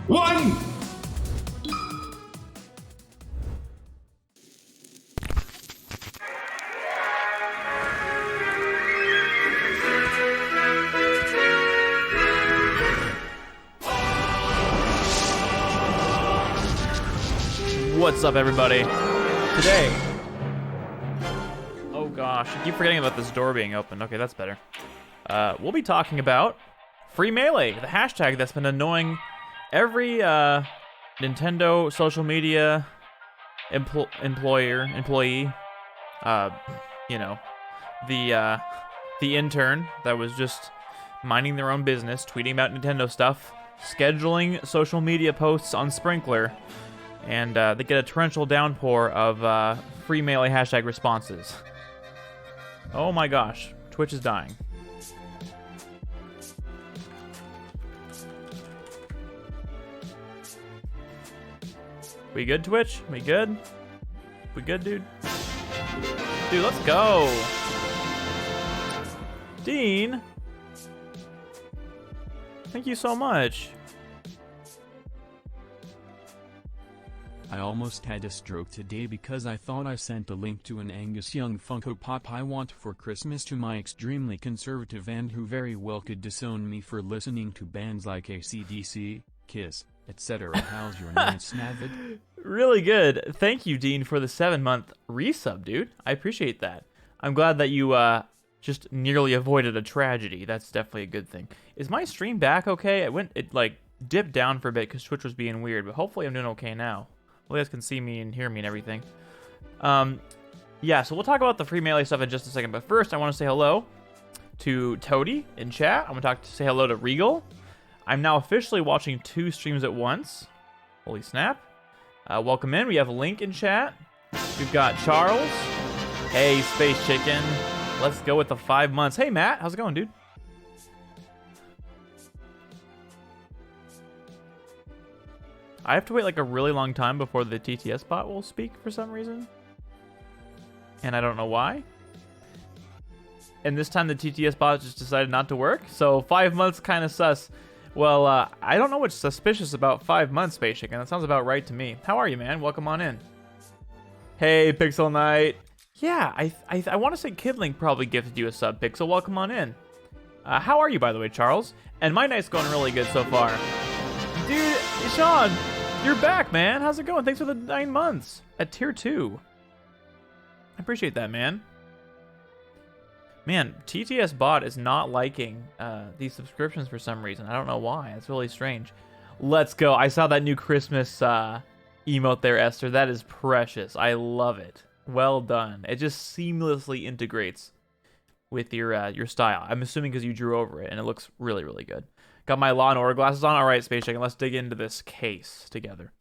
one. What's up, everybody? Today... Oh gosh, I keep forgetting about this door being open. Okay, that's better. We'll be talking about freemelee, the hashtag that's been annoying every Nintendo social media employee, you know, the intern that was just minding their own business, tweeting about Nintendo stuff, scheduling social media posts on Sprinkler, and they get a torrential downpour of freemelee hashtag responses. Oh my gosh, Twitch is dying. We good, Twitch? We good? We good, dude? Dude, let's go! Dean! Thank you so much. I almost had a stroke today because I thought I sent a link to an Angus Young Funko Pop I want for Christmas to my extremely conservative aunt who very well could disown me for listening to bands like AC/DC, Kiss, etc. How's your night, Snavid? Really good. Thank you, Dean, for the 7-month resub, dude. I appreciate that. I'm glad that you just nearly avoided a tragedy. That's definitely a good thing. Is my stream back okay? It like dipped down for a bit because Twitch was being weird, but hopefully I'm doing okay now. Well, you guys can see me and hear me and everything. Yeah, so we'll talk about the freemelee stuff in just a second. But first, I want to say hello to Toady in chat. I'm going to say hello to Regal. I'm now officially watching 2 streams at once. Holy snap. Welcome in. We have Link in chat. We've got Charles. Hey, Space Chicken. Let's go with the 5 months. Hey, Matt. How's it going, dude? I have to wait like a really long time before the TTS bot will speak for some reason. And I don't know why. And this time the TTS bot just decided not to work. So 5 months kind of sus. Well, I don't know what's suspicious about 5 months, Space Chicken. That sounds about right to me. How are you, man? Welcome on in. Hey, Pixel Knight. Yeah, I want to say Kidlink probably gifted you a sub, Pixel. Welcome on in. How are you, by the way, Charles? And my night's going really good so far. Dude, Sean, you're back, man. How's it going? Thanks for the 9 months at tier 2. I appreciate that, man. Man, TTS bot is not liking these subscriptions for some reason. I don't know why. It's really strange. Let's go. I saw that new Christmas emote there, Esther. That is precious. I love it. Well done. It just seamlessly integrates with your style. I'm assuming because you drew over it, and it looks really, really good. Got my Law and Order glasses on. All right, Space Chicken, let's dig into this case together.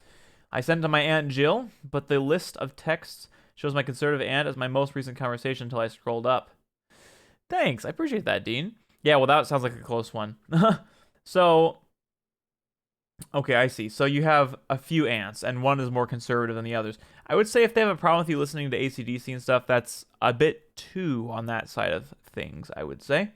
I sent it to my Aunt Jill, but the list of texts shows my conservative aunt as my most recent conversation until I scrolled up. Thanks. I appreciate that, Dean. Yeah, well, that sounds like a close one. So, okay, I see. So you have a few aunts, and one is more conservative than the others. I would say if they have a problem with you listening to AC/DC and stuff, that's a bit too on that side of things, I would say.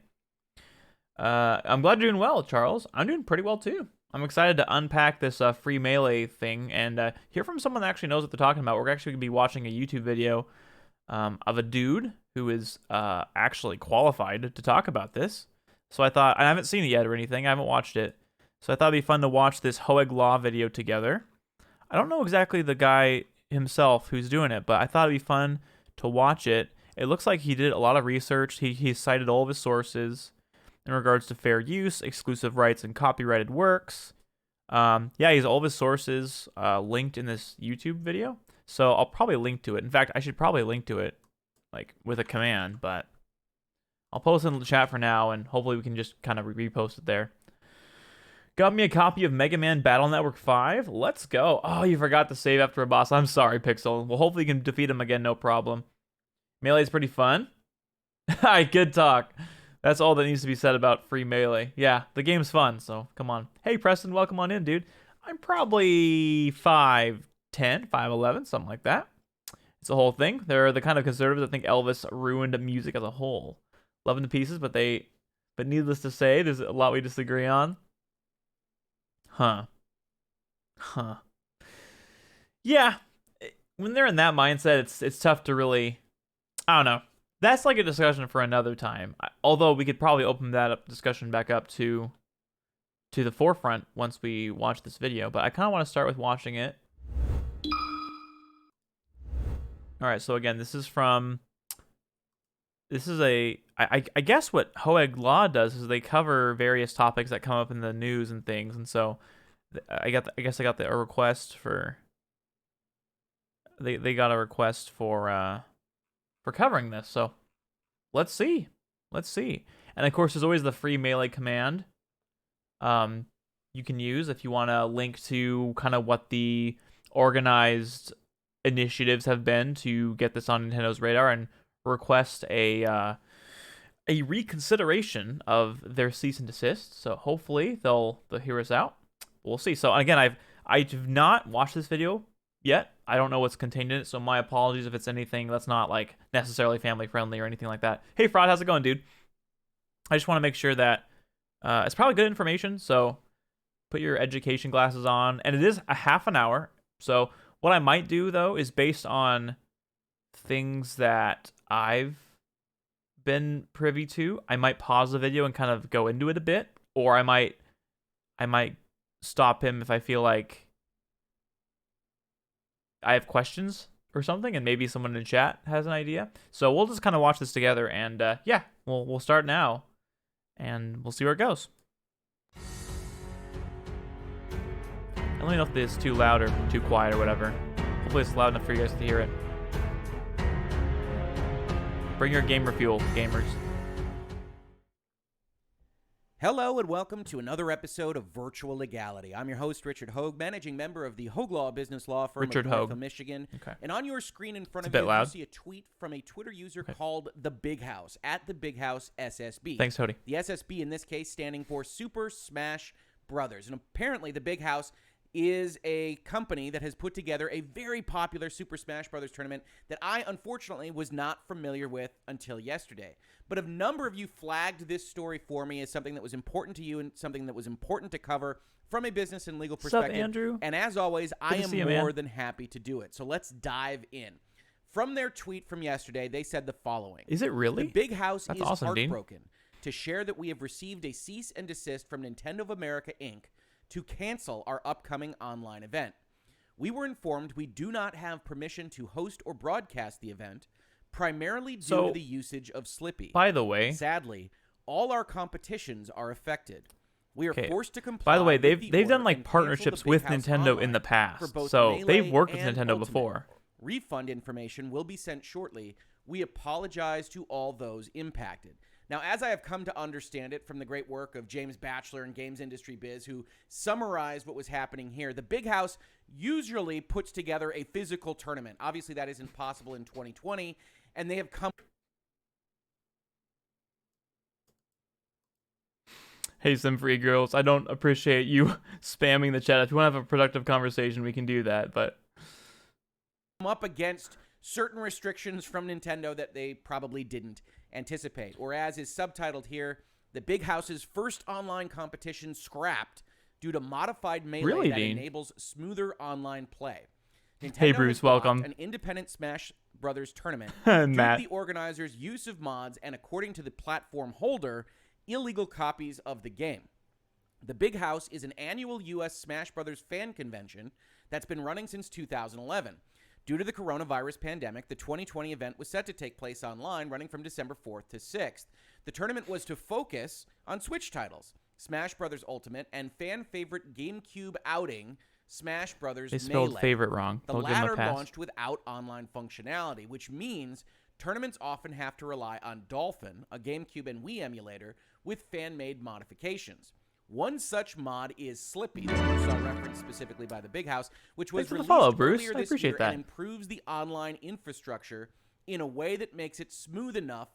I'm glad you're doing well, Charles. I'm doing pretty well, too. I'm excited to unpack this freemelee thing and hear from someone that actually knows what they're talking about. We're actually going to be watching a YouTube video of a dude who is actually qualified to talk about this. So I thought, I haven't seen it yet or anything. I haven't watched it. So I thought it'd be fun to watch this Hoeg Law video together. I don't know exactly the guy himself who's doing it, but I thought it'd be fun to watch it. It looks like he did a lot of research. He cited all of his sources in regards to fair use, exclusive rights, and copyrighted works. Yeah, he has all of his sources linked in this YouTube video. So I'll probably link to it. In fact, I should probably link to it like with a command, but I'll post it in the chat for now, and hopefully we can just kind of repost it there. Got me a copy of Mega Man Battle Network 5. Let's go. Oh, you forgot to save after a boss. I'm sorry, Pixel. Well, hopefully you can defeat him again, no problem. Melee is pretty fun. Good talk. That's all that needs to be said about freemelee. Yeah, the game's fun, so come on. Hey, Preston, welcome on in, dude. I'm probably 5'10", 5'11", something like that. It's a whole thing. They're the kind of conservatives that think Elvis ruined music as a whole. Love him to pieces, but needless to say, there's a lot we disagree on. Huh. Huh. Yeah. When they're in that mindset, it's tough to really, I don't know. That's like a discussion for another time. Although we could probably open that up discussion back up to the forefront once we watch this video, but I kind of want to start with watching it. All right, so again, this is I guess what Hoeg Law does is they cover various topics that come up in the news and things, and so I guess I got a request for they got a request for covering this. So let's see. And of course, there's always the free melee command you can use if you want to link to kind of what the organized initiatives have been to get this on Nintendo's radar and request a reconsideration of their cease and desist. So hopefully they'll hear us out. We'll see. So again, I've not watched this video yet. I don't know what's contained in it, so my apologies if it's anything that's not like necessarily family friendly or anything like that. Hey Fraud, how's it going, dude? I just want to make sure that it's probably good information, so put your education glasses on. And it is a half an hour. So what I might do though is based on things that I've been privy to, I might pause the video and kind of go into it a bit, or I might stop him if I feel like I have questions or something, and maybe someone in chat has an idea. So we'll just kind of watch this together, and yeah, we'll start now, and we'll see where it goes. And let me know if this is too loud or too quiet or whatever. Hopefully it's loud enough for you guys to hear it. Bring your gamer fuel, gamers. Hello and welcome to another episode of Virtual Legality. I'm your host, Richard Hogue, managing member of the Hogue Law Business Law Firm Richard of Hogue. Northville, Michigan. Okay. And on your screen in front It's a of bit you, loud. you see a tweet from a Twitter user called The Big House, at The Big House SSB. Thanks, Hody. The SSB in this case standing for Super Smash Brothers. And apparently The Big House is a company that has put together a very popular Super Smash Brothers tournament that I, unfortunately, was not familiar with until yesterday. But a number of you flagged this story for me as something that was important to you and something that was important to cover from a business and legal perspective. What's up, Andrew? And as always, I to see you, am man. more than happy to do it. So let's dive in. From their tweet from yesterday, they said the following. Is it really? The Big House That's is awesome, Dean. heartbroken to share that we have received a cease and desist from Nintendo of America, Inc. to cancel our upcoming online event. We were informed we do not have permission to host or broadcast the event, primarily due to the usage of Slippy. By the way, Sadly, all our competitions are affected. We are forced to comply. By the way, with the they've done order like and cancel partnerships the Big with House Nintendo in online the for past, both so Melee they've worked with and Nintendo Ultimate. before. Refund information will be sent shortly. We apologize to all those impacted. Now, as I have come to understand it from the great work of James Batchelor and Games Industry Biz, who summarized what was happening here, the Big House usually puts together a physical tournament. Obviously, that isn't possible in 2020, and they have come... Hey, some free girls, I don't appreciate you spamming the chat. If you want to have a productive conversation, we can do that, but... up against certain restrictions from Nintendo that they probably didn't anticipate. Or as is subtitled here, the Big House's first online competition scrapped due to modified Melee that enables smoother online play. Nintendo Hey, Bruce, has blocked welcome. an independent Smash Brothers tournament Matt. due to the organizers' use of mods and, according to the platform holder, illegal copies of the game. The Big House is an annual U.S. Smash Brothers fan convention that's been running since 2011. Due to the coronavirus pandemic, the 2020 event was set to take place online, running from December 4th to 6th. The tournament was to focus on Switch titles, Smash Bros. Ultimate, and fan-favorite GameCube outing, Smash Bros. They spelled Melee. favorite wrong. The They'll give 'em a latter pass. launched without online functionality, which means tournaments often have to rely on Dolphin, a GameCube and Wii emulator, with fan-made modifications. One such mod is Slippy, that you saw referenced specifically by the Big House, which was Thanks for the released follow, Bruce. earlier I this appreciate year that. and improves the online infrastructure in a way that makes it smooth enough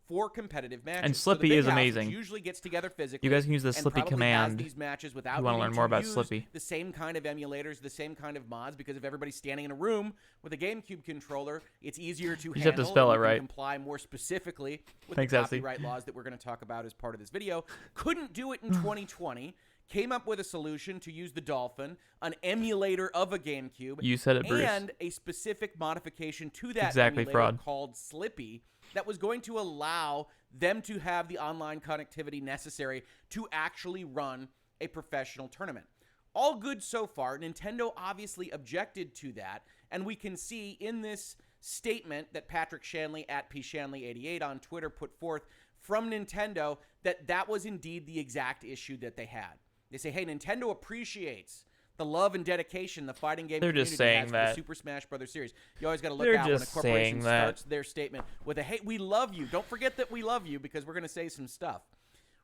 for competitive matches. And So the Slippy Big is House, amazing. which usually gets together physically. You guys can use the and Slippy probably command has these matches without if you wanna needing learn more to about use Slippy. the same kind of emulators, the same kind of mods, because if everybody's standing in a room with a GameCube controller, it's easier to just handle. have to spell and it you can right. comply more specifically with Thanks, the Essie. copyright laws that we're going to talk about as part of this video. Couldn't do it in 2020. came up with a solution to use the Dolphin, an emulator of a GameCube. You said it, Bruce. And a specific modification to that Exactly, emulator fraud. called Slippy that was going to allow them to have the online connectivity necessary to actually run a professional tournament. All good so far. Nintendo obviously objected to that, and we can see in this statement that Patrick Shanley at pshanley88 on Twitter put forth from Nintendo that was indeed the exact issue that they had. They say, hey, Nintendo appreciates the love and dedication the fighting game community just saying has that. for the Super Smash Bros. Series. You always got to look They're out when a just corporation saying that. starts their statement with a, hey, we love you. Don't forget that we love you, because we're going to say some stuff.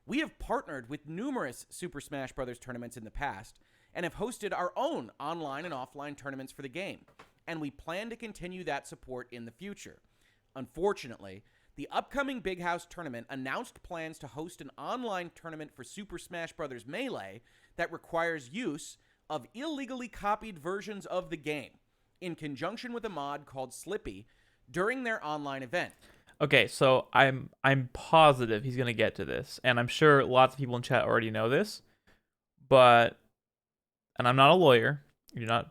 We have partnered with numerous Super Smash Bros. Tournaments in the past and have hosted our own online and offline tournaments for the game, and we plan to continue that support in the future. Unfortunately, the upcoming Big House tournament announced plans to host an online tournament for Super Smash Bros. Melee that requires use of illegally copied versions of the game in conjunction with a mod called Slippy during their online event. Okay, so I'm positive he's gonna get to this, and I'm sure lots of people in chat already know this, but, and I'm not a lawyer. You're not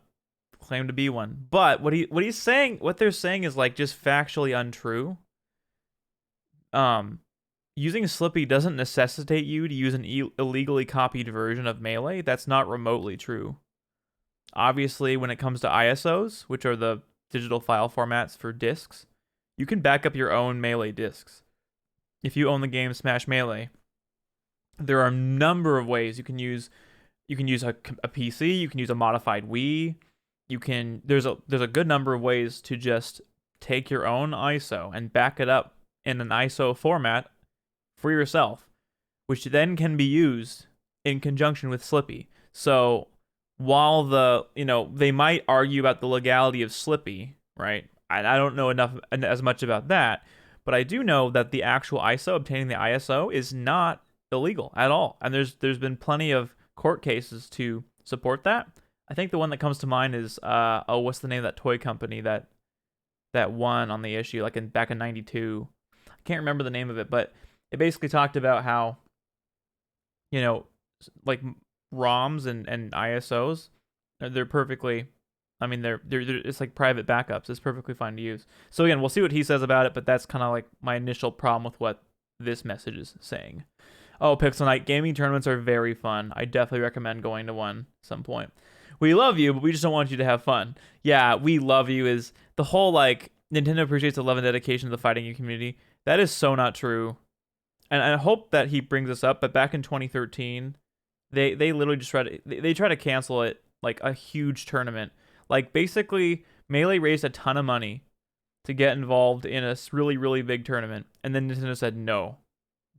claim to be one, but what they're saying is like just factually untrue. Using Slippy doesn't necessitate you to use an illegally copied version of Melee. That's not remotely true. Obviously, when it comes to ISOs, which are the digital file formats for discs, you can back up your own Melee discs. If you own the game Smash Melee, there are a number of ways you can use. You can use a PC. You can use a modified Wii. There's a good number of ways to just take your own ISO and back it up in an ISO format for yourself, which then can be used in conjunction with Slippy. So while they might argue about the legality of Slippy, right? I don't know as much about that, but I do know that the actual ISO, obtaining the ISO, is not illegal at all. And there's been plenty of court cases to support that. I think the one that comes to mind is what's the name of that toy company that won on the issue back in '92? I can't remember the name of it, but it basically talked about how like ROMs and ISOs, they're perfectly, I mean they're it's like private backups. It's perfectly fine to use. So again, we'll see what he says about it, but that's kind of like my initial problem with what this message is saying. Oh, Pixel Night, gaming tournaments are very fun. I definitely recommend going to one at some point. We love you, but we just don't want you to have fun. Yeah, we love you is the whole Nintendo appreciates the love and dedication of the fighting game community. That is so not true. And I hope that he brings this up, but back in 2013, they literally just try to cancel it, like a huge tournament. Like basically Melee raised a ton of money to get involved in a really, really big tournament, and then Nintendo said no.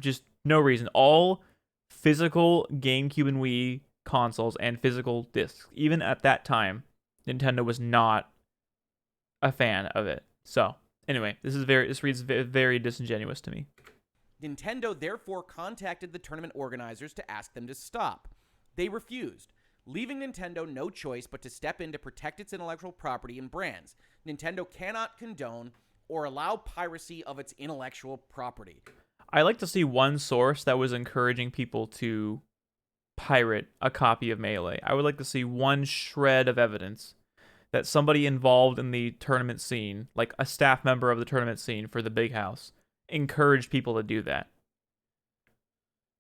Just no reason. All physical GameCube and Wii consoles and physical discs. Even at that time, Nintendo was not a fan of it. So, anyway, this reads very disingenuous to me. Nintendo therefore contacted the tournament organizers to ask them to stop. They refused, leaving Nintendo no choice but to step in to protect its intellectual property and brands. Nintendo cannot condone or allow piracy of its intellectual property. I like to see one source that was encouraging people to pirate a copy of Melee. I would like to see one shred of evidence that somebody involved in the tournament scene, like a staff member of the tournament scene for the Big House, encouraged people to do that.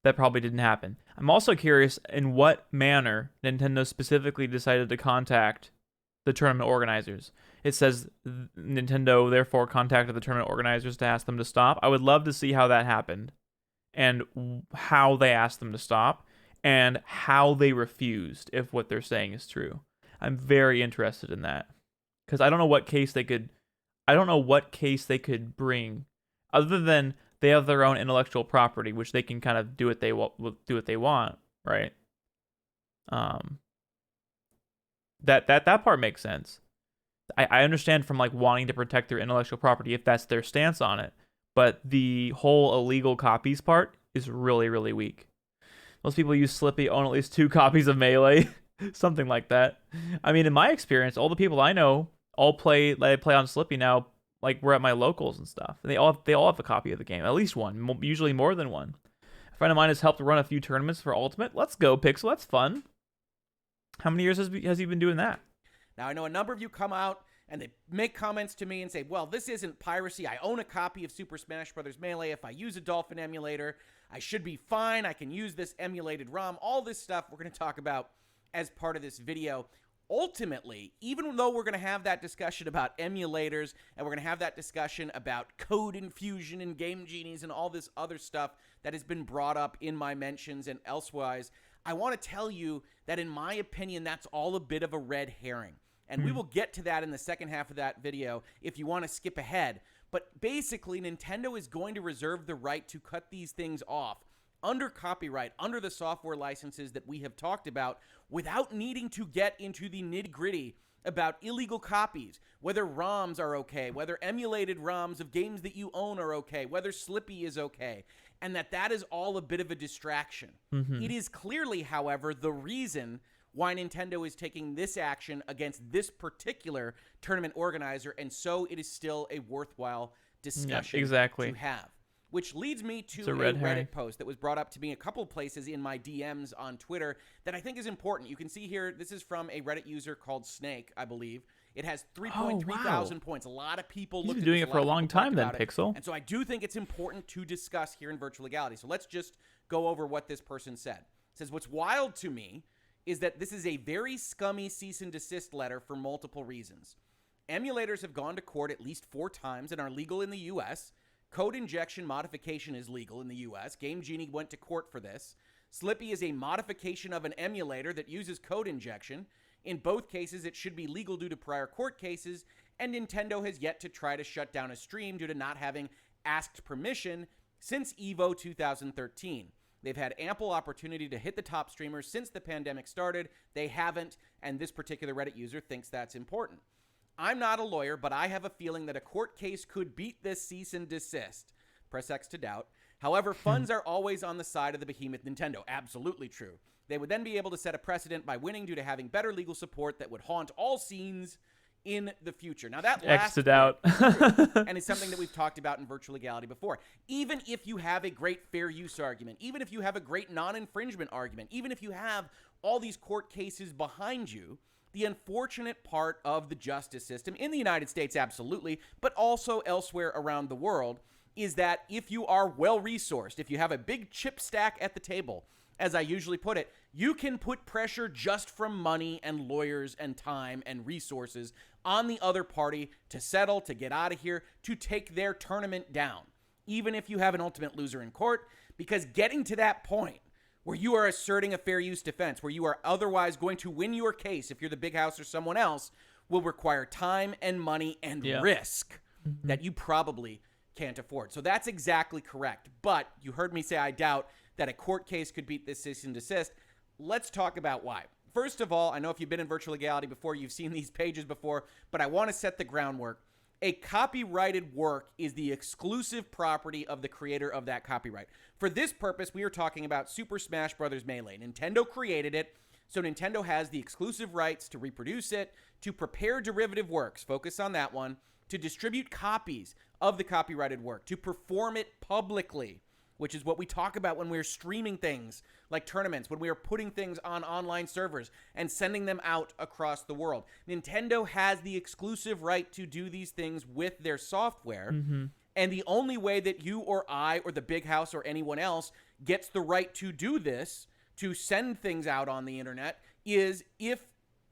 That probably didn't happen. I'm also curious in what manner Nintendo specifically decided to contact the tournament organizers. It says Nintendo therefore contacted the tournament organizers to ask them to stop. I would love to see how that happened and how they asked them to stop and how they refused, if what they're saying is true. I'm very interested in that because I don't know what case they could bring other than they have their own intellectual property, which they can kind of do what they want, right? That part makes sense. I understand from wanting to protect their intellectual property if that's their stance on it, but the whole illegal copies part is really, really weak. Most people use Slippy own at least 2 copies of Melee, something like that. I mean, in my experience, all the people I know all play on Slippy now. We're at my locals and stuff. And they all have a copy of the game, at least one, usually more than one. If friend of mine has helped run a few tournaments for Ultimate. Let's go, Pixel. That's fun. How many years has he been doing that? Now, I know a number of you come out and they make comments to me and say, well, this isn't piracy. I own a copy of Super Smash Bros. Melee. If I use a Dolphin emulator, I should be fine. I can use this emulated ROM. All this stuff we're going to talk about as part of this video. Ultimately, even though we're going to have that discussion about emulators and we're going to have that discussion about code infusion and game genies and all this other stuff that has been brought up in my mentions and elsewise, I want to tell you that in my opinion, that's all a bit of a red herring. And we will get to that in the second half of that video if you want to skip ahead. But basically, Nintendo is going to reserve the right to cut these things off under copyright, under the software licenses that we have talked about, without needing to get into the nitty-gritty about illegal copies, whether ROMs are okay, whether emulated ROMs of games that you own are okay, whether Slippy is okay, and that is all a bit of a distraction. It is clearly, however, the reason why Nintendo is taking this action against this particular tournament organizer, and so it is still a worthwhile discussion to have. Which leads me to a Reddit post that was brought up to me a couple places in my DMs on Twitter that I think is important. You can see here, this is from a Reddit user called Snake, I believe. It has 3.3 thousand points. A lot of people looked at this. You've been doing it for a long time then, Pixel. And so I do think it's important to discuss here in Virtual Legality. So let's just go over what this person said. It says, what's wild to me is that this is a very scummy cease and desist letter for multiple reasons. Emulators have gone to court at least 4 times and are legal in the U.S., Code injection modification is legal in the US. Game Genie went to court for this. Slippy is a modification of an emulator that uses code injection. In both cases, it should be legal due to prior court cases, and Nintendo has yet to try to shut down a stream due to not having asked permission since EVO 2013. They've had ample opportunity to hit the top streamers since the pandemic started. They haven't, and this particular Reddit user thinks that's important. I'm not a lawyer, but I have a feeling that a court case could beat this cease and desist. Press X to doubt. However, funds are always on the side of the behemoth Nintendo. Absolutely true. They would then be able to set a precedent by winning due to having better legal support that would haunt all scenes in the future. Now that last X'd out. And it's something that we've talked about in Virtual Legality before. Even if you have a great fair use argument, even if you have a great non-infringement argument, even if you have all these court cases behind you, the unfortunate part of the justice system in the United States, absolutely, but also elsewhere around the world, is that if you are well-resourced, if you have a big chip stack at the table, as I usually put it, you can put pressure just from money and lawyers and time and resources on the other party to settle, to get out of here, to take their tournament down, even if you have an ultimate loser in court, because getting to that point where you are asserting a fair use defense, where you are otherwise going to win your case if you're the big house or someone else, will require time and money and risk that you probably can't afford. So that's exactly correct. But you heard me say I doubt that a court case could beat this cease and desist. Let's talk about why. First of all, I know if you've been in Virtual Legality before, you've seen these pages before, but I want to set the groundwork. A copyrighted work is the exclusive property of the creator of that copyright. For this purpose, we are talking about Super Smash Bros. Melee. Nintendo created it, so Nintendo has the exclusive rights to reproduce it, to prepare derivative works, focus on that one, to distribute copies of the copyrighted work, to perform it publicly, which is what we talk about when we're streaming things like tournaments, when we are putting things on online servers and sending them out across the world. Nintendo has the exclusive right to do these things with their software, and the only way that you or I or the big house or anyone else gets the right to do this, to send things out on the internet, is if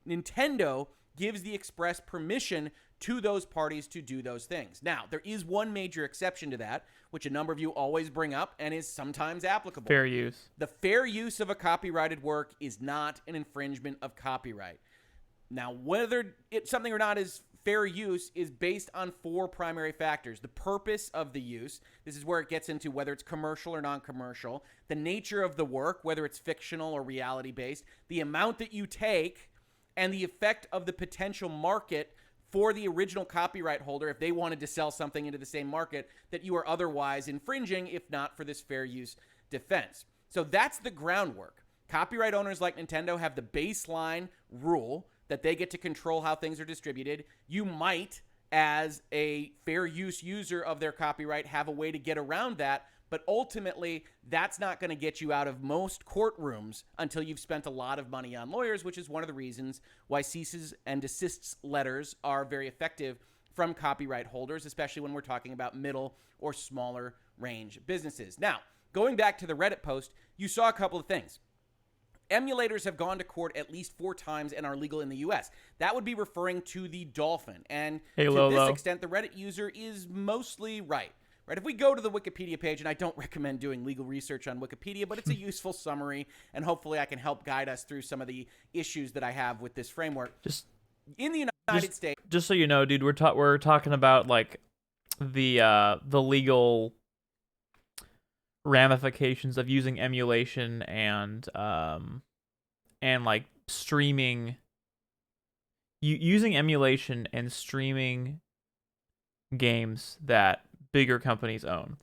Nintendo gives the express permission to those parties to do those things. Now, there is one major exception to that, which a number of you always bring up and is sometimes applicable. Fair use. The fair use of a copyrighted work is not an infringement of copyright. Now, whether it's something or not is fair use is based on 4 primary factors. The purpose of the use, this is where it gets into whether it's commercial or non-commercial, the nature of the work, whether it's fictional or reality-based, the amount that you take, and the effect of the potential market for the original copyright holder if they wanted to sell something into the same market that you are otherwise infringing if not for this fair use defense. So that's the groundwork. Copyright owners like Nintendo have the baseline rule that they get to control how things are distributed. You might, as a fair use user of their copyright, have a way to get around that But ultimately, that's not going to get you out of most courtrooms until you've spent a lot of money on lawyers, which is one of the reasons why ceases and desists letters are very effective from copyright holders, especially when we're talking about middle or smaller range businesses. Now, going back to the Reddit post, you saw a couple of things. Emulators have gone to court at least 4 times and are legal in the U.S. That would be referring to the Dolphin. And to this extent, the Reddit user is mostly right. If we go to the Wikipedia page, and I don't recommend doing legal research on Wikipedia, but it's a useful summary, and hopefully I can help guide us through some of the issues that I have with this framework. Just in the United States. Just so you know, dude, we're talking about like the legal ramifications of using emulation and like streaming, using emulation and streaming games that bigger companies own.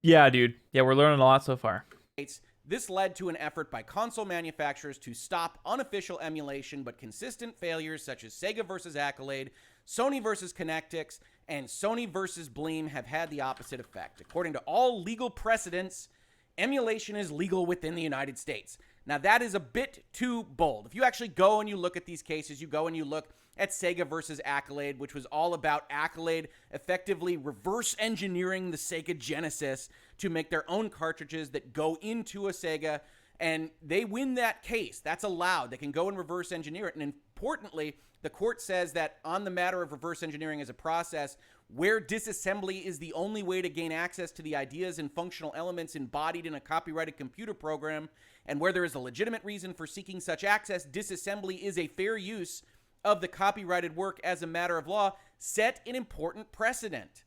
Yeah, dude. Yeah, we're learning a lot so far. This led to an effort by console manufacturers to stop unofficial emulation, but consistent failures such as Sega versus Accolade, Sony versus Connectix, and Sony versus Bleem have had the opposite effect. According to all legal precedents, emulation is legal within the United States. Now, that is a bit too bold. If you actually go and you look at these cases, you go and you look at Sega versus Accolade, which was all about Accolade effectively reverse engineering the Sega Genesis to make their own cartridges that go into a Sega, and they win that case. That's allowed. They can go and reverse engineer it. And importantly, the court says that on the matter of reverse engineering as a process, where disassembly is the only way to gain access to the ideas and functional elements embodied in a copyrighted computer program, and where there is a legitimate reason for seeking such access, disassembly is a fair use of the copyrighted work as a matter of law, set an important precedent.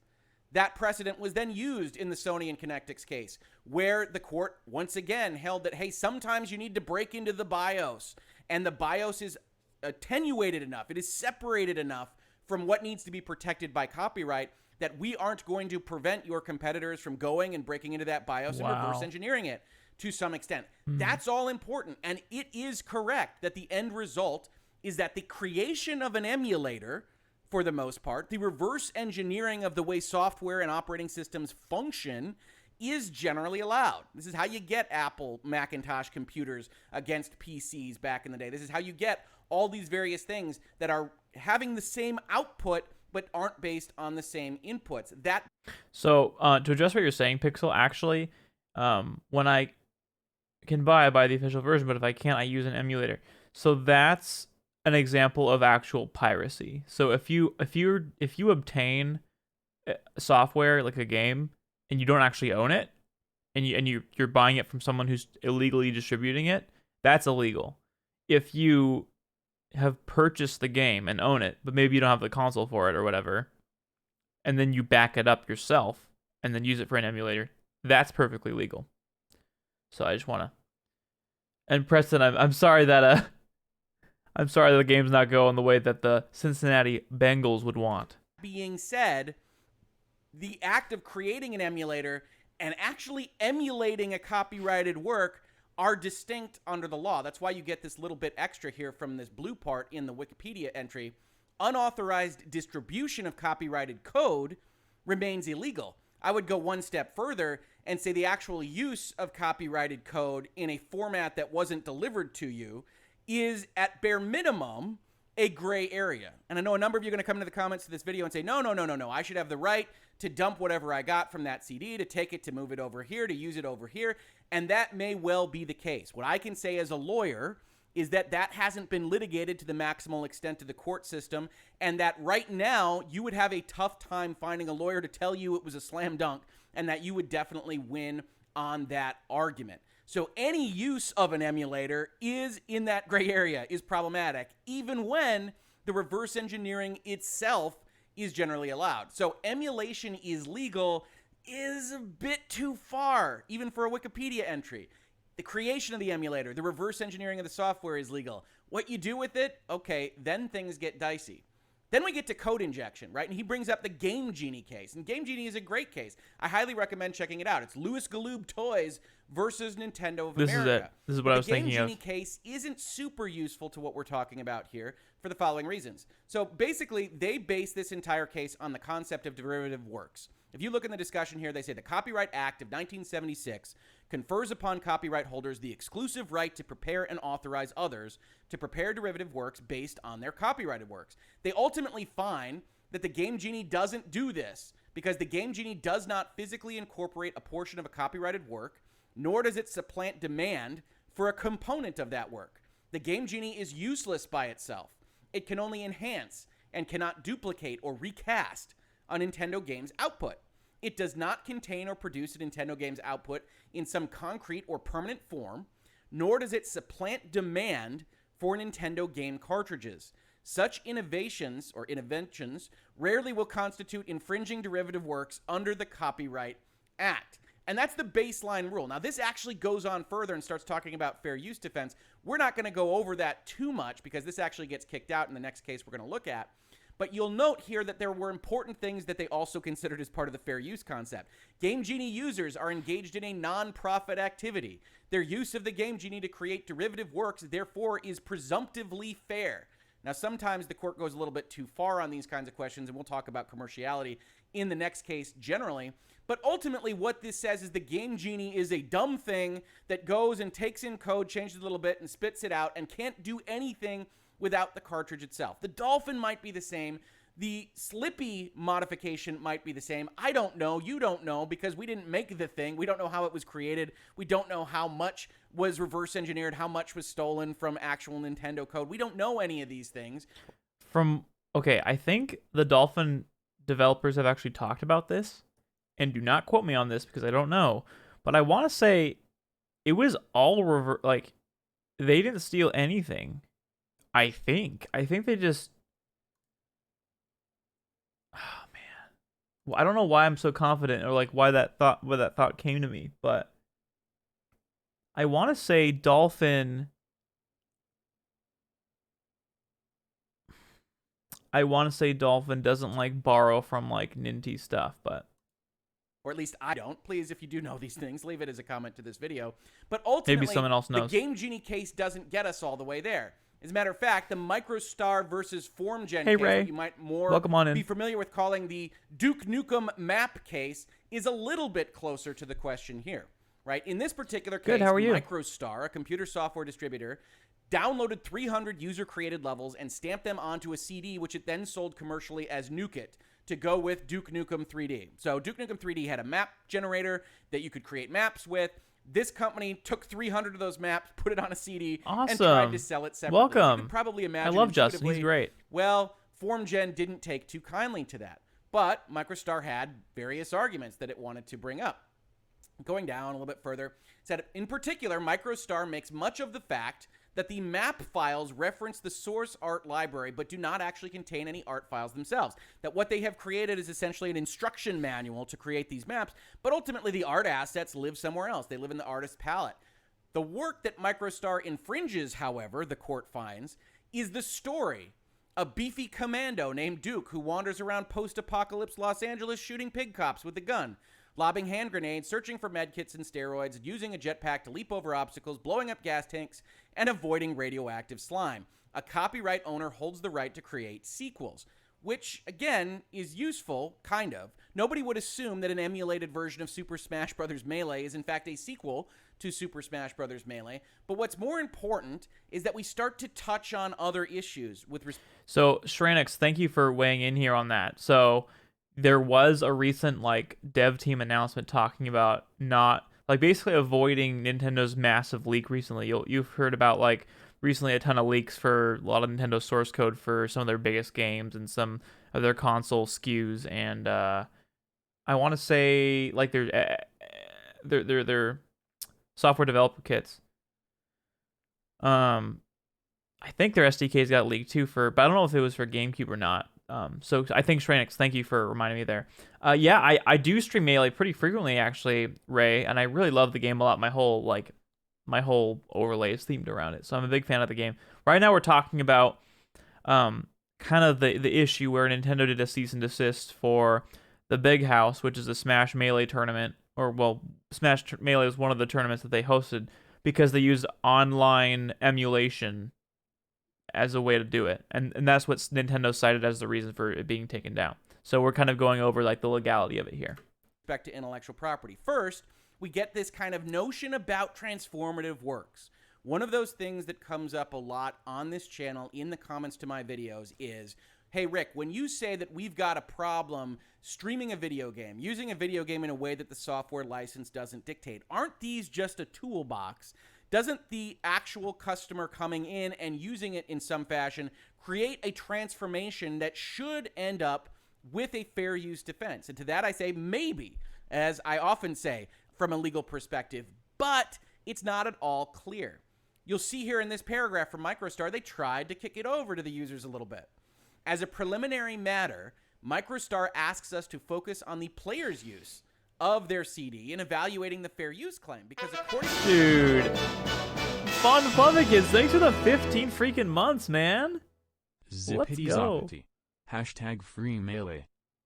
That precedent was then used in the Sony and Connectix case, where the court once again held that, hey, sometimes you need to break into the BIOS, and the BIOS is attenuated enough, it is separated enough from what needs to be protected by copyright that we aren't going to prevent your competitors from going and breaking into that BIOS and reverse engineering it to some extent. That's all important, and it is correct that the end result is that the creation of an emulator, for the most part, the reverse engineering of the way software and operating systems function is generally allowed. This is how you get Apple Macintosh computers against PCs back in the day. This is how you get all these various things that are having the same output but aren't based on the same inputs. So to address what you're saying, Pixel, actually, when I can buy the official version, but if I can't, I use an emulator. So that's an example of actual piracy. So if you obtain software like a game and you don't actually own it, and you're buying it from someone who's illegally distributing it, that's illegal. If you have purchased the game and own it, but maybe you don't have the console for it or whatever, and then you back it up yourself and then use it for an emulator, that's perfectly legal. So I just want to. And Preston, I'm sorry that the game's not going the way that the Cincinnati Bengals would want. Being said, the act of creating an emulator and actually emulating a copyrighted work are distinct under the law. That's why you get this little bit extra here from this blue part in the Wikipedia entry. Unauthorized distribution of copyrighted code remains illegal. I would go one step further and say the actual use of copyrighted code in a format that wasn't delivered to you is, at bare minimum, a gray area. And I know a number of you are going to come into the comments to this video and say, no, I should have the right to dump whatever I got from that CD, to take it, to move it over here, to use it over here. And that may well be the case. What I can say as a lawyer is that that hasn't been litigated to the maximal extent of the court system, and that right now you would have a tough time finding a lawyer to tell you it was a slam dunk, and that you would definitely win on that argument. So any use of an emulator is in that gray area, is problematic, even when the reverse engineering itself is generally allowed. So emulation is legal is a bit too far, even for a Wikipedia entry. The creation of the emulator, the reverse engineering of the software is legal. What you do with it, okay, then things get dicey. Then we get to code injection, right? And he brings up the Game Genie case. And Game Genie is a great case. I highly recommend checking it out. It's Louis Galoob Toys versus Nintendo of This is America. it. This is what I was the Game thinking of. Genie case isn't super useful to what we're talking about here for the following reasons. So basically, they base this entire case on the concept of derivative works. If you look in the discussion here, they say the Copyright Act of 1976 confers upon copyright holders the exclusive right to prepare and authorize others to prepare derivative works based on their copyrighted works. They ultimately find that the Game Genie doesn't do this because the Game Genie does not physically incorporate a portion of a copyrighted work, nor does it supplant demand for a component of that work. The Game Genie is useless by itself. It can only enhance and cannot duplicate or recast a Nintendo game's output. It does not contain or produce a Nintendo game's output in some concrete or permanent form, nor does it supplant demand for Nintendo game cartridges. Such innovations or interventions rarely will constitute infringing derivative works under the Copyright Act. And that's the baseline rule. Now, this actually goes on further and starts talking about fair use defense. We're not going to go over that too much because this actually gets kicked out in the next case we're going to look at. But you'll note here that there were important things that they also considered as part of the fair use concept. Game Genie users are engaged in a non-profit activity. Their use of the Game Genie to create derivative works, therefore, is presumptively fair. Now, sometimes the court goes a little bit too far on these kinds of questions, and we'll talk about commerciality in the next case generally. But ultimately, what this says is the Game Genie is a dumb thing that goes and takes in code, changes it a little bit, and spits it out, and can't do anything without the cartridge itself. The Dolphin might be the same. The Slippy modification might be the same. I don't know. You don't know because we didn't make the thing. We don't know how it was created. We don't know how much was reverse engineered, how much was stolen from actual Nintendo code. We don't know any of these things. Okay, I think the Dolphin developers have actually talked about this, and do not quote me on this because I don't know, but I want to say it was all they didn't steal anything. I think they just... Oh, man. Well, I don't know why I'm so confident or like why that thought came to me, but I want to say Dolphin... doesn't like borrow from like Ninty stuff, but... Or at least I don't. Please, if you do know these things, leave it as a comment to this video. But ultimately, maybe someone else knows. The Game Genie case doesn't get us all the way there. As a matter of fact, the MicroStar versus FormGen case, Ray. that you might more Welcome on in. be familiar with calling the Duke Nukem map case, is a little bit closer to the question here, right? In this particular case, Good, how are you? MicroStar, a computer software distributor, downloaded 300 user-created levels and stamped them onto a CD, which it then sold commercially as Nuke It to go with Duke Nukem 3D. So Duke Nukem 3D had a map generator that you could create maps with. This company took 300 of those maps, put it on a CD, and tried to sell it separately. Welcome. You could probably imagine. I love Justin. He's great. Well, FormGen didn't take too kindly to that. But MicroStar had various arguments that it wanted to bring up. Going down a little bit further, it said, in particular, MicroStar makes much of the fact that the map files reference the source art library but do not actually contain any art files themselves. That what they have created is essentially an instruction manual to create these maps, but ultimately the art assets live somewhere else. They live in the artist's palette. The work that MicroStar infringes, however, the court finds, is the story. A beefy commando named Duke who wanders around post-apocalypse Los Angeles shooting pig cops with a gun, lobbing hand grenades, searching for medkits and steroids, using a jetpack to leap over obstacles, blowing up gas tanks, and avoiding radioactive slime. A copyright owner holds the right to create sequels, which, again, is useful, kind of. Nobody would assume that an emulated version of Super Smash Bros. Melee is, in fact, a sequel to Super Smash Bros. Melee. But what's more important is that we start to touch on other issues with respect. So, Shranix, thank you for weighing in here on that. So, there was a recent dev team announcement talking about not basically avoiding Nintendo's massive leak recently. You've heard about recently a ton of leaks for a lot of Nintendo source code for some of their biggest games and some of their console SKUs, and I want to say their software developer kits. I think their SDKs got leaked too but I don't know if it was for GameCube or not. So I think Shranix, thank you for reminding me there. Yeah, I do stream Melee pretty frequently actually, Ray, and I really love the game a lot. My whole overlay is themed around it, so I'm a big fan of the game. Right now we're talking about kind of the issue where Nintendo did a cease and desist for the Big House, which is a Smash Melee tournament or well, Melee was one of the tournaments that they hosted because they used online emulation as a way to do it, and that's what Nintendo cited as the reason for it being taken down. So we're kind of going over like the legality of it here. Respect to intellectual property. First, we get this kind of notion about transformative works. One of those things that comes up a lot on this channel in the comments to my videos is, hey, Rick, when you say that we've got a problem streaming a video game, using a video game in a way that the software license doesn't dictate, aren't these just a toolbox? Doesn't the actual customer coming in and using it in some fashion create a transformation that should end up with a fair use defense? And to that I say maybe, as I often say from a legal perspective, but it's not at all clear. You'll see here in this paragraph from MicroStar, they tried to kick it over to the users a little bit. As a preliminary matter, MicroStar asks us to focus on the player's use of their CD in evaluating the fair use claim, because according to... Dude. Fun Flubbikins, thanks for the 15 freaking months, man. Zippity zoppity. Hashtag freemelee.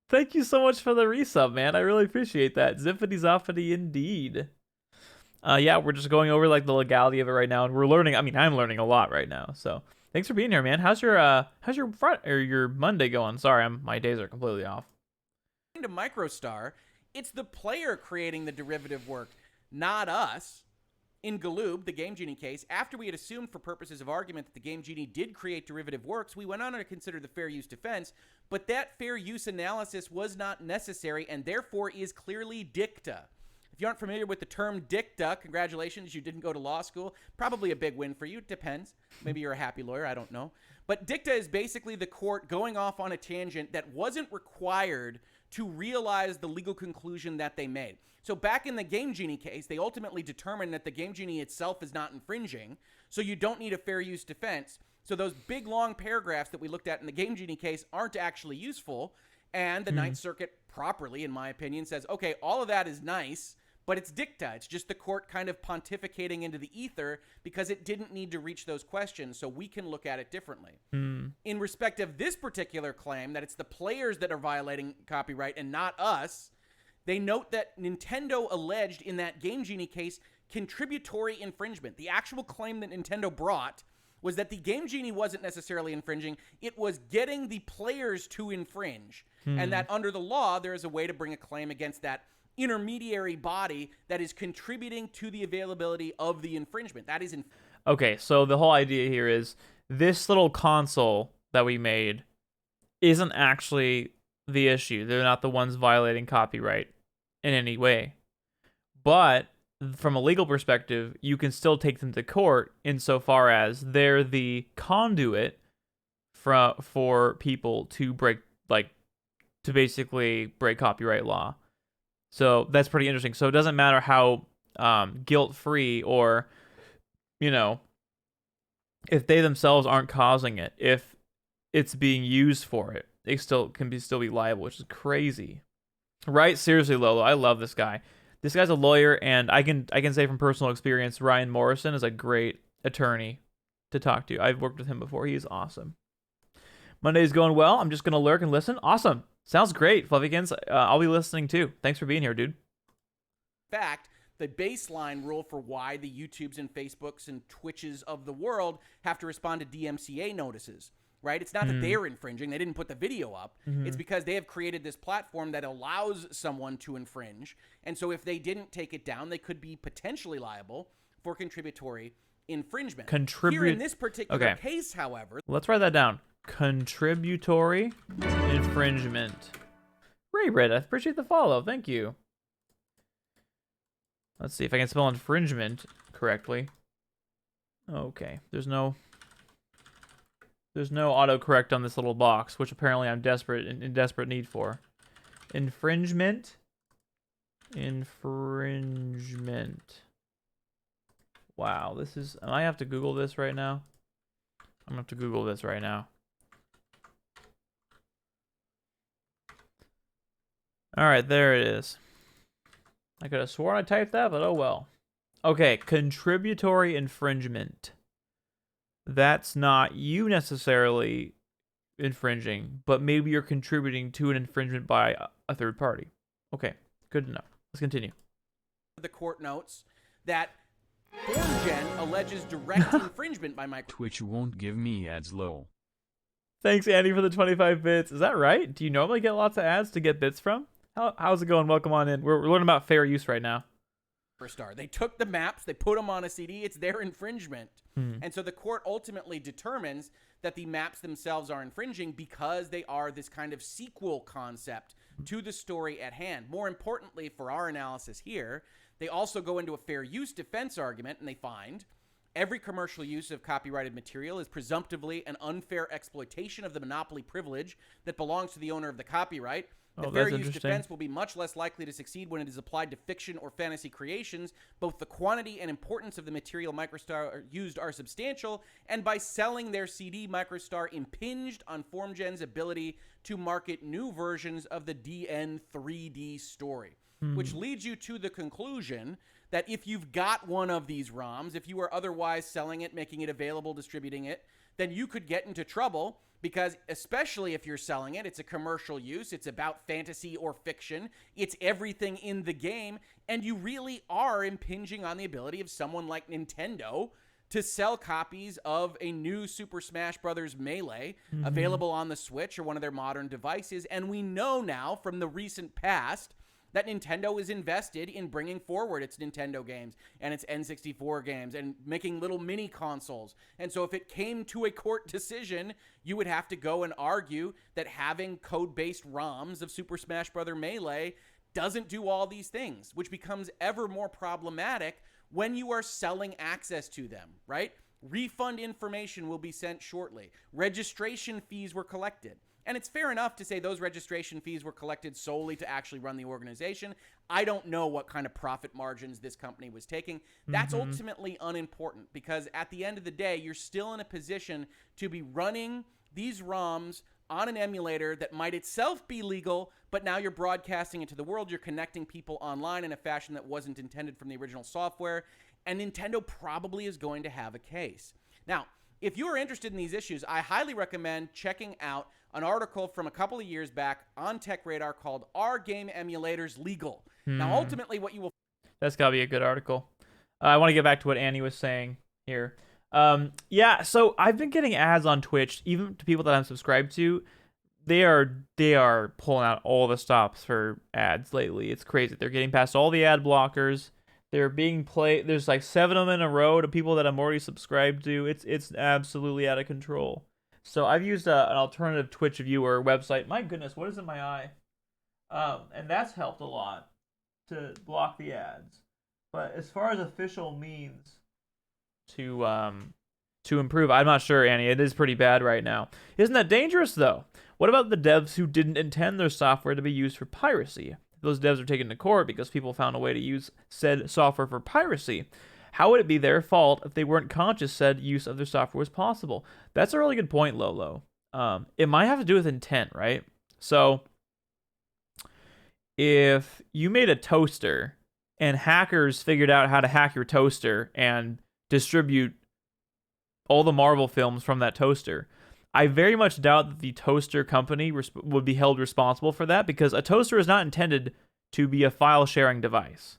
Thank you so much for the resub, man. I really appreciate that. Zippity zoppity indeed. Yeah, we're just going over like the legality of it right now, and we're learning. I mean, I'm learning a lot right now. So thanks for being here, man. How's your Friday or your Monday going? Sorry, my days are completely off. To MicroStar, it's the player creating the derivative work, not us. In Galoob, the Game Genie case, after we had assumed for purposes of argument that the Game Genie did create derivative works, we went on to consider the fair use defense, but that fair use analysis was not necessary and therefore is clearly dicta. If you aren't familiar with the term dicta, congratulations, you didn't go to law school. Probably a big win for you. It depends. Maybe you're a happy lawyer. I don't know. But dicta is basically the court going off on a tangent that wasn't required to realize the legal conclusion that they made. So back in the Game Genie case, they ultimately determined that the Game Genie itself is not infringing, so you don't need a fair use defense. So those big, long paragraphs that we looked at in the Game Genie case aren't actually useful, and the Ninth Circuit properly, in my opinion, says, okay, all of that is nice, but it's dicta. It's just the court kind of pontificating into the ether because it didn't need to reach those questions, so we can look at it differently. In respect of this particular claim, that it's the players that are violating copyright and not us, they note that Nintendo alleged in that Game Genie case contributory infringement. The actual claim that Nintendo brought was that the Game Genie wasn't necessarily infringing. It was getting the players to infringe, and that under the law, there is a way to bring a claim against that intermediary body that is contributing to the availability of the infringement. That is okay, so the whole idea here is this little console that we made isn't actually the issue. They're not the ones violating copyright in any way. But from a legal perspective, you can still take them to court insofar as they're the conduit for people to to basically break copyright law. So that's pretty interesting. So it doesn't matter how guilt-free or, if they themselves aren't causing it, if it's being used for it, they still be liable, which is crazy. Right? Seriously, Lolo, I love this guy. This guy's a lawyer, and I can say from personal experience, Ryan Morrison is a great attorney to talk to. I've worked with him before. He's awesome. Monday's going well. I'm just going to lurk and listen. Awesome. Sounds great, Fluffykins. I'll be listening too. Thanks for being here, dude. In fact, the baseline rule for why the YouTubes and Facebooks and Twitches of the world have to respond to DMCA notices, right? It's not that they're infringing. They didn't put the video up. It's because they have created this platform that allows someone to infringe. And so if they didn't take it down, they could be potentially liable for contributory infringement. Here in this particular case, however... Let's write that down. Contributory infringement. Ray, I appreciate the follow. Thank you. Let's see if I can spell infringement correctly. Okay, there's no autocorrect on this little box, which apparently I'm in desperate need for. Infringement. Wow, this is... I have to Google this right now. I'm gonna have to Google this right now. Alright, there it is. I could have sworn I typed that, but oh well. Okay, contributory infringement. That's not you necessarily infringing, but maybe you're contributing to an infringement by a third party. Okay, good to know. Let's continue. the court notes that FormGen alleges direct infringement by Microsoft. Twitch won't give me ads, lol. Thanks, Andy, for the 25 bits. Is that right? Do you normally get lots of ads to get bits from? How's it going? Welcome on in. We're learning about fair use right now. They took the maps, they put them on a CD, it's their infringement. And so the court ultimately determines that the maps themselves are infringing because they are this kind of sequel concept to the story at hand. More importantly, for our analysis here, they also go into a fair use defense argument, and they find every commercial use of copyrighted material is presumptively an unfair exploitation of the monopoly privilege that belongs to the owner of the copyright. The fair use defense will be much less likely to succeed when it is applied to fiction or fantasy creations. Both the quantity and importance of the material Microstar used are substantial, and by selling their CD, Microstar impinged on FormGen's ability to market new versions of the DN 3D story, which leads you to the conclusion that if you've got one of these ROMs, if you are otherwise selling it, making it available, distributing it, then you could get into trouble. Because especially if you're selling it, it's a commercial use, it's about fantasy or fiction, it's everything in the game, and you really are impinging on the ability of someone like Nintendo to sell copies of a new Super Smash Bros. Melee available on the Switch or one of their modern devices. And we know now from the recent past that Nintendo is invested in bringing forward its Nintendo games and its N64 games and making little mini consoles. And so if it came to a court decision, you would have to go and argue that having code-based ROMs of Super Smash Bros. Melee doesn't do all these things, which becomes ever more problematic when you are selling access to them, right? Refund information will be sent shortly. Registration fees were collected. And it's fair enough to say those registration fees were collected solely to actually run the organization. I don't know what kind of profit margins this company was taking. That's ultimately unimportant because at the end of the day, you're still in a position to be running these ROMs on an emulator that might itself be legal, but now you're broadcasting it to the world. You're connecting people online in a fashion that wasn't intended from the original software. And Nintendo probably is going to have a case. Now, if you are interested in these issues, I highly recommend checking out an article from a couple of years back on Tech Radar called Are Game Emulators Legal? Now, ultimately, what you will... That's got to be a good article. I want to get back to what Annie was saying here. Yeah, so I've been getting ads on Twitch, even to people that I'm subscribed to. They are pulling out all the stops for ads lately. It's crazy. They're getting past all the ad blockers. They're being played. There's like 7 of them in a row to people that I'm already subscribed to. It's absolutely out of control. So I've used an alternative Twitch viewer website. My goodness, what is in my eye? And that's helped a lot to block the ads. But as far as official means to improve, I'm not sure, Annie. It is pretty bad right now. Isn't that dangerous, though? What about the devs who didn't intend their software to be used for piracy? Those devs are taken to court because people found a way to use said software for piracy. How would it be their fault if they weren't conscious said use of their software was possible? That's a really good point, Lolo. It might have to do with intent, right? So, if you made a toaster and hackers figured out how to hack your toaster and distribute all the Marvel films from that toaster, I very much doubt that the toaster company would be held responsible for that because a toaster is not intended to be a file sharing device.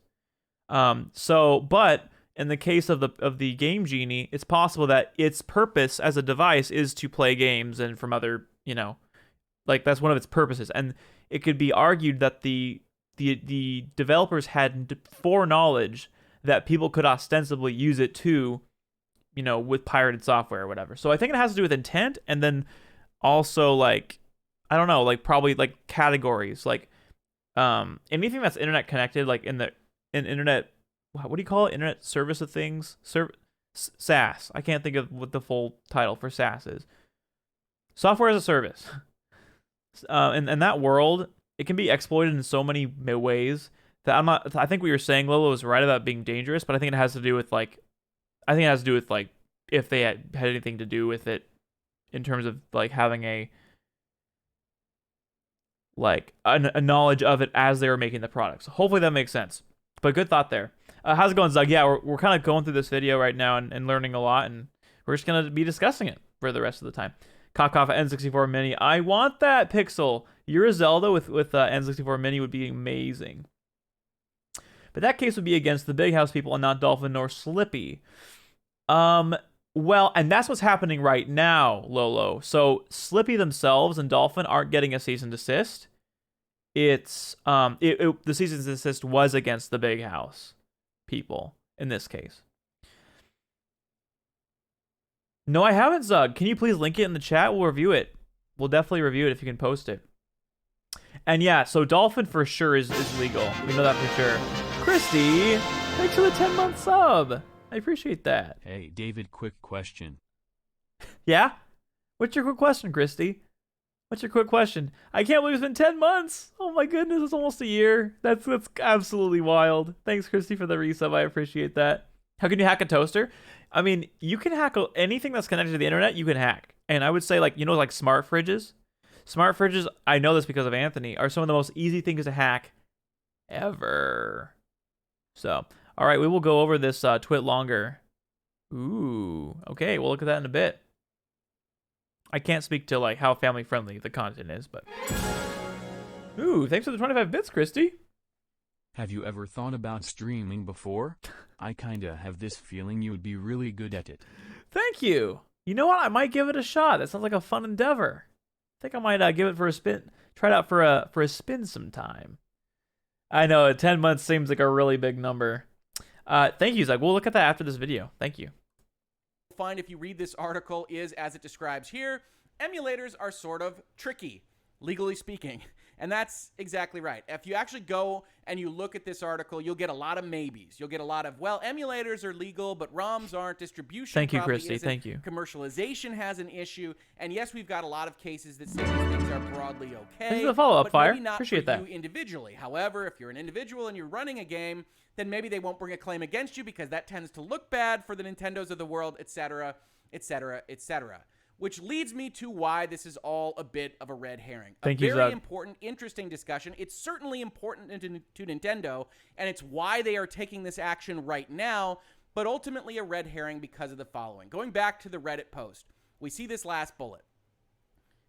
But in the case of the Game Genie, it's possible that its purpose as a device is to play games and from other, like that's one of its purposes. And it could be argued that the developers had foreknowledge that people could ostensibly use it to, with pirated software or whatever. So I think it has to do with intent, and then also probably categories, anything that's internet connected, like in internet. What do you call it? Internet Service of Things? SaaS. I can't think of what the full title for SaaS is. Software as a service. In that world, it can be exploited in so many ways that I think what you're saying, Lolo, is right about being dangerous, but I think it has to do with if they had anything to do with it in terms of having a knowledge of it as they were making the product. So hopefully that makes sense. But good thought there. How's it going, Zug? Yeah, we're kind of going through this video right now and learning a lot, and we're just going to be discussing it for the rest of the time. Cough N64 Mini. I want that, Pixel. You're a Zelda with N64 Mini would be amazing. But that case would be against the Big House people and not Dolphin nor Slippy. Well, and that's what's happening right now, Lolo. So Slippy themselves and Dolphin aren't getting a cease and desist. It's the cease and desist was against the Big House people in this case. No, I haven't, Zug. Can you please link it in the chat? We'll review it. We'll definitely review it if you can post it. And yeah, so Dolphin for sure is legal. We know that for sure. Christy, thanks for the 10-month sub. I appreciate that. Hey, David, quick question. Yeah? What's your quick question, Christy? What's your quick question? I can't believe it's been 10 months. Oh my goodness, it's almost a year. That's absolutely wild. Thanks, Christy, for the resub. I appreciate that. How can you hack a toaster? I mean, you can hack anything that's connected to the internet, you can hack. And I would say, like, like smart fridges? Smart fridges, I know this because of Anthony, are some of the most easy things to hack ever. So, all right, we will go over this twit longer. Ooh, okay, we'll look at that in a bit. I can't speak to like how family friendly the content is, but ooh, thanks for the 25 bits, Christy. Have you ever thought about streaming before? I kinda have this feeling you would be really good at it. Thank you. You know what? I might give it a shot. That sounds like a fun endeavor. I think I might give it for a spin. Try it out for a spin sometime. I know 10 months seems like a really big number. Thank you, Zach. We'll look at that after this video. Thank you. Find if you read this article is as it describes here. Emulators are sort of tricky, legally speaking. And that's exactly right. If you actually go and you look at this article, you'll get a lot of maybes. You'll get a lot of, well, emulators are legal, but ROMs aren't. Distribution Thank you, probably Christy. isn't. Thank you. Commercialization has an issue. And yes, we've got a lot of cases that say these things are broadly okay. This is a follow-up, but Fire. maybe not Appreciate for that. you individually. However, if you're an individual and you're running a game, then maybe they won't bring a claim against you because that tends to look bad for the Nintendos of the world, etc., etc., etc. Which leads me to why this is all a bit of a red herring. Thank you, Very Zug. important, interesting discussion. It's certainly important to Nintendo, and it's why they are taking this action right now, but ultimately a red herring because of the following. Going back to the Reddit post, we see this last bullet.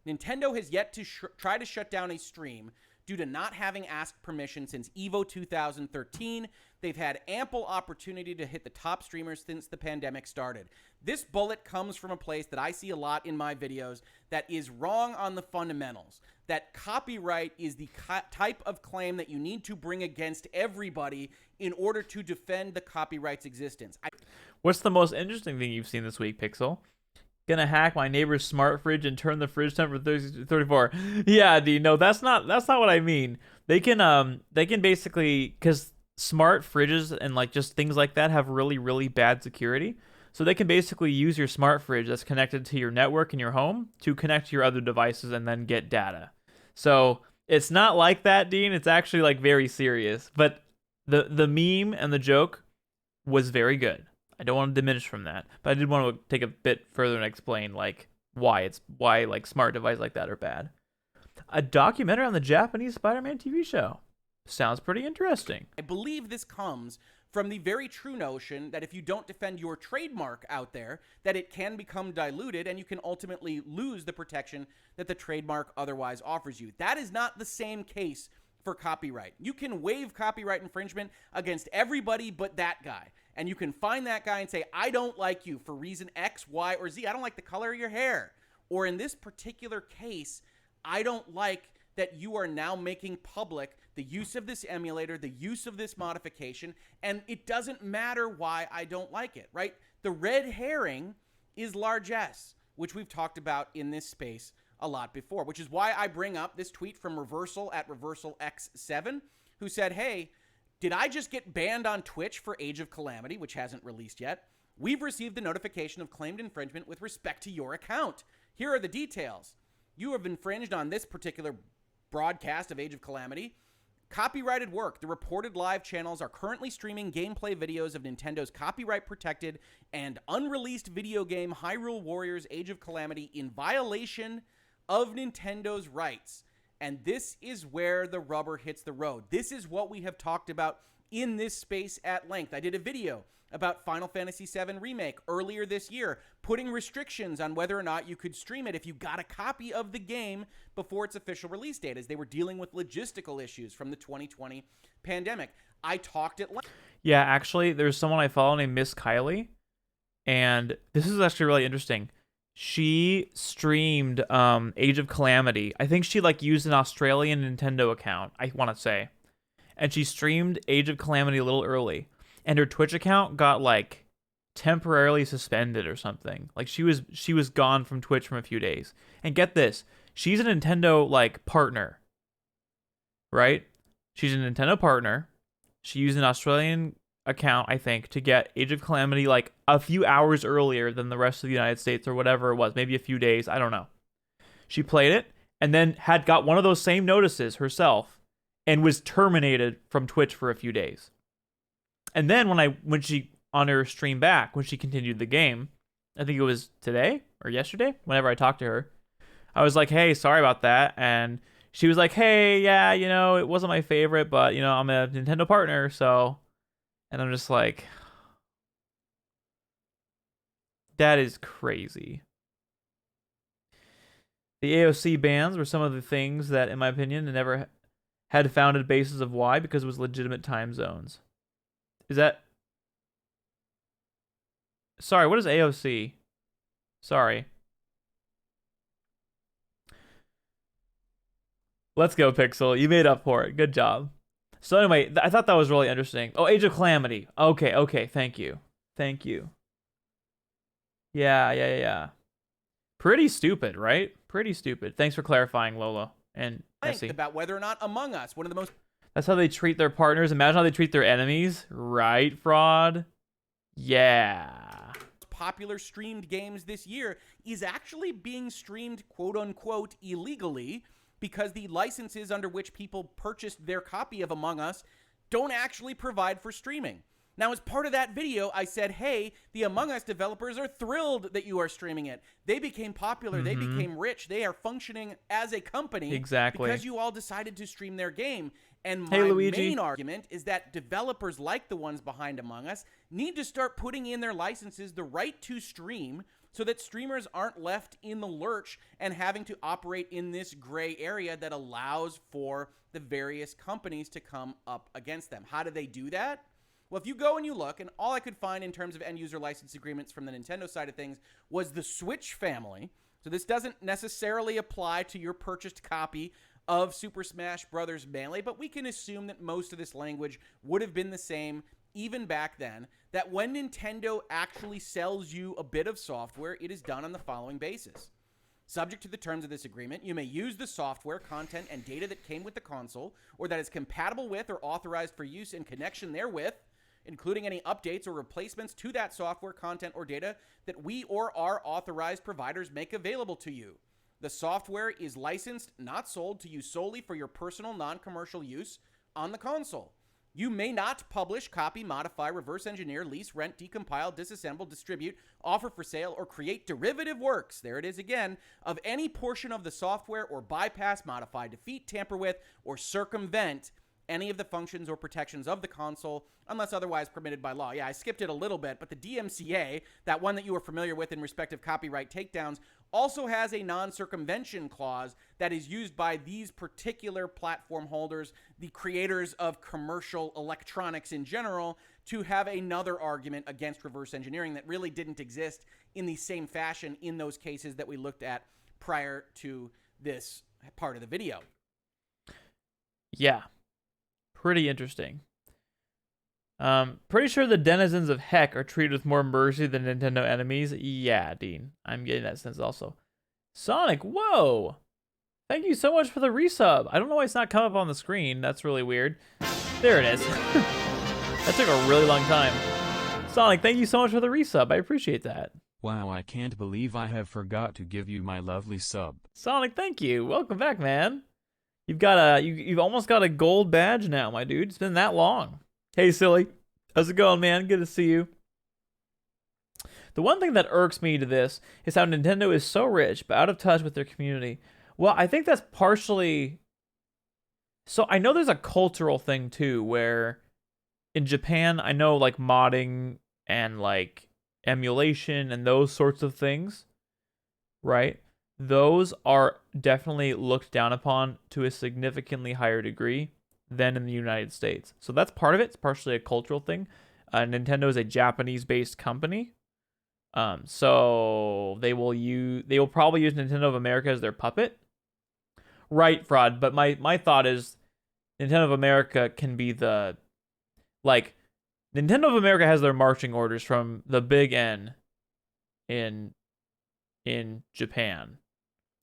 Nintendo has yet to try to shut down a stream due to not having asked permission since EVO 2013. They've had ample opportunity to hit the top streamers since the pandemic started. This bullet comes from a place that I see a lot in my videos that is wrong on the fundamentals. That copyright is the type of claim that you need to bring against everybody in order to defend the copyright's existence. What's the most interesting thing you've seen this week, Pixel? Gonna hack my neighbor's smart fridge and turn the fridge temp for 34. Yeah, D, no, that's not what I mean. They can basically, because smart fridges and like just things like that have really, really bad security. So they can basically use your smart fridge that's connected to your network in your home to connect to your other devices and then get data. So it's not like that, Dean. It's actually like very serious. But the meme and the joke was very good. I don't want to diminish from that, but I did want to take a bit further and explain like why like smart devices like that are bad. A documentary on the Japanese Spider-Man TV show. Sounds pretty interesting. I believe this comes from the very true notion that if you don't defend your trademark out there, that it can become diluted and you can ultimately lose the protection that the trademark otherwise offers you. That is not the same case for copyright. You can waive copyright infringement against everybody but that guy. And you can find that guy and say, I don't like you for reason X, Y, or Z. I don't like the color of your hair. Or in this particular case, I don't like that you are now making public the use of this emulator, the use of this modification, and it doesn't matter why I don't like it, right? The red herring is largesse, which we've talked about in this space a lot before, which is why I bring up this tweet from Reversal at ReversalX7, who said, hey, did I just get banned on Twitch for Age of Calamity, which hasn't released yet? We've received a notification of claimed infringement with respect to your account. Here are the details. You have infringed on this particular broadcast of Age of Calamity. Copyrighted work. The reported live channels are currently streaming gameplay videos of Nintendo's copyright-protected and unreleased video game Hyrule Warriors Age of Calamity in violation of Nintendo's rights. And this is where the rubber hits the road. This is what we have talked about in this space at length. I did a video about Final Fantasy VII Remake earlier this year, putting restrictions on whether or not you could stream it if you got a copy of the game before its official release date, as they were dealing with logistical issues from the 2020 pandemic. I talked at length. Yeah, actually, there's someone I follow named Miss Kylie, and this is actually really interesting. She streamed Age of Calamity. I think she used an Australian Nintendo account, I want to say. And she streamed Age of Calamity a little early. And her Twitch account got temporarily suspended or something. She was gone from Twitch for a few days. And get this, she's a Nintendo partner. Right? She's a Nintendo partner. She used an Australian account, I think, to get Age of Calamity a few hours earlier than the rest of the United States or whatever it was, maybe a few days, I don't know. She played it and then had got one of those same notices herself and was terminated from Twitch for a few days. And then when she on her stream back, when she continued the game, I think it was today or yesterday, whenever I talked to her, I was like, "Hey, sorry about that." And she was like, "Hey, yeah, it wasn't my favorite, but I'm a Nintendo partner, so." And I'm just like, that is crazy. The AOC bans were some of the things that, in my opinion, never had founded basis of why, because it was legitimate time zones. Is that... Sorry, what is AOC? Sorry. Let's go, Pixel. You made up for it. Good job. So anyway, I thought that was really interesting. Oh, Age of Calamity. Okay. Thank you. Yeah. Pretty stupid, right? Pretty stupid. Thanks for clarifying, Lola and Nessie. About whether or not Among Us, one of the most... That's how they treat their partners. Imagine how they treat their enemies. Right, Fraud? Yeah. Popular streamed games this year is actually being streamed, quote-unquote, illegally, because the licenses under which people purchased their copy of Among Us don't actually provide for streaming. Now, as part of that video, I said, hey, the Among Us developers are thrilled that you are streaming it. They became popular. They became rich. They are functioning as a company. Exactly. Because you all decided to stream their game. And my main argument is that developers like the ones behind Among Us need to start putting in their licenses the right to stream, so that streamers aren't left in the lurch and having to operate in this gray area that allows for the various companies to come up against them. How do they do that? Well, if you go and you look, and all I could find in terms of end-user license agreements from the Nintendo side of things was the Switch family. So this doesn't necessarily apply to your purchased copy of Super Smash Bros. Melee, but we can assume that most of this language would have been the same even back then, that when Nintendo actually sells you a bit of software, it is done on the following basis. Subject to the terms of this agreement, you may use the software, content, and data that came with the console, or that is compatible with or authorized for use in connection therewith, including any updates or replacements to that software, content, or data that we or our authorized providers make available to you. The software is licensed, not sold, to you solely for your personal, non-commercial use on the console. You may not publish, copy, modify, reverse engineer, lease, rent, decompile, disassemble, distribute, offer for sale, or create derivative works, there it is again, of any portion of the software, or bypass, modify, defeat, tamper with, or circumvent any of the functions or protections of the console unless otherwise permitted by law. Yeah, I skipped it a little bit, but the DMCA, that one that you are familiar with in respect of copyright takedowns, also has a non-circumvention clause that is used by these particular platform holders, the creators of commercial electronics in general, to have another argument against reverse engineering that really didn't exist in the same fashion in those cases that we looked at prior to this part of the video. Yeah. Pretty interesting. Pretty sure the denizens of heck are treated with more mercy than Nintendo enemies. Yeah, Dean. I'm getting that sense also. Sonic, whoa! Thank you so much for the resub. I don't know why it's not come up on the screen. That's really weird. There it is. That took a really long time. Sonic, thank you so much for the resub. I appreciate that. Wow, I can't believe I have forgot to give you my lovely sub. Sonic, thank you. Welcome back, man. You've almost got a gold badge now, my dude. It's been that long. Hey, silly. How's it going, man? Good to see you. The one thing that irks me to this is how Nintendo is so rich, but out of touch with their community. Well, I think that's partially... So I know there's a cultural thing, too, where in Japan, I know like modding and like emulation and those sorts of things, right? Those are definitely looked down upon to a significantly higher degree than in the United States. So that's part of it. It's partially a cultural thing. Nintendo is a Japanese-based company, so they will probably use Nintendo of America as their puppet, right? Fraud. But my thought is Nintendo of America can be the like Nintendo of America has their marching orders from the big N in Japan.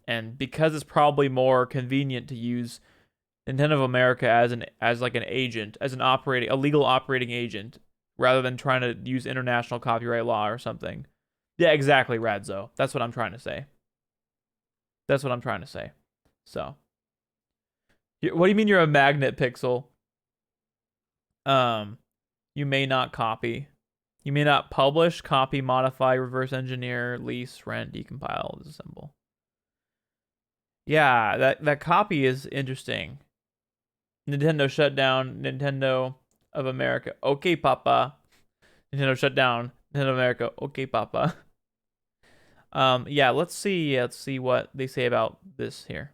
And because it's probably more convenient to use Nintendo of America as like an agent, as a legal operating agent, rather than trying to use international copyright law or something. Yeah, exactly, Radzo. That's what I'm trying to say. So, what do you mean you're a magnet, Pixel? You may not copy. You may not publish, copy, modify, reverse engineer, lease, rent, decompile, disassemble. Yeah, that copy is interesting. Nintendo shut down Nintendo of America. Okay, Papa. Nintendo shut down Nintendo of America. Okay, Papa. Yeah, let's see what they say about this here.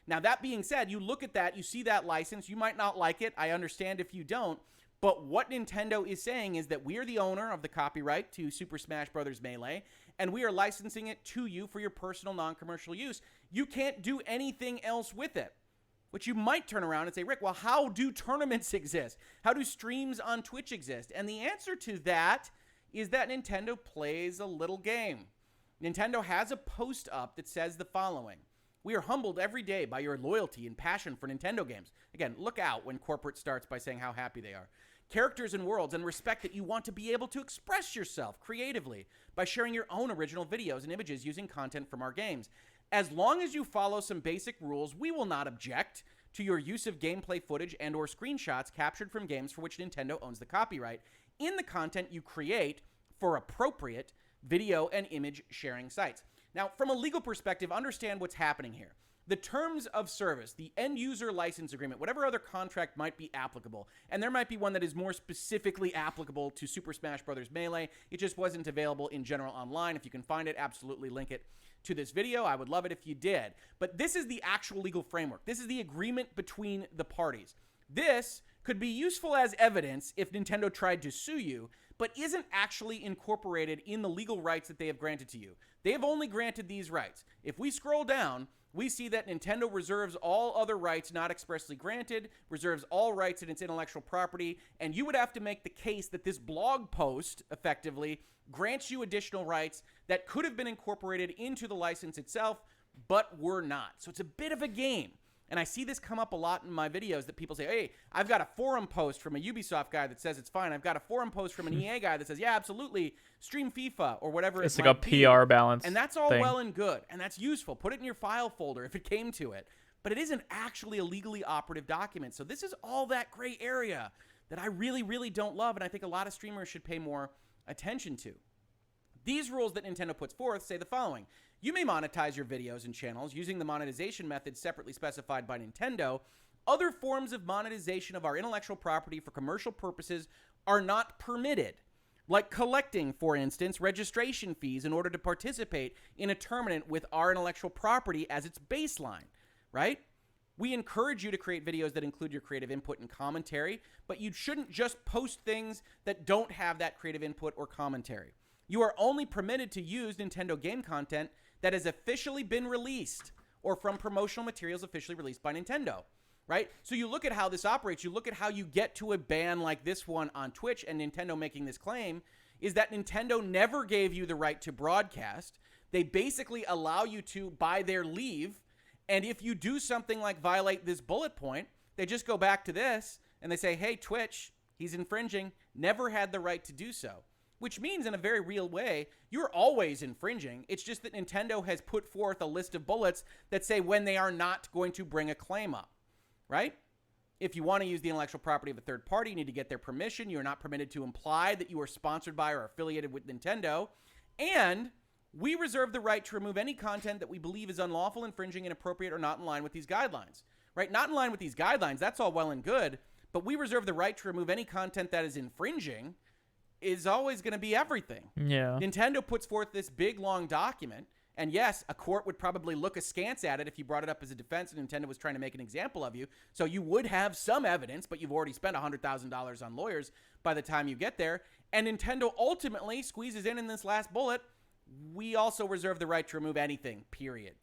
Now, that being said, you look at that, you see that license, you might not like it. I understand if you don't. But what Nintendo is saying is that we are the owner of the copyright to Super Smash Bros. Melee, and we are licensing it to you for your personal non-commercial use. You can't do anything else with it. Which you might turn around and say, Rick, well, how do tournaments exist? How do streams on Twitch exist? And the answer to that is that Nintendo plays a little game. Nintendo has a post up that says the following. We are humbled every day by your loyalty and passion for Nintendo games. Again, look out when corporate starts by saying how happy they are. Characters and worlds, and respect that you want to be able to express yourself creatively by sharing your own original videos and images using content from our games. As long as you follow some basic rules, we will not object to your use of gameplay footage and or screenshots captured from games for which Nintendo owns the copyright in the content you create for appropriate video and image sharing sites. Now, from a legal perspective, understand what's happening here. The terms of service, the end user license agreement, whatever other contract might be applicable, and there might be one that is more specifically applicable to Super Smash Bros. Melee. It just wasn't available in general online. If you can find it, absolutely link it to this video. I would love it if you did. But this is the actual legal framework. This is the agreement between the parties. This could be useful as evidence if Nintendo tried to sue you, but isn't actually incorporated in the legal rights that they have granted to you. They have only granted these rights. If we scroll down, we see that Nintendo reserves all other rights not expressly granted, reserves all rights in its intellectual property, and you would have to make the case that this blog post, effectively, grants you additional rights that could have been incorporated into the license itself, but were not. So it's a bit of a game. And I see this come up a lot in my videos that people say, hey, I've got a forum post from a Ubisoft guy that says it's fine. I've got a forum post from an EA guy that says, yeah, absolutely, stream FIFA or whatever it's it like might a be. PR balance. And that's all thing. well and good. And that's useful. Put it in your file folder if it came to it. But it isn't actually a legally operative document. So this is all that gray area that I really, really don't love. And I think a lot of streamers should pay more attention to. These rules that Nintendo puts forth say the following. You may monetize your videos and channels using the monetization method separately specified by Nintendo. Other forms of monetization of our intellectual property for commercial purposes are not permitted, like collecting, for instance, registration fees in order to participate in a tournament with our intellectual property as its baseline, right? We encourage you to create videos that include your creative input and commentary, but you shouldn't just post things that don't have that creative input or commentary. You are only permitted to use Nintendo game content that has officially been released or from promotional materials officially released by Nintendo, right? So you look at how this operates. You look at how you get to a ban like this one on Twitch, and Nintendo making this claim is that Nintendo never gave you the right to broadcast. They basically allow you to by their leave, and if you do something like violate this bullet point, they just go back to this and they say, hey, Twitch, he's infringing, never had the right to do so. Which means in a very real way, you're always infringing. It's just that Nintendo has put forth a list of bullets that say when they are not going to bring a claim up, right? If you want to use the intellectual property of a third party, you need to get their permission. You're not permitted to imply that you are sponsored by or affiliated with Nintendo. And we reserve the right to remove any content that we believe is unlawful, infringing, inappropriate, or not in line with these guidelines, right? Not in line with these guidelines, that's all well and good. but we reserve the right to remove any content that is infringing is always going to be everything. Yeah. Nintendo puts forth this big, long document, and yes, a court would probably look askance at it if you brought it up as a defense and Nintendo was trying to make an example of you. So you would have some evidence, but you've already spent $100,000 on lawyers by the time you get there. And Nintendo ultimately squeezes in this last bullet, we also reserve the right to remove anything, period.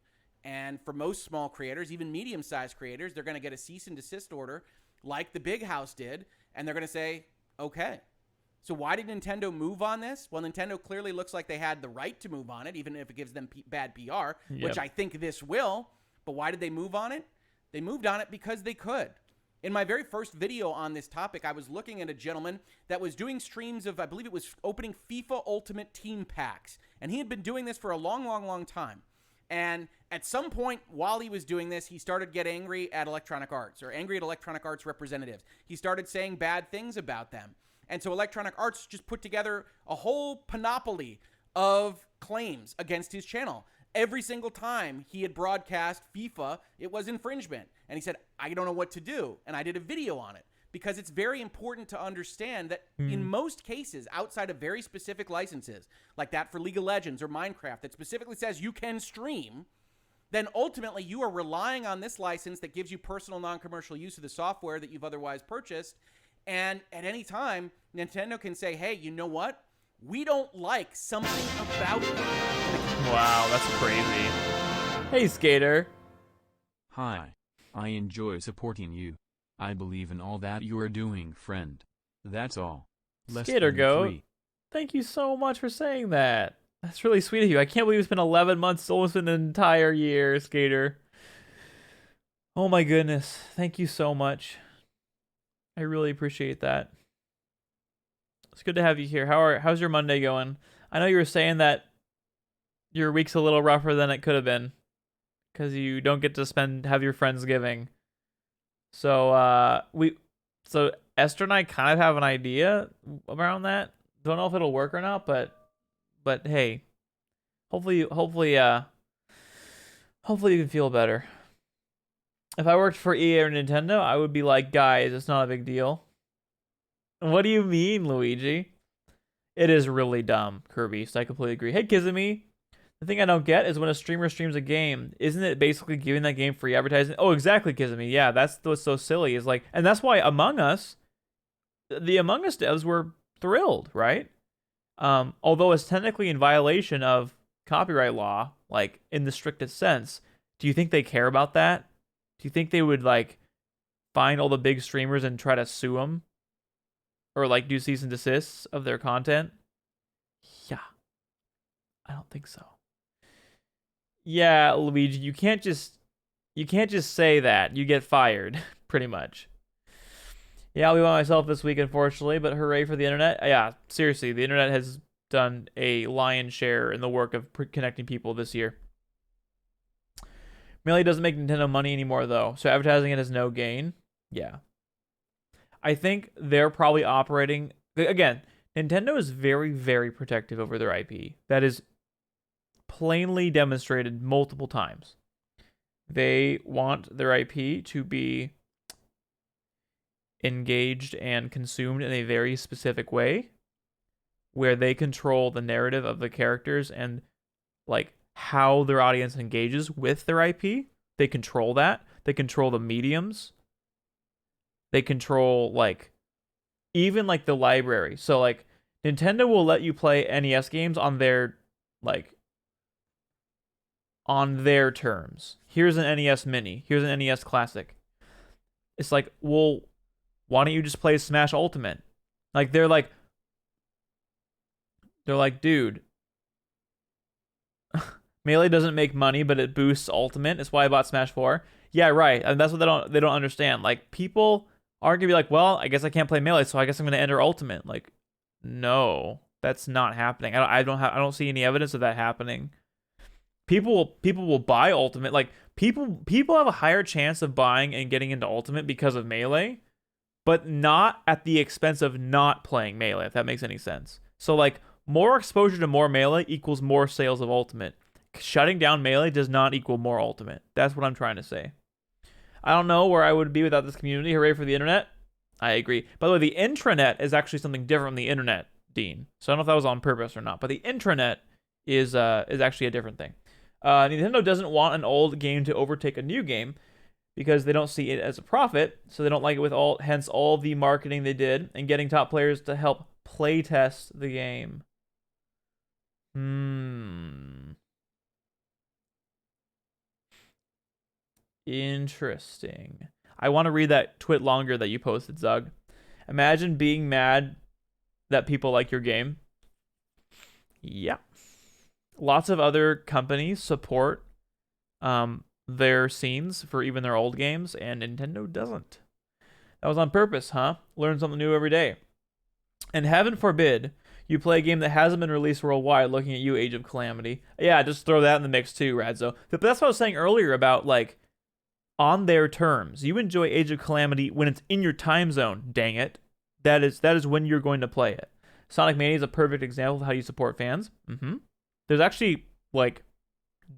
And for most small creators, even medium-sized creators, they're going to get a cease and desist order like the Big House did, and they're going to say, okay. So why did Nintendo move on this? Well, Nintendo clearly looks like they had the right to move on it, even if it gives them bad PR, which I think this will. But why did they move on it? They moved on it because they could. In my very first video on this topic, I was looking at a gentleman that was doing streams of, I believe it was opening FIFA Ultimate Team Packs. And he had been doing this for a long, long, long time. And at some point while he was doing this, he started getting angry at Electronic Arts, or angry at Electronic Arts representatives. He started saying bad things about them. And so Electronic Arts just put together a whole panoply of claims against his channel. Every single time he had broadcast FIFA, it was infringement. And he said, I don't know what to do. And I did a video on it. Because it's very important to understand that in most cases, outside of very specific licenses, like that for League of Legends or Minecraft, that specifically says you can stream, then ultimately you are relying on this license that gives you personal non-commercial use of the software that you've otherwise purchased. And at any time, Nintendo can say, hey, you know what? We don't like something about it. Wow, that's crazy. Hey, Skater. Hi. I enjoy supporting you. I believe in all that you are doing, friend. That's all. Less Skater than Goat. free. Thank you so much for saying that. That's really sweet of you. I can't believe it's been 11 months, almost an entire year, Skater. Oh my goodness. Thank you so much. I really appreciate that. It's good to have you here. How's your Monday going? I know you were saying that your week's a little rougher than it could have been because you don't get to have your Friendsgiving. So Esther and I kind of have an idea around that. Don't know if it'll work or not, but hey, hopefully you can feel better. If I worked for EA or Nintendo, I would be like, guys, it's not a big deal. What do you mean, Luigi? It is really dumb, Kirby. So I completely agree. Hey, Kizumi. The thing I don't get is when a streamer streams a game, isn't it basically giving that game free advertising? Oh, exactly, Kizumi. Yeah, that's what's so silly. Is like, and that's why the Among Us devs were thrilled, right? Although it's technically in violation of copyright law, like in the strictest sense. Do you think they care about that? Do you think they would like find all the big streamers and try to sue them, or like do cease and desists of their content? Yeah, I don't think so. Yeah, Luigi, you can't just say that. You get fired, pretty much. Yeah, I'll be by myself this week, unfortunately, but hooray for the internet. Yeah, seriously, the internet has done a lion's share in the work of connecting people this year. Melee doesn't make Nintendo money anymore, though, so advertising it has no gain. Yeah. I think they're probably operating... Again, Nintendo is very, very protective over their IP. That is plainly demonstrated multiple times. They want their IP to be engaged and consumed in a very specific way where they control the narrative of the characters and like how their audience engages with their IP. They control that. They control the mediums. They control like even like the library. So like Nintendo will let you play NES games on their terms. Here's an NES Mini. Here's an NES Classic. It's like, well, why don't you just play Smash Ultimate? Like they're like, dude, Melee doesn't make money, but it boosts Ultimate. It's why I bought Smash 4. Yeah, right. And that's what they don't understand. Like people are gonna be like, well, I guess I can't play Melee, so I guess I'm gonna enter Ultimate. Like, no, that's not happening. I don't see any evidence of that happening. People will buy Ultimate. Like people have a higher chance of buying and getting into Ultimate because of Melee, but not at the expense of not playing Melee, if that makes any sense. So like more exposure to more Melee equals more sales of Ultimate. Shutting down Melee does not equal more Ultimate. That's what I'm trying to say. I don't know where I would be without this community. Hooray for the internet. I agree. By the way, the intranet is actually something different from the internet, Dean. So I don't know if that was on purpose or not, but the intranet is actually a different thing. Nintendo doesn't want an old game to overtake a new game because they don't see it as a profit, so they don't like it with hence all the marketing they did and getting top players to help play test the game. Interesting. I want to read that twit longer that you posted, Zug. Imagine being mad that people like your game. Yeah. Lots of other companies support their scenes for even their old games, and Nintendo doesn't. That was on purpose, huh? Learn something new every day. And heaven forbid you play a game that hasn't been released worldwide, looking at you, Age of Calamity. Yeah, just throw that in the mix too, Radzo. But that's what I was saying earlier about, like, on their terms. You enjoy Age of Calamity when it's in your time zone, dang it. That is when you're going to play it. Sonic Mania is a perfect example of how you support fans. There's actually, like,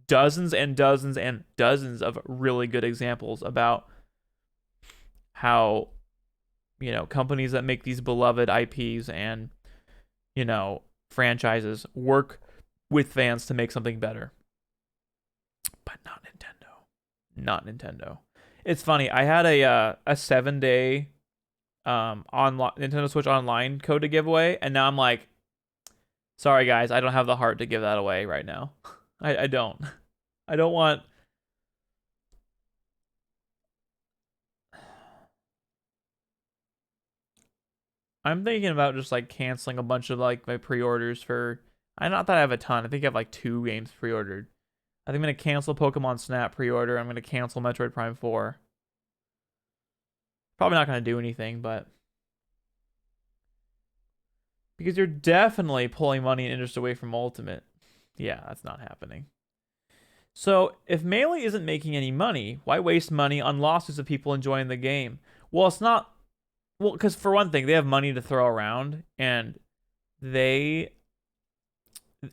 dozens and dozens and dozens of really good examples about how, you know, companies that make these beloved IPs and, you know, franchises work with fans to make something better. But not Nintendo. Not Nintendo. It's funny. I had a 7-day online Nintendo Switch Online code to give away, and now I'm like, sorry guys, I don't have the heart to give that away right now. I don't. I don't want. I'm thinking about just like canceling a bunch of like my pre-orders for. I not that I have a ton. I think I have like 2 games pre-ordered. I think I'm gonna cancel Pokemon Snap pre-order. I'm gonna cancel Metroid Prime 4. Probably not gonna do anything, but because you're definitely pulling money and interest away from Ultimate. Yeah, that's not happening. So if Melee isn't making any money, why waste money on lawsuits of people enjoying the game? Well, it's not. Well, because for one thing, they have money to throw around, and they.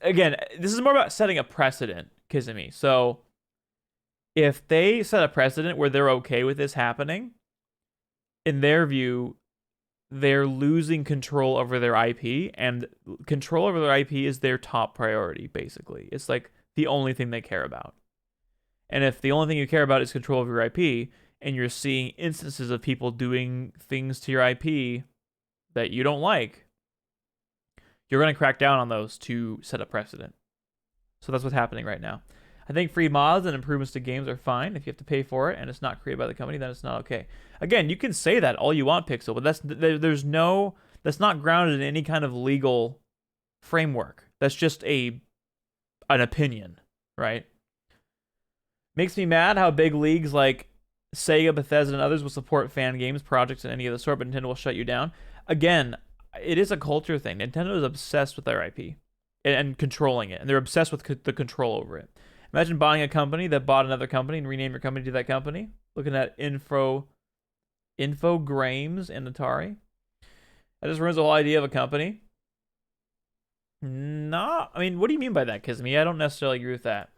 Again, this is more about setting a precedent, Kizumi. So if they set a precedent where they're okay with this happening, in their view, they're losing control over their IP, and control over their IP is their top priority, basically. It's like the only thing they care about. And if the only thing you care about is control of your IP, and you're seeing instances of people doing things to your IP that you don't like, you're going to crack down on those to set a precedent. So that's what's happening right now. I think free mods and improvements to games are fine. If you have to pay for it and it's not created by the company, then it's not okay. Again, you can say that all you want, Pixel, but that's not grounded in any kind of legal framework. That's just an opinion, right? Makes me mad how big leagues like Sega, Bethesda, and others will support fan games, projects, and any of the sort, but Nintendo will shut you down. Again, it is a culture thing. Nintendo is obsessed with their IP and controlling it, and they're obsessed with the control over it. Imagine buying a company that bought another company and rename your company to that company. Looking at Infogrames and Atari. That just ruins the whole idea of a company. I mean, what do you mean by that, Kizmi? I don't necessarily agree with that.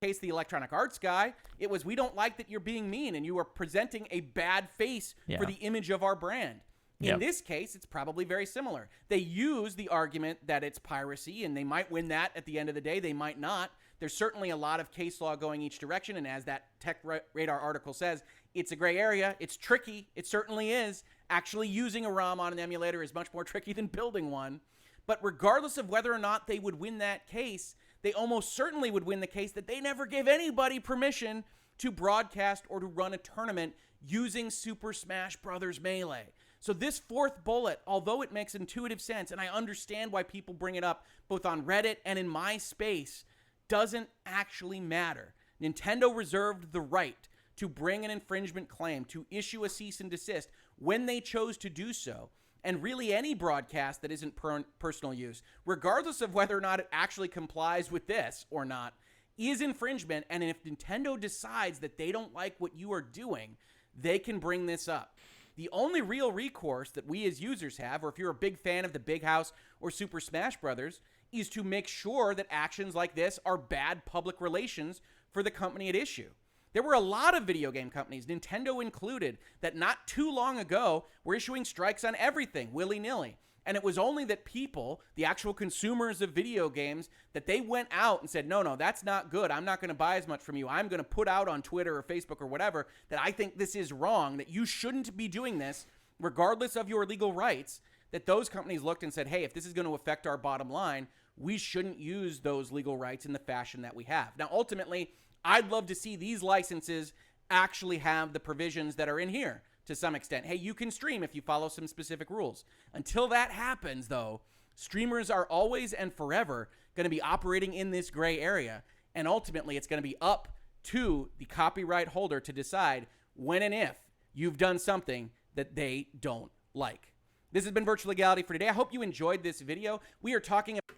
Case the Electronic Arts guy, it was, we don't like that you're being mean and you are presenting a bad face for the image of our brand. In this case, it's probably very similar. They use the argument that it's piracy, and they might win that at the end of the day. They might not. There's certainly a lot of case law going each direction, and as that Tech Radar article says, it's a gray area. It's tricky. It certainly is. Actually using a ROM on an emulator is much more tricky than building one. But regardless of whether or not they would win that case, they almost certainly would win the case that they never gave anybody permission to broadcast or to run a tournament using Super Smash Bros. Melee. So this fourth bullet, although it makes intuitive sense, and I understand why people bring it up both on Reddit and in my space, doesn't actually matter. Nintendo reserved the right to bring an infringement claim, to issue a cease and desist when they chose to do so. And really any broadcast that isn't personal use, regardless of whether or not it actually complies with this or not, is infringement. And if Nintendo decides that they don't like what you are doing, they can bring this up. The only real recourse that we as users have, or if you're a big fan of the Big House or Super Smash Brothers, is to make sure that actions like this are bad public relations for the company at issue. There were a lot of video game companies, Nintendo included, that not too long ago were issuing strikes on everything willy-nilly. And it was only that people, the actual consumers of video games, that they went out and said, no, that's not good. I'm not going to buy as much from you. I'm going to put out on Twitter or Facebook or whatever that I think this is wrong, that you shouldn't be doing this regardless of your legal rights, that those companies looked and said, hey, if this is going to affect our bottom line, we shouldn't use those legal rights in the fashion that we have. Now, ultimately, I'd love to see these licenses actually have the provisions that are in here to some extent. Hey, you can stream if you follow some specific rules. Until that happens, though, streamers are always and forever going to be operating in this gray area. And ultimately, it's going to be up to the copyright holder to decide when and if you've done something that they don't like. This has been Virtual Legality for today. I hope you enjoyed this video. We are talking about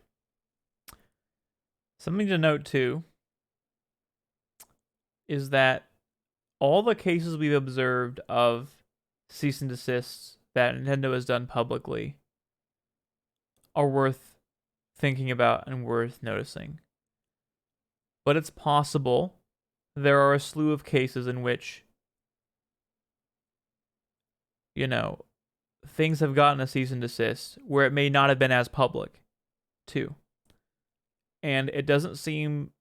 Something to note, too, is that all the cases we've observed of cease and desists that Nintendo has done publicly are worth thinking about and worth noticing. But it's possible there are a slew of cases in which, things have gotten a cease and desist where it may not have been as public, too. And it doesn't seem,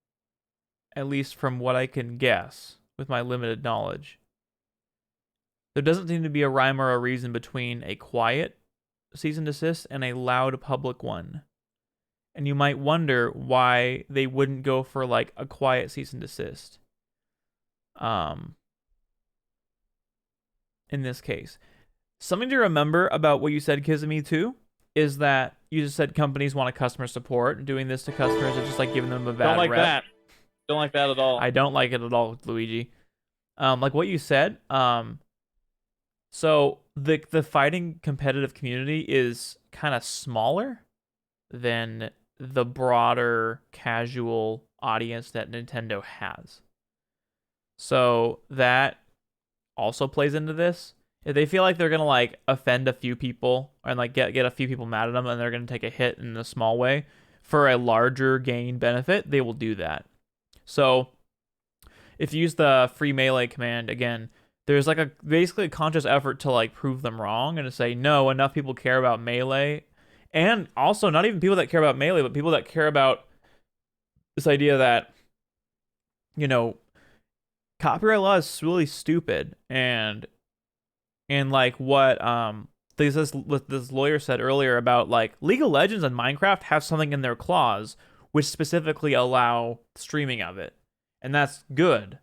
at least from what I can guess with my limited knowledge, there doesn't seem to be a rhyme or a reason between a quiet cease and desist and a loud public one. And you might wonder why they wouldn't go for like a quiet cease and desist. In this case. Something to remember about what you said, Kizumi, too, is that you just said companies want a customer support, and doing this to customers is just like giving them a bad Don't like rep. that. Don't like that at all. I don't like it at all, Luigi. Like what you said. So the fighting competitive community is kind of smaller than the broader casual audience that Nintendo has. So that also plays into this. If they feel like they're gonna like offend a few people and like get a few people mad at them and they're gonna take a hit in a small way for a larger gain benefit, they will do that. So if you use the freemelee command again, there's like basically a conscious effort to like prove them wrong and to say no, enough people care about melee, and also not even people that care about melee, but people that care about this idea that copyright law is really stupid and like what this lawyer said earlier about like League of Legends and Minecraft have something in their clause which specifically allow streaming of it, and that's good.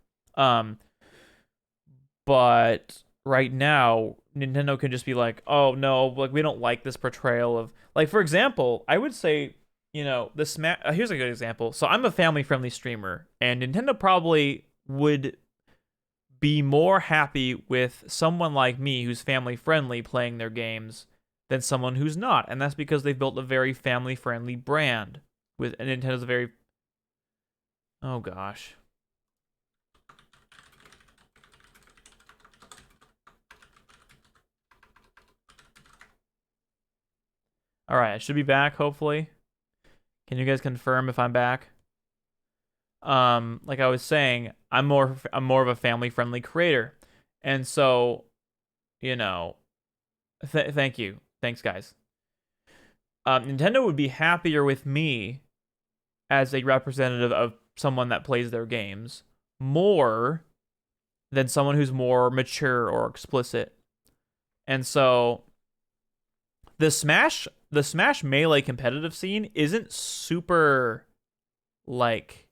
But right now Nintendo can just be like, oh no, like we don't like this portrayal of, like, for example, I would say the Smash. Here's a good example. So I'm a family-friendly streamer, and Nintendo probably would be more happy with someone like me who's family friendly playing their games than someone who's not, and that's because they've built a very family friendly brand with, and Nintendo's a very, oh gosh, all right, I should be back hopefully. Can you guys confirm if I'm back? Like I was saying, I'm more of a family-friendly creator, and so, thank you, thanks guys. Nintendo would be happier with me as a representative of someone that plays their games more than someone who's more mature or explicit, and so the Smash Melee competitive scene isn't super like.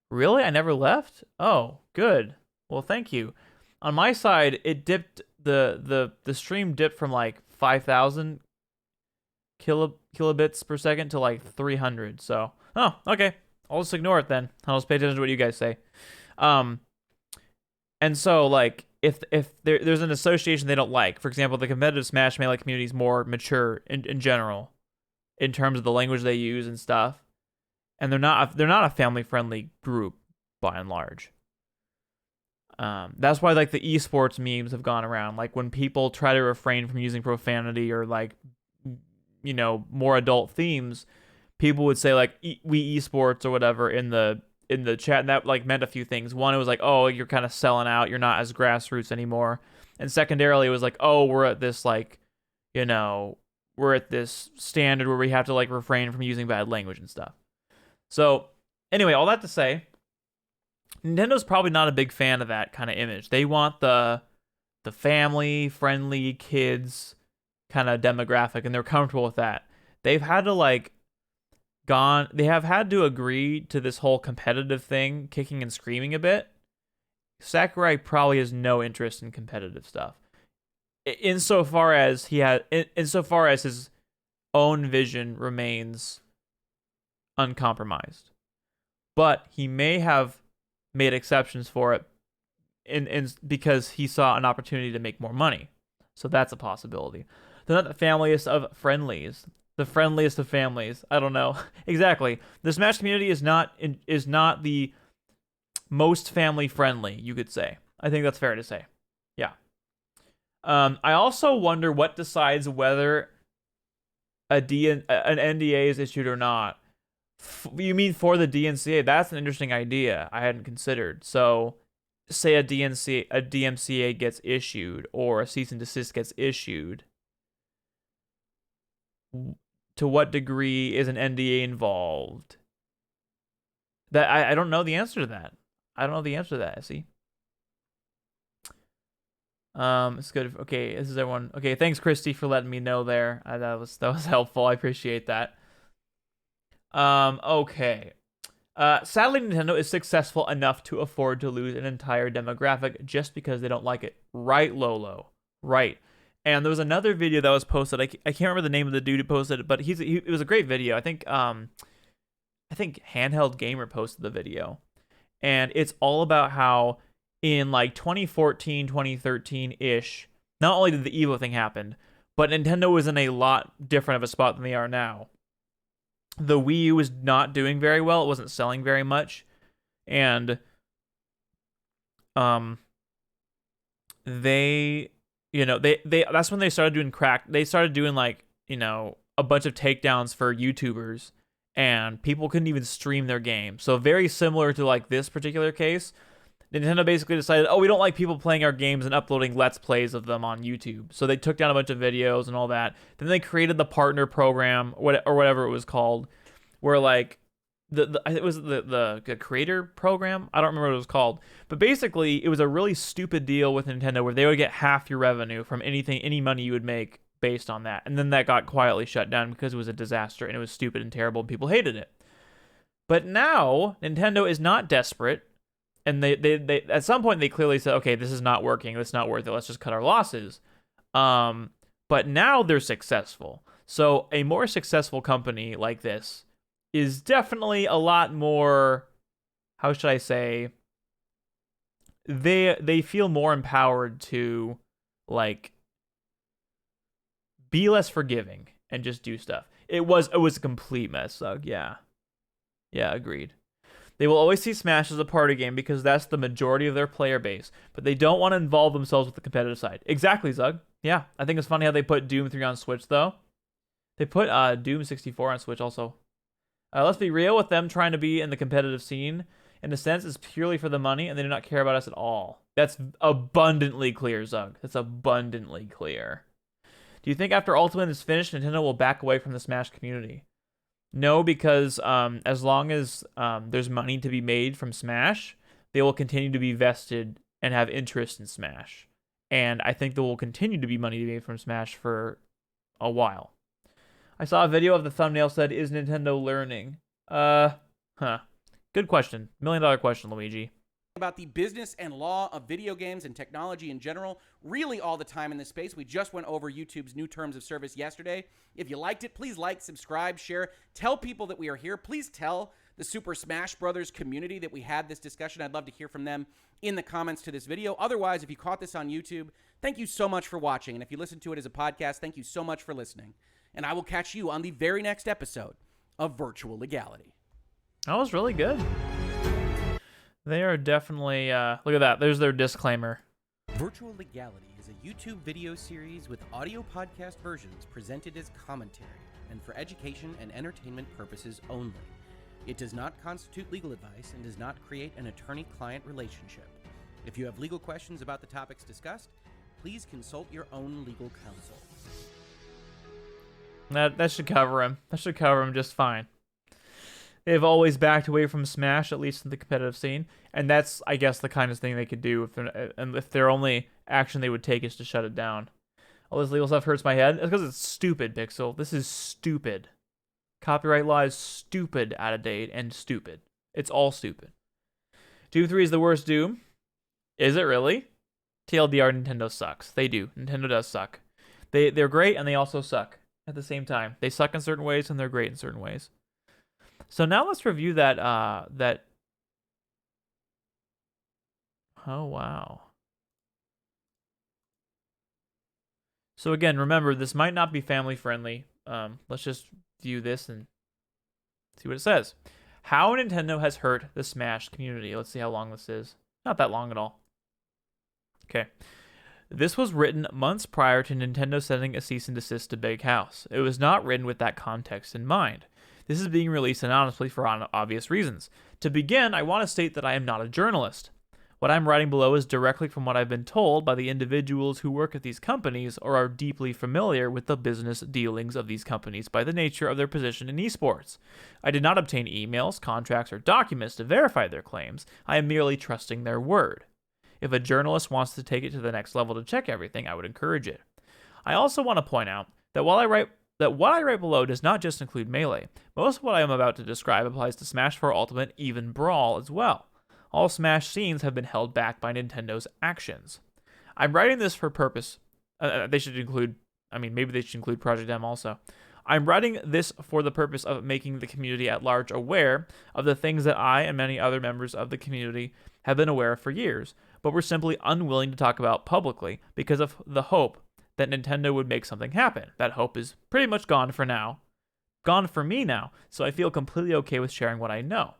Really? I never left? Oh, good. Well, thank you. On my side, it dipped, the stream dipped from like 5,000 kilobits per second to like 300. So, oh, okay. I'll just ignore it then. I'll just pay attention to what you guys say. And so like if there's an association they don't like, for example, the competitive Smash Melee community is more mature in general in terms of the language they use and stuff. And they're not a family-friendly group by and large. That's why like the esports memes have gone around. Like when people try to refrain from using profanity or like more adult themes, people would say like we esports or whatever in the in the chat, and that like meant a few things. One, it was like, oh, you're kind of selling out, you're not as grassroots anymore. And secondarily, it was like, oh, we're at this like, we're at this standard where we have to like refrain from using bad language and stuff. So anyway, all that to say, Nintendo's probably not a big fan of that kind of image. They want the family friendly kids kind of demographic, and they're comfortable with that. They've had to they have had to agree to this whole competitive thing, kicking and screaming a bit. Sakurai probably has no interest in competitive stuff, insofar as his own vision remains uncompromised. But he may have made exceptions for it because he saw an opportunity to make more money. So that's a possibility. They're not the friendliest of friendlies. The friendliest of families. I don't know. Exactly. The Smash community is not the most family friendly, you could say. I think that's fair to say. Yeah. I also wonder what decides whether an NDA is issued or not. You mean for the DMCA? That's an interesting idea I hadn't considered. So, say a DMCA gets issued or a cease and desist gets issued. To what degree is an NDA involved? That I don't know the answer to that. See. It's good. Okay, this is everyone. Okay, thanks Christy for letting me know there. That was helpful. I appreciate that. Okay. Sadly, Nintendo is successful enough to afford to lose an entire demographic just because they don't like it. Right, Lolo? Right. And there was another video that was posted. I can't remember the name of the dude who posted it, but it was a great video. I think Handheld Gamer posted the video. And it's all about how in like 2014, 2013-ish, not only did the Evo thing happen, but Nintendo was in a lot different of a spot than they are now. The Wii U was not doing very well. It wasn't selling very much. And they that's when they started doing they started doing like, a bunch of takedowns for YouTubers, and people couldn't even stream their game. So very similar to like this particular case, Nintendo basically decided, oh, we don't like people playing our games and uploading Let's Plays of them on YouTube. So they took down a bunch of videos and all that. Then they created the partner program, or whatever it was called, where like it was the creator program. I don't remember what it was called, but basically it was a really stupid deal with Nintendo where they would get half your revenue from any money you would make based on that. And then that got quietly shut down because it was a disaster and it was stupid and terrible and people hated it. But now Nintendo is not desperate. And they at some point they clearly said, okay, this is not working. It's not worth it. Let's just cut our losses. But now they're successful. So a more successful company like this is definitely a lot more, how should I say, they feel more empowered to like be less forgiving and just do stuff. It was a complete mess, Zug. Yeah, agreed. They will always see Smash as a party game because that's the majority of their player base, but they don't want to involve themselves with the competitive side. Exactly, Zug. Yeah, I think it's funny how they put Doom 3 on Switch, though. They put Doom 64 on Switch also. Let's be real, with them trying to be in the competitive scene, in a sense, is purely for the money, and they do not care about us at all. That's abundantly clear, Zug. That's abundantly clear. Do you think after Ultimate is finished, Nintendo will back away from the Smash community? No, because as long as there's money to be made from Smash, they will continue to be vested and have interest in Smash. And I think there will continue to be money to be made from Smash for a while. I saw a video of the thumbnail said, is Nintendo learning? Good question. $1 million question, Luigi. About the business and law of video games and technology in general, really all the time in this space. We just went over YouTube's new terms of service yesterday. If you liked it, please like, subscribe, share, tell people that we are here. Please tell the Super Smash Brothers community that we had this discussion. I'd love to hear from them in the comments to this video. Otherwise, if you caught this on YouTube, thank you so much for watching. And if you listen to it as a podcast, thank you so much for listening. And I will catch you on the very next episode of Virtual Legality. That was really good. They are definitely, look at that. There's their disclaimer. Virtual Legality is a YouTube video series with audio podcast versions presented as commentary and for education and entertainment purposes only. It does not constitute legal advice and does not create an attorney-client relationship. If you have legal questions about the topics discussed, please consult your own legal counsel. That should cover him. That should cover him just fine. They've always backed away from Smash, at least in the competitive scene, and that's, I guess, the kind of thing they could do if their only action they would take is to shut it down. All this legal stuff hurts my head. It's because it's stupid, Pixel. This is stupid. Copyright law is stupid, out of date, and stupid. It's all stupid. Doom 3 is the worst Doom. Is it really? TLDR, Nintendo sucks. They do. Nintendo does suck. They're great, and they also suck at the same time. They suck in certain ways, and they're great in certain ways. So now let's review that. Oh, wow. So again, remember, this might not be family friendly. Let's just view this and see what it says. How Nintendo has hurt the Smash community. Let's see how long this is. Not that long at all. Okay. This was written months prior to Nintendo sending a cease and desist to Big House. It was not written with that context in mind. This is being released anonymously for obvious reasons. To begin, I want to state that I am not a journalist. What I'm writing below is directly from what I've been told by the individuals who work at these companies or are deeply familiar with the business dealings of these companies by the nature of their position in esports. I did not obtain emails, contracts, or documents to verify their claims. I am merely trusting their word. If a journalist wants to take it to the next level to check everything, I would encourage it. I also want to point out that what I write below does not just include Melee. Most of what I am about to describe applies to Smash 4 Ultimate, even Brawl as well. All Smash scenes have been held back by Nintendo's actions. I'm writing this for purpose. Maybe they should include Project M also. I'm writing this for the purpose of making the community at large aware of the things that I and many other members of the community have been aware of for years, but were simply unwilling to talk about publicly because of the hope that Nintendo would make something happen. That hope is pretty much gone for now. Gone for me now, so I feel completely okay with sharing what I know.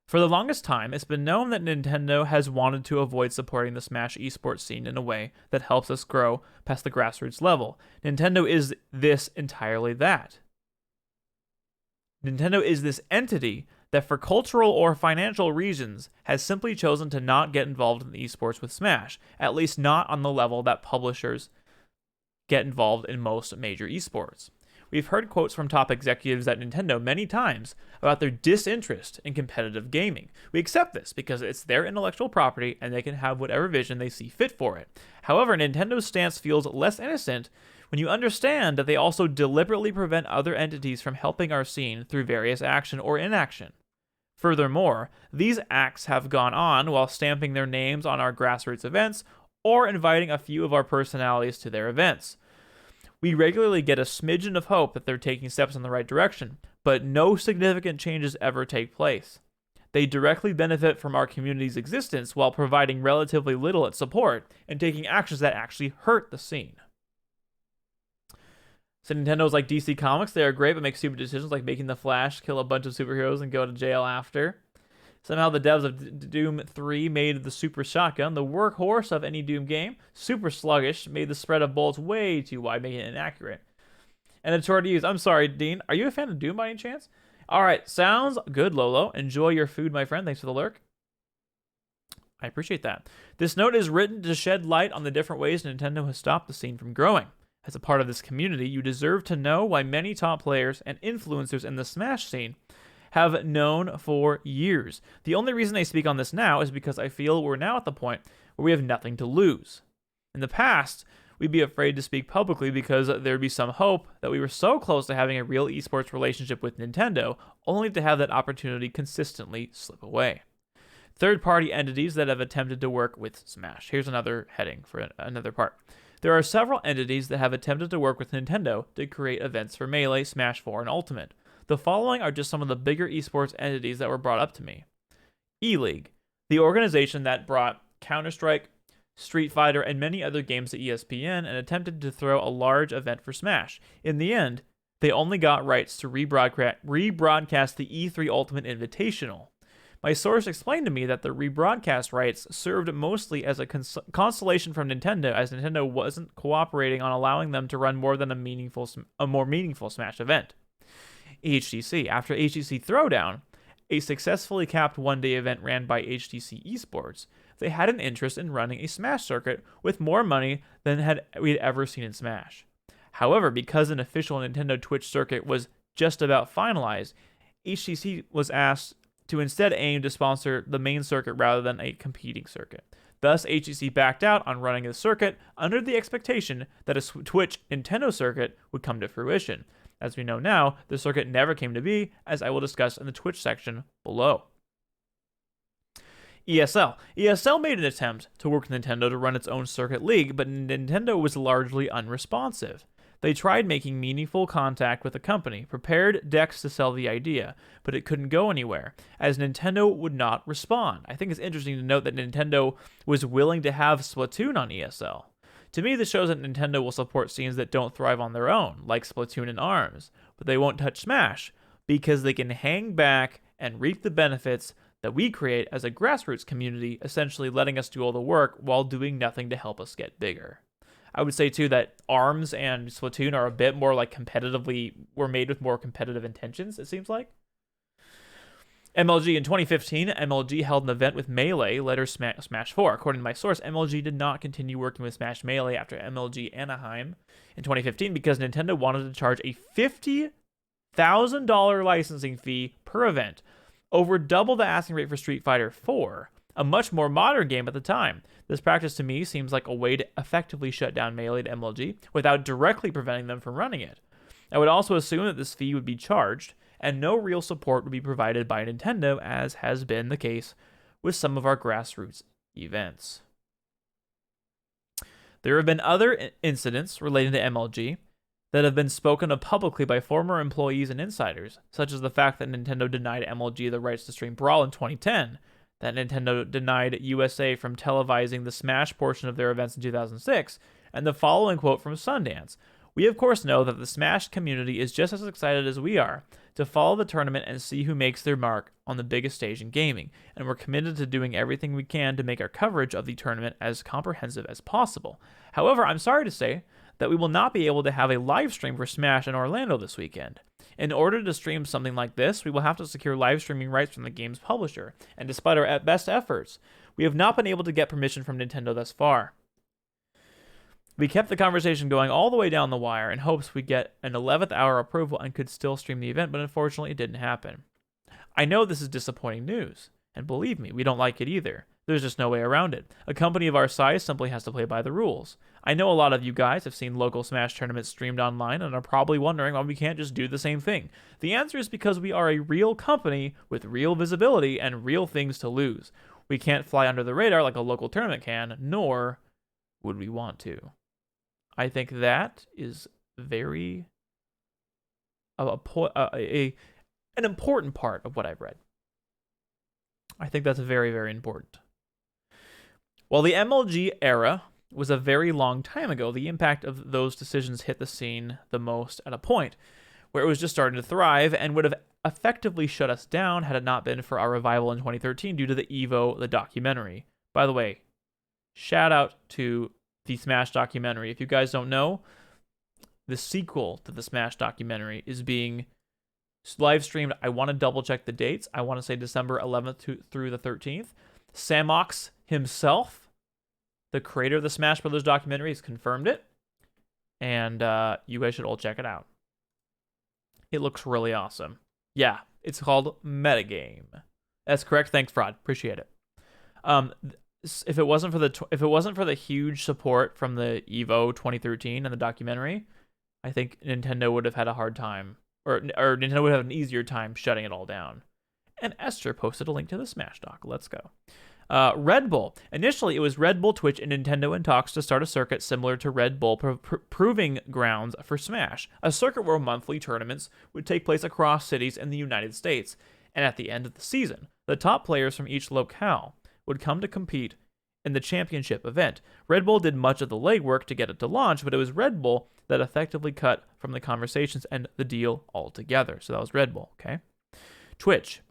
For the longest time, it's been known that Nintendo has wanted to avoid supporting the Smash esports scene in a way that helps us grow past the grassroots level. Nintendo is this entirely that. Nintendo is this entity that for cultural or financial reasons has simply chosen to not get involved in the esports with Smash, at least not on the level that publishers get involved in most major esports. We've heard quotes from top executives at Nintendo many times about their disinterest in competitive gaming. We accept this because it's their intellectual property and they can have whatever vision they see fit for it. However, Nintendo's stance feels less innocent when you understand that they also deliberately prevent other entities from helping our scene through various action or inaction. Furthermore, these acts have gone on while stamping their names on our grassroots events or inviting a few of our personalities to their events. We regularly get a smidgen of hope that they're taking steps in the right direction, but no significant changes ever take place. They directly benefit from our community's existence while providing relatively little support and taking actions that actually hurt the scene. So Nintendo's like DC Comics, they are great but make stupid decisions like making the Flash kill a bunch of superheroes and go to jail after. Somehow the devs of Doom 3 made the Super Shotgun, the workhorse of any Doom game, super sluggish, made the spread of bullets way too wide, making it inaccurate. And it's hard to use. I'm sorry, Dean. Are you a fan of Doom by any chance? Alright, sounds good, Lolo. Enjoy your food, my friend. Thanks for the lurk. I appreciate that. This note is written to shed light on the different ways Nintendo has stopped the scene from growing. As a part of this community, you deserve to know why many top players and influencers in the Smash scene have known for years. The only reason I speak on this now is because I feel we're now at the point where we have nothing to lose. In the past, we'd be afraid to speak publicly because there'd be some hope that we were so close to having a real esports relationship with Nintendo, only to have that opportunity consistently slip away. Third-party entities that have attempted to work with Smash. Here's another heading for another part. There are several entities that have attempted to work with Nintendo to create events for Melee, Smash 4, and Ultimate. The following are just some of the bigger esports entities that were brought up to me. E-League, the organization that brought Counter-Strike, Street Fighter, and many other games to ESPN and attempted to throw a large event for Smash. In the end, they only got rights to rebroadcast the E3 Ultimate Invitational. My source explained to me that the rebroadcast rights served mostly as a consolation from Nintendo, as Nintendo wasn't cooperating on allowing them to run more than a more meaningful Smash event. HTC. After HTC Throwdown, a successfully capped one-day event ran by HTC Esports, they had an interest in running a Smash circuit with more money than we'd ever seen in Smash. However, because an official Nintendo Twitch circuit was just about finalized, HTC was asked to instead aim to sponsor the main circuit rather than a competing circuit. Thus, HTC backed out on running the circuit under the expectation that a Twitch Nintendo circuit would come to fruition. As we know now, the circuit never came to be, as I will discuss in the Twitch section below. ESL. ESL made an attempt to work with Nintendo to run its own circuit league, but Nintendo was largely unresponsive. They tried making meaningful contact with the company, prepared decks to sell the idea, but it couldn't go anywhere, as Nintendo would not respond. I think it's interesting to note that Nintendo was willing to have Splatoon on ESL. To me, this shows that Nintendo will support scenes that don't thrive on their own, like Splatoon and ARMS, but they won't touch Smash, because they can hang back and reap the benefits that we create as a grassroots community, essentially letting us do all the work while doing nothing to help us get bigger. I would say, too, that ARMS and Splatoon are a bit more like were made with more competitive intentions, it seems like. MLG in 2015, MLG held an event with Melee, later Smash 4. According to my source, MLG did not continue working with Smash Melee after MLG Anaheim in 2015 because Nintendo wanted to charge a $50,000 licensing fee per event, over double the asking rate for Street Fighter 4, a much more modern game at the time. This practice to me seems like a way to effectively shut down Melee to MLG without directly preventing them from running it. I would also assume that this fee would be charged, and no real support would be provided by Nintendo, as has been the case with some of our grassroots events. There have been other incidents relating to MLG that have been spoken of publicly by former employees and insiders, such as the fact that Nintendo denied MLG the rights to stream Brawl in 2010, that Nintendo denied USA from televising the Smash portion of their events in 2006, and the following quote from Sundance. We of course know that the Smash community is just as excited as we are to follow the tournament and see who makes their mark on the biggest stage in gaming, and we're committed to doing everything we can to make our coverage of the tournament as comprehensive as possible. However, I'm sorry to say that we will not be able to have a live stream for Smash in Orlando this weekend. In order to stream something like this, we will have to secure live streaming rights from the game's publisher, and despite our best efforts, we have not been able to get permission from Nintendo thus far. We kept the conversation going all the way down the wire in hopes we'd get an 11th hour approval and could still stream the event, but unfortunately it didn't happen. I know this is disappointing news, and believe me, we don't like it either. There's just no way around it. A company of our size simply has to play by the rules. I know a lot of you guys have seen local Smash tournaments streamed online and are probably wondering why we can't just do the same thing. The answer is because we are a real company with real visibility and real things to lose. We can't fly under the radar like a local tournament can, nor would we want to. I think that is very an important part of what I've read. I think that's very, very important. While the MLG era was a very long time ago, the impact of those decisions hit the scene the most at a point where it was just starting to thrive and would have effectively shut us down had it not been for our revival in 2013 due to the EVO, the documentary. By the way, shout out to the Smash documentary. If you guys don't know, the sequel to the Smash documentary is being live streamed. I want to double check the dates. I want to say December 11th through the 13th. Samox himself, the creator of the Smash Brothers documentary, has confirmed it. And you guys should all check it out. It looks really awesome. Yeah, it's called Metagame. That's correct. Thanks, Fraud. Appreciate it. If it wasn't for the huge support from the EVO 2013 and the documentary, I think Nintendo would have had a hard time, or Nintendo would have an easier time shutting it all down. And Esther posted a link to the Smash doc. Let's go. Red Bull. Initially, it was Red Bull, Twitch, and Nintendo in talks to start a circuit similar to Red Bull Proving Grounds for Smash, a circuit where monthly tournaments would take place across cities in the United States. And at the end of the season, the top players from each locale would come to compete in the championship event. Red Bull did much of the legwork to get it to launch, but it was Red Bull that effectively cut from the conversations and the deal altogether. So that was Red Bull, okay? Twitch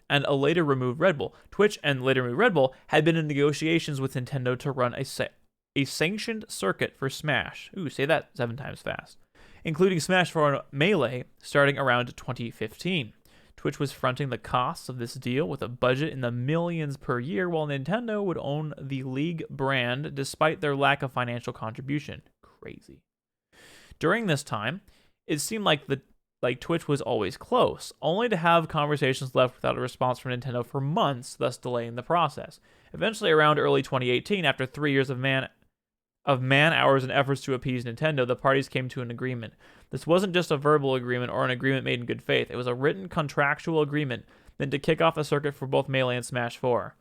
and a later removed Red Bull. Twitch and later removed Red Bull had been in negotiations with Nintendo to run a sanctioned circuit for Smash. Ooh, say that 7 times fast. including Smash 4 Melee starting around 2015. Twitch was fronting the costs of this deal with a budget in the millions per year, while Nintendo would own the League brand despite their lack of financial contribution. Crazy. During this time, it seemed like Twitch was always close, only to have conversations left without a response from Nintendo for months, thus delaying the process. Eventually, around early 2018, after 3 years of man hours and efforts to appease Nintendo, the parties came to an agreement. This wasn't just a verbal agreement or an agreement made in good faith. It was a written contractual agreement meant to kick off the circuit for both Melee and Smash 4.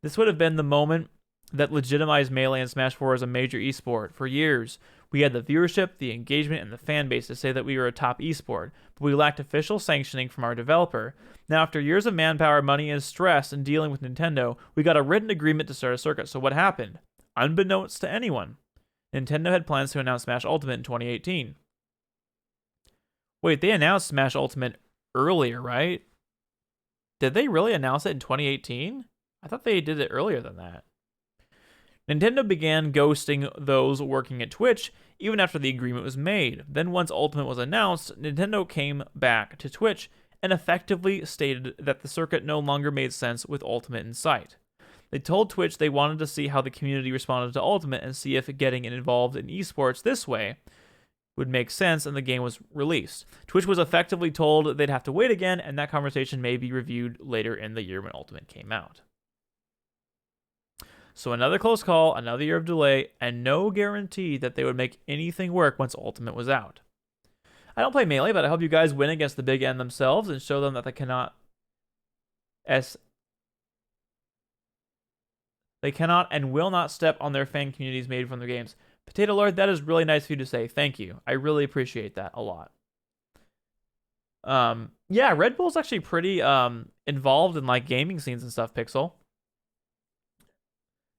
This would have been the moment that legitimized Melee and Smash 4 as a major esport. For years, we had the viewership, the engagement, and the fan base to say that we were a top esport, but we lacked official sanctioning from our developer. Now, after years of manpower, money, and stress in dealing with Nintendo, we got a written agreement to start a circuit. So what happened? Unbeknownst to anyone, Nintendo had plans to announce Smash Ultimate in 2018. Wait, they announced Smash Ultimate earlier, right? Did they really announce it in 2018? I thought they did it earlier than that. Nintendo began ghosting those working at Twitch even after the agreement was made. Then once Ultimate was announced, Nintendo came back to Twitch and effectively stated that the circuit no longer made sense with Ultimate in sight. They told Twitch they wanted to see how the community responded to Ultimate and see if getting involved in esports this way would make sense, and the game was released. Twitch was effectively told they'd have to wait again, and that conversation may be reviewed later in the year when Ultimate came out. So another close call, another year of delay, and no guarantee that they would make anything work once Ultimate was out. I don't play Melee, but I hope you guys win against the Big N themselves and show them that they cannot and will not step on their fan communities made from their games. Potato Lord, that is really nice of you to say. Thank you. I really appreciate that a lot. Yeah, Red Bull's actually pretty involved in like gaming scenes and stuff, Pixel.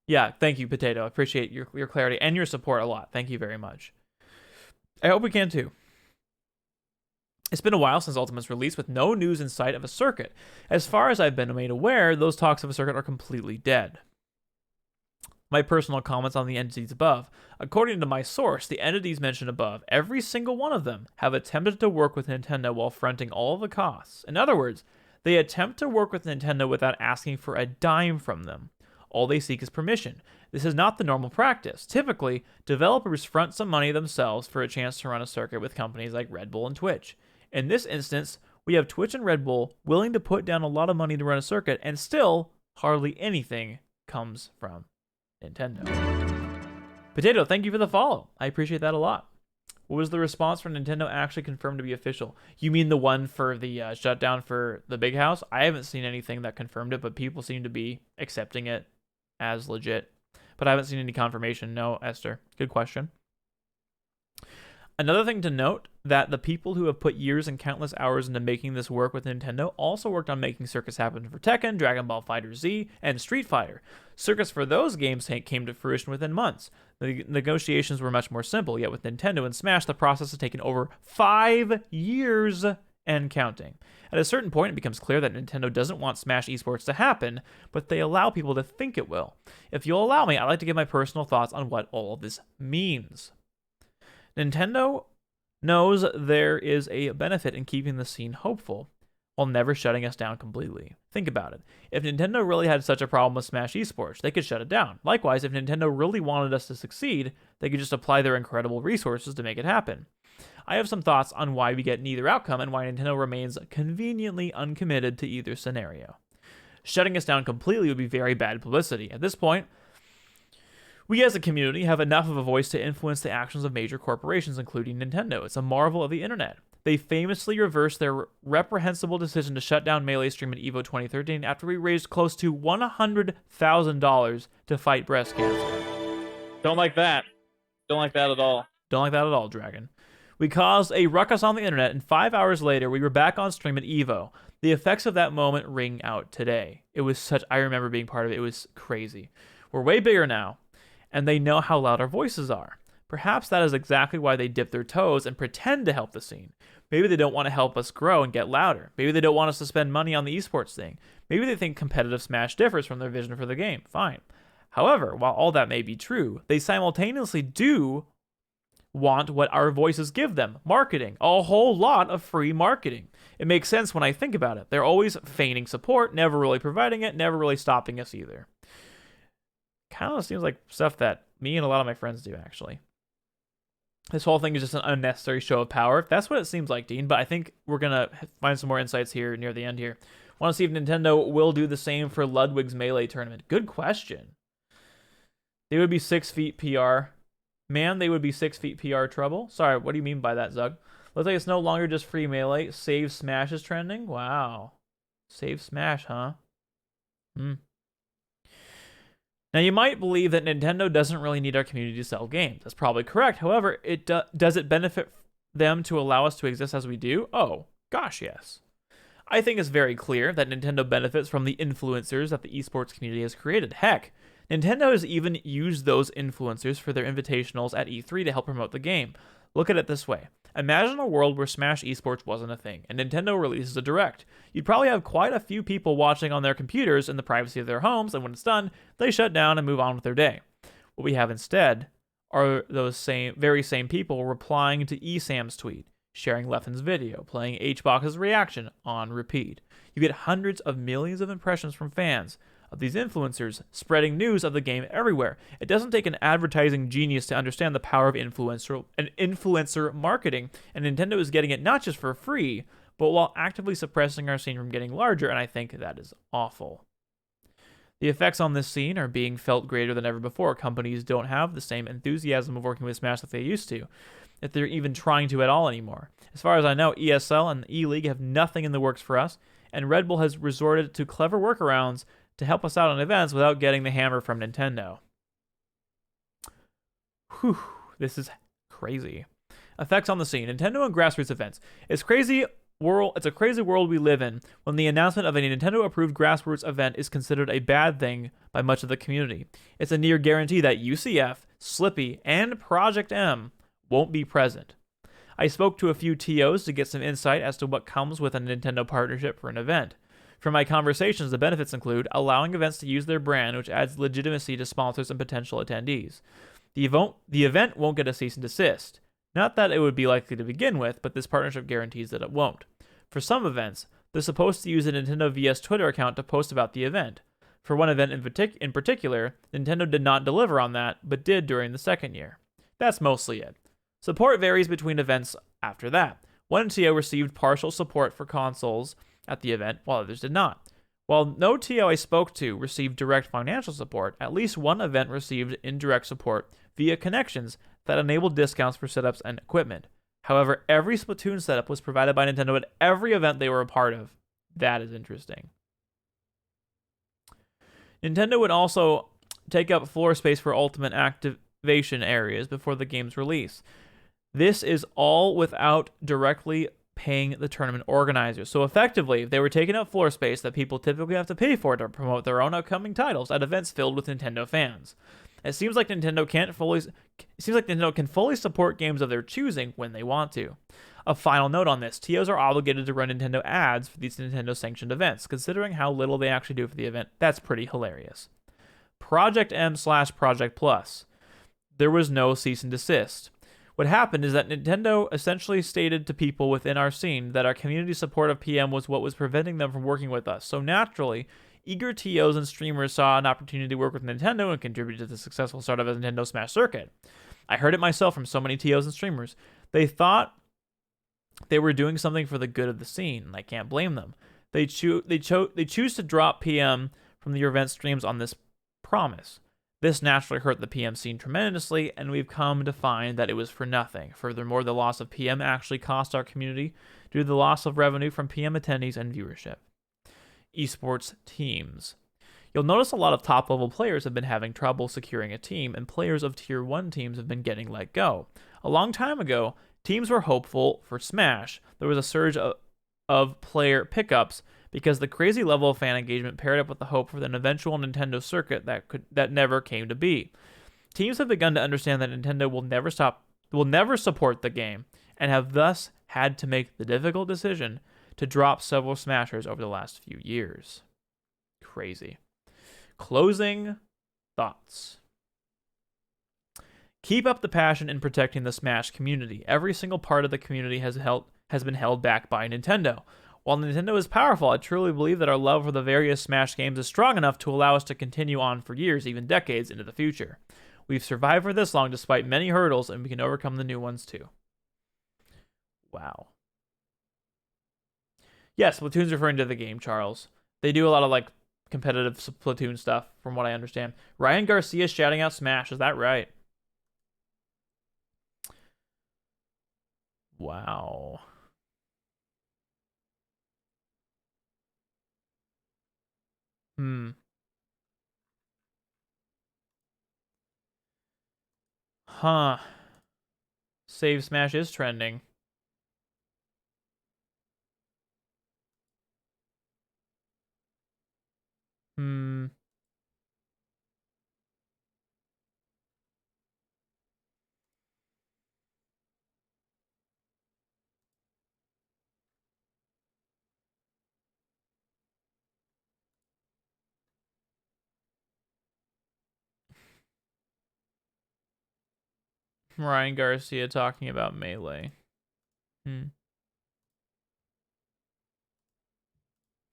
Yeah, thank you, Potato. I appreciate your clarity and your support a lot. Thank you very much. I hope we can too. It's been a while since Ultimate's released with no news in sight of a circuit. As far as I've been made aware, those talks of a circuit are completely dead. My personal comments on the entities above. According to my source, the entities mentioned above, every single one of them have attempted to work with Nintendo while fronting all of the costs. In other words, they attempt to work with Nintendo without asking for a dime from them. All they seek is permission. This is not the normal practice. Typically, developers front some money themselves for a chance to run a circuit with companies like Red Bull and Twitch. In this instance, we have Twitch and Red Bull willing to put down a lot of money to run a circuit, and still, hardly anything comes from Nintendo. Potato, thank you for the follow. I appreciate that a lot. What was the response from Nintendo actually confirmed to be official? You mean the one for the shutdown for the Big House? I haven't seen anything that confirmed it, but people seem to be accepting it as legit. But I haven't seen any confirmation. No, Esther. Good question. Another thing to note, that the people who have put years and countless hours into making this work with Nintendo also worked on making circuits happen for Tekken, Dragon Ball FighterZ, and Street Fighter. Circuits for those games came to fruition within months. The negotiations were much more simple, yet with Nintendo and Smash, the process has taken over 5 years and counting. At a certain point, it becomes clear that Nintendo doesn't want Smash esports to happen, but they allow people to think it will. If you'll allow me, I'd like to give my personal thoughts on what all of this means. Nintendo knows there is a benefit in keeping the scene hopeful while never shutting us down completely. Think about it. If Nintendo really had such a problem with Smash esports, they could shut it down. Likewise, if Nintendo really wanted us to succeed, they could just apply their incredible resources to make it happen. I have some thoughts on why we get neither outcome and why Nintendo remains conveniently uncommitted to either scenario. Shutting us down completely would be very bad publicity. At this point, we as a community have enough of a voice to influence the actions of major corporations, including Nintendo. It's a marvel of the internet. They famously reversed their reprehensible decision to shut down Melee stream at EVO 2013 after we raised close to $100,000 to fight breast cancer. Don't like that. Don't like that at all. Don't like that at all, Dragon. We caused a ruckus on the internet, and 5 hours later, we were back on stream at EVO. The effects of that moment ring out today. I remember being part of it. It was crazy. We're way bigger now, and they know how loud our voices are. Perhaps that is exactly why they dip their toes and pretend to help the scene. Maybe they don't want to help us grow and get louder. Maybe they don't want us to spend money on the esports thing. Maybe they think competitive Smash differs from their vision for the game. Fine. However, while all that may be true, they simultaneously do want what our voices give them, marketing, a whole lot of free marketing. It makes sense when I think about it. They're always feigning support, never really providing it, never really stopping us either. Kind of seems like stuff that me and a lot of my friends do, actually. This whole thing is just an unnecessary show of power. That's what it seems like, Dean, but I think we're going to find some more insights here near the end here. Want to see if Nintendo will do the same for Ludwig's Melee tournament. Good question. They would be 6 feet PR. Man, they would be 6 feet PR trouble. Sorry, what do you mean by that, Zug? Looks like it's no longer just free Melee. Save Smash is trending. Wow. Save Smash, huh? Now, you might believe that Nintendo doesn't really need our community to sell games. That's probably correct. However, does it benefit them to allow us to exist as we do? Oh, gosh, yes. I think it's very clear that Nintendo benefits from the influencers that the esports community has created. Heck, Nintendo has even used those influencers for their invitationals at E3 to help promote the game. Look at it this way. Imagine a world where Smash esports wasn't a thing, and Nintendo releases a Direct. You'd probably have quite a few people watching on their computers in the privacy of their homes, and when it's done, they shut down and move on with their day. What we have instead are those very same people replying to eSam's tweet, sharing Leffen's video, playing HBox's reaction on repeat. You get hundreds of millions of impressions from fans of these influencers spreading news of the game everywhere. It doesn't take an advertising genius to understand the power of influencer marketing, and Nintendo is getting it not just for free, but while actively suppressing our scene from getting larger, and I think that is awful. The effects on this scene are being felt greater than ever before. Companies don't have the same enthusiasm of working with Smash that they used to, if they're even trying to at all anymore. As far as I know, ESL and the E-League have nothing in the works for us, and Red Bull has resorted to clever workarounds to help us out on events without getting the hammer from Nintendo. Whew, this is crazy. Effects on the scene. Nintendo and grassroots events. It's a crazy world we live in when the announcement of a Nintendo-approved grassroots event is considered a bad thing by much of the community. It's a near guarantee that UCF, Slippy, and Project M won't be present. I spoke to a few TOs to get some insight as to what comes with a Nintendo partnership for an event. From my conversations, the benefits include allowing events to use their brand, which adds legitimacy to sponsors and potential attendees. The event won't get a cease and desist. Not that it would be likely to begin with, but this partnership guarantees that it won't. For some events, they're supposed to use a Nintendo VS Twitter account to post about the event. For one event in particular, Nintendo did not deliver on that, but did during the second year. That's mostly it. Support varies between events after that. One TO received partial support for consoles at the event, while others did not. While no TO I spoke to received direct financial support, at least one event received indirect support via connections that enabled discounts for setups and equipment. However, every Splatoon setup was provided by Nintendo at every event they were a part of. That is interesting. Nintendo would also take up floor space for ultimate activation areas before the game's release. This is all without directly paying the tournament organizers. So effectively, they were taking up floor space that people typically have to pay for to promote their own upcoming titles at events filled with Nintendo fans. It seems like Nintendo can fully support games of their choosing when they want to. A final note on this: TOs are obligated to run Nintendo ads for these Nintendo-sanctioned events. Considering how little they actually do for the event, that's pretty hilarious. Project M/Project Plus. There was no cease and desist. What happened is that Nintendo essentially stated to people within our scene that our community support of PM was what was preventing them from working with us. So naturally, eager TOs and streamers saw an opportunity to work with Nintendo and contribute to the successful start of a Nintendo Smash circuit. I heard it myself from so many TOs and streamers. They thought they were doing something for the good of the scene, and I can't blame them. They choose to drop PM from the event streams on this promise. This naturally hurt the PM scene tremendously, and we've come to find that it was for nothing. Furthermore, the loss of PM actually cost our community due to the loss of revenue from PM attendees and viewership. Esports teams. You'll notice a lot of top-level players have been having trouble securing a team, and players of Tier 1 teams have been getting let go. A long time ago, teams were hopeful for Smash. There was a surge of player pickups because the crazy level of fan engagement paired up with the hope for an eventual Nintendo circuit that never came to be. Teams have begun to understand that Nintendo will never support the game, and have thus had to make the difficult decision to drop several Smashers over the last few years. Crazy. Closing thoughts. Keep up the passion in protecting the Smash community. Every single part of the community has been held back by Nintendo. While Nintendo is powerful, I truly believe that our love for the various Smash games is strong enough to allow us to continue on for years, even decades, into the future. We've survived for this long despite many hurdles, and we can overcome the new ones too. Wow. Yes, Splatoon's referring to the game, Charles. They do a lot of like competitive Splatoon stuff, from what I understand. Ryan Garcia shouting out Smash, is that right? Wow. Huh. Save Smash is trending. Hmm. Ryan Garcia talking about Melee. Hmm.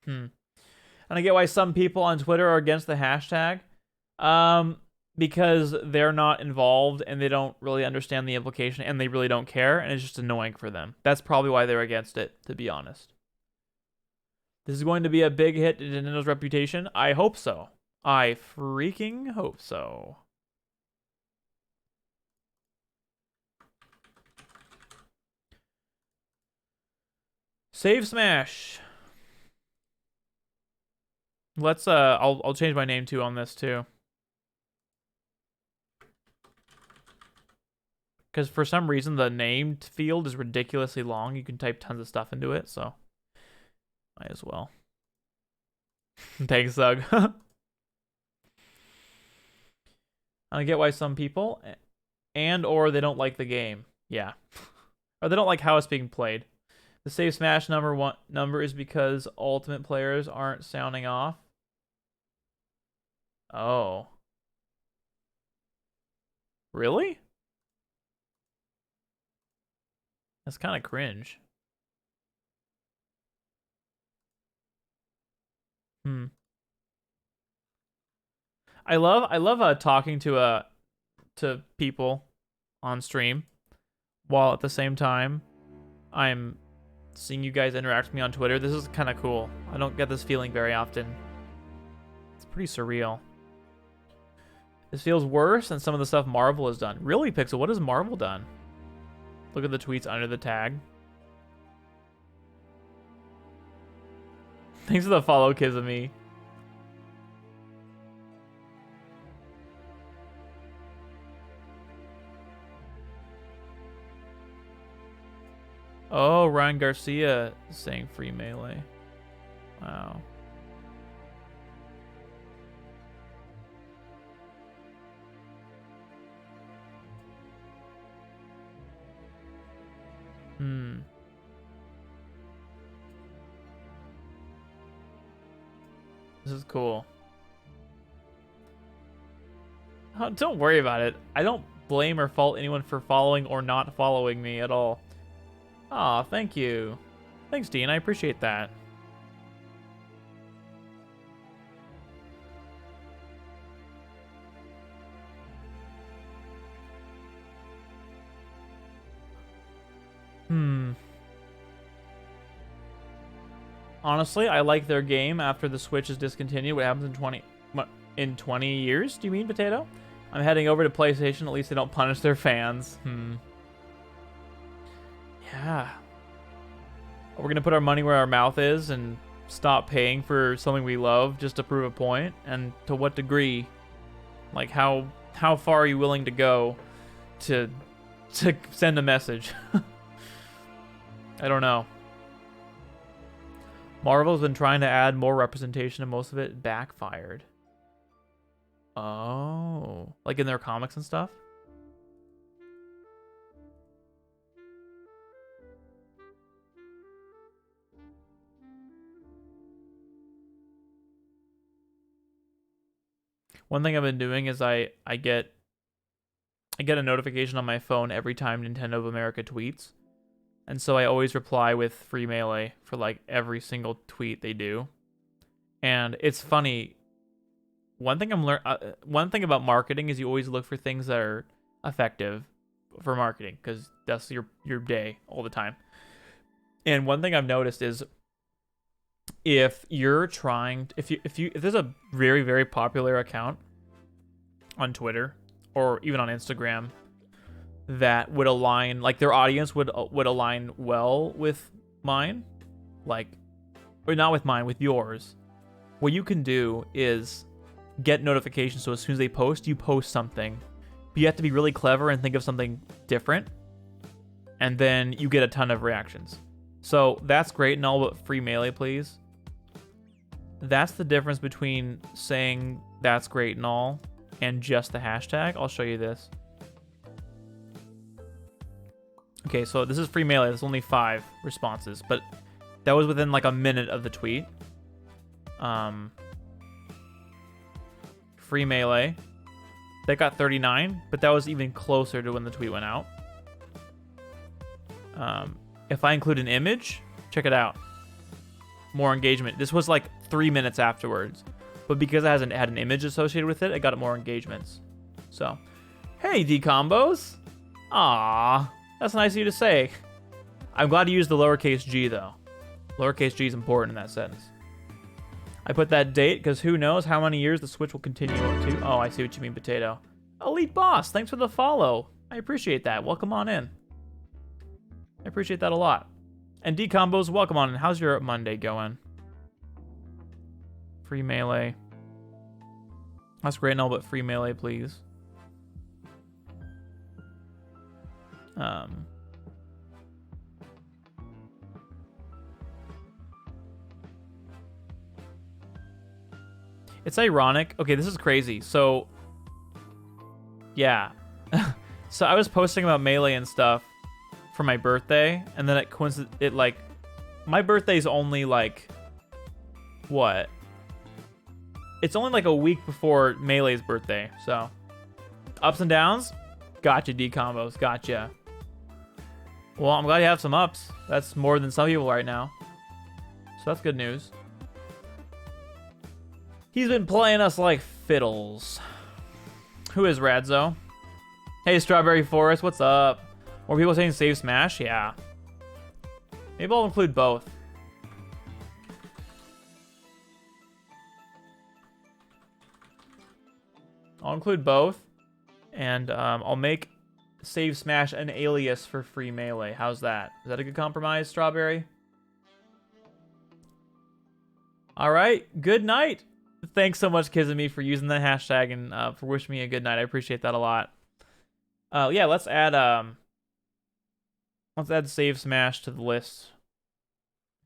And I get why some people on Twitter are against the hashtag. Because they're not involved and they don't really understand the implication and they really don't care and it's just annoying for them. That's probably why they're against it, to be honest. This is going to be a big hit to Nintendo's reputation. I hope so. I freaking hope so. Save Smash. Let's I'll change my name too on this too. Because for some reason the named field is ridiculously long. You can type tons of stuff into it, so might as well. Thanks, Doug. I get why some people or they don't like the game. Yeah. Or they don't like how it's being played. The save Smash number is because ultimate players aren't sounding off. Oh. Really? That's kind of cringe. I love talking to people on stream while at the same time I'm seeing you guys interact with me on Twitter. This is kind of cool. I don't get this feeling very often. It's pretty surreal. This feels worse than some of the stuff Marvel has done. Really, Pixel, what has Marvel done? Look at the tweets under the tag. Thanks for the follow, Kizami. Oh, Ryan Garcia is saying free melee. Wow. This is cool. Oh, don't worry about it. I don't blame or fault anyone for following or not following me at all. Aw, thank you. Thanks, Dean. I appreciate that. Honestly, I like their game after the Switch is discontinued. What happens in 20 years, do you mean, Potato? I'm heading over to PlayStation. At least they don't punish their fans. Yeah. We're going to put our money where our mouth is and stop paying for something we love just to prove a point? And to what degree? Like, how far are you willing to go to send a message? I don't know. Marvel's been trying to add more representation and most of it backfired. Oh. Like in their comics and stuff? One thing I've been doing is I get I get a notification on my phone every time Nintendo of America tweets. And so I always reply with Free Melee for like every single tweet they do. And it's funny. One thing about marketing is you always look for things that are effective for marketing because that's your day all the time. And one thing I've noticed is if you're trying if there's a very, very popular account on Twitter or even on Instagram that would align, like their audience would align well with mine, like, or not with mine, with yours. What you can do is get notifications, so as soon as they post, you post something. But you have to be really clever and think of something different, and then you get a ton of reactions. So that's great and all, but Free Melee, please. That's the difference between saying that's great and all and just the hashtag. I'll show you this. Okay, so this is Free Melee. There's only 5 responses, but that was within like a minute of the tweet. Free Melee. That got 39, but that was even closer to when the tweet went out. If I include an image, check it out. More engagement. This was like 3 minutes afterwards, but because it hasn't had an image associated with it, I got more engagements. So, hey, D-Combos. Aww. That's nice of you to say. I'm glad you used the lowercase g, though. Lowercase g is important in that sentence. I put that date because who knows how many years the Switch will continue to. Oh, I see what you mean, Potato. Elite Boss, thanks for the follow. I appreciate that. Welcome on in. I appreciate that a lot. And D-Combos, welcome on in. How's your Monday going? Free Melee. That's great and all, but Free Melee, please. It's ironic. Okay, this is crazy. So, yeah. So I was posting about Melee and stuff for my birthday, and then my birthday's only like, what? It's only like a week before Melee's birthday, so. Ups and downs? Gotcha, D-Combos, gotcha. Well, I'm glad you have some ups. That's more than some people right now. So that's good news. He's been playing us like fiddles. Who is Radzo? Hey, Strawberry Forest, what's up? More people saying save Smash? Yeah. Maybe I'll include both. I'll include both. And I'll make save Smash an alias for Free Melee. How's that? Is that a good compromise, Strawberry? All right. Good night. Thanks so much, Kizami, for using the hashtag and for wishing me a good night. I appreciate that a lot. Yeah, let's add save Smash to the list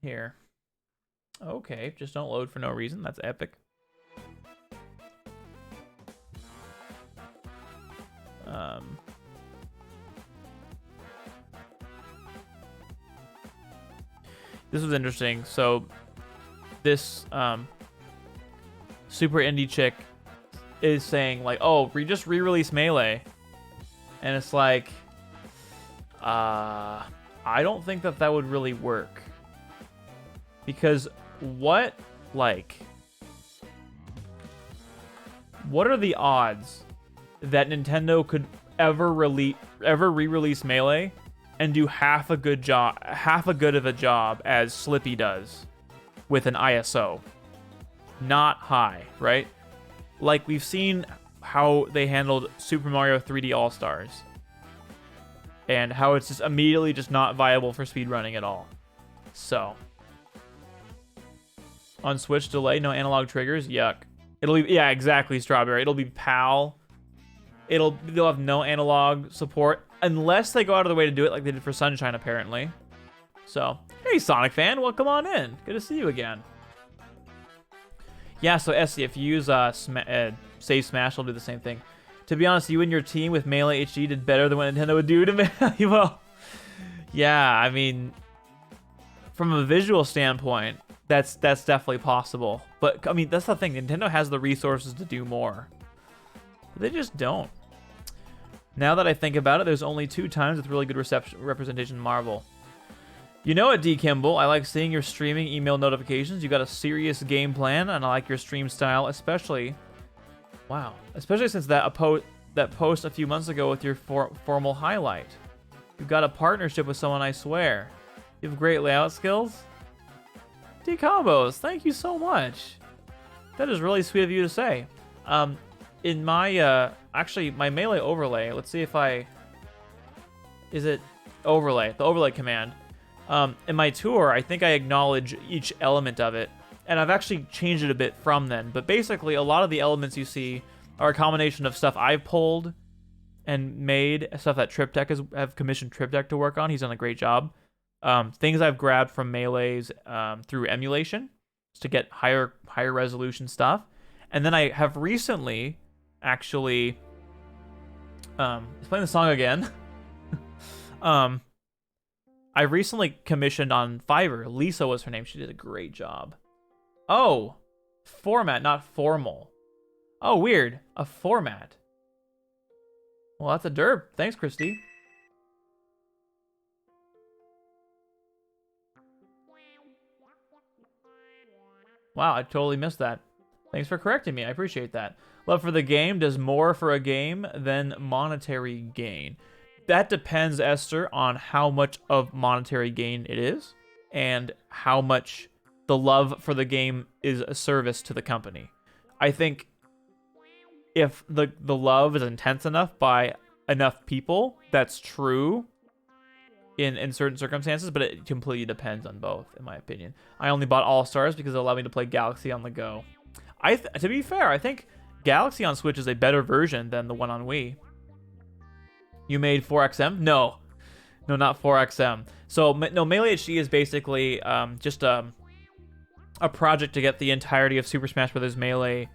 here. Okay, just don't load for no reason. That's epic. This was interesting. So this super indie chick is saying like, oh, we just re-release Melee, and it's like, I don't think that would really work, because what are the odds that Nintendo could ever re-release Melee and do half a good of a job as Slippy does with an ISO? Not high, right? Like, we've seen how they handled Super Mario 3D All-Stars and how it's just immediately just not viable for speedrunning at all. So, on Switch delay, no analog triggers, yuck. It'll be, yeah, exactly, Strawberry. It'll be PAL. They'll have no analog support unless they go out of the way to do it like they did for Sunshine, apparently. So, hey, Sonic fan, welcome on in. Good to see you again. Yeah, so Essie, if you use Save Smash, it'll do the same thing. To be honest, you and your team with Melee HD did better than what Nintendo would do to Melee. Well, yeah, I mean, from a visual standpoint, that's definitely possible. But, I mean, that's the thing. Nintendo has the resources to do more. But they just don't. Now that I think about it, there's only 2 times with really good representation in Marvel. You know what, D. Kimball? I like seeing your streaming email notifications. You got a serious game plan, and I like your stream style, especially... Wow. Especially since that post a few months ago with your formal highlight. You've got a partnership with someone, I swear. You have great layout skills. D-Combos, thank you so much. That is really sweet of you to say. In my, actually, my melee overlay, let's see if is it overlay? The overlay command. In my tour, I think I acknowledge each element of it. And I've actually changed it a bit from then. But basically, a lot of the elements you see are a combination of stuff I've pulled and made, stuff that have commissioned Triptech to work on. He's done a great job. Things I've grabbed from Melee's through emulation just to get higher resolution stuff. And then I have recently actually let's play the song again. I recently commissioned on Fiverr. Lisa was her name. She did a great job. Oh, format, not formal. Oh, weird. A format. Well, that's a derp. Thanks, Christy. Wow, I totally missed that. Thanks for correcting me. I appreciate that. Love for the game does more for a game than monetary gain. That depends, Esther, on how much of monetary gain it is and how much the love for the game is a service to the company. I think if the love is intense enough by enough people, that's true in certain circumstances, but it completely depends on both, in my opinion. I only bought All-Stars because it allowed me to play Galaxy on the go. To be fair, I think Galaxy on Switch is a better version than the one on Wii. You made 4XM? No, not 4XM. So, no, Melee HD is basically just a project to get the entirety of Super Smash Bros. Melee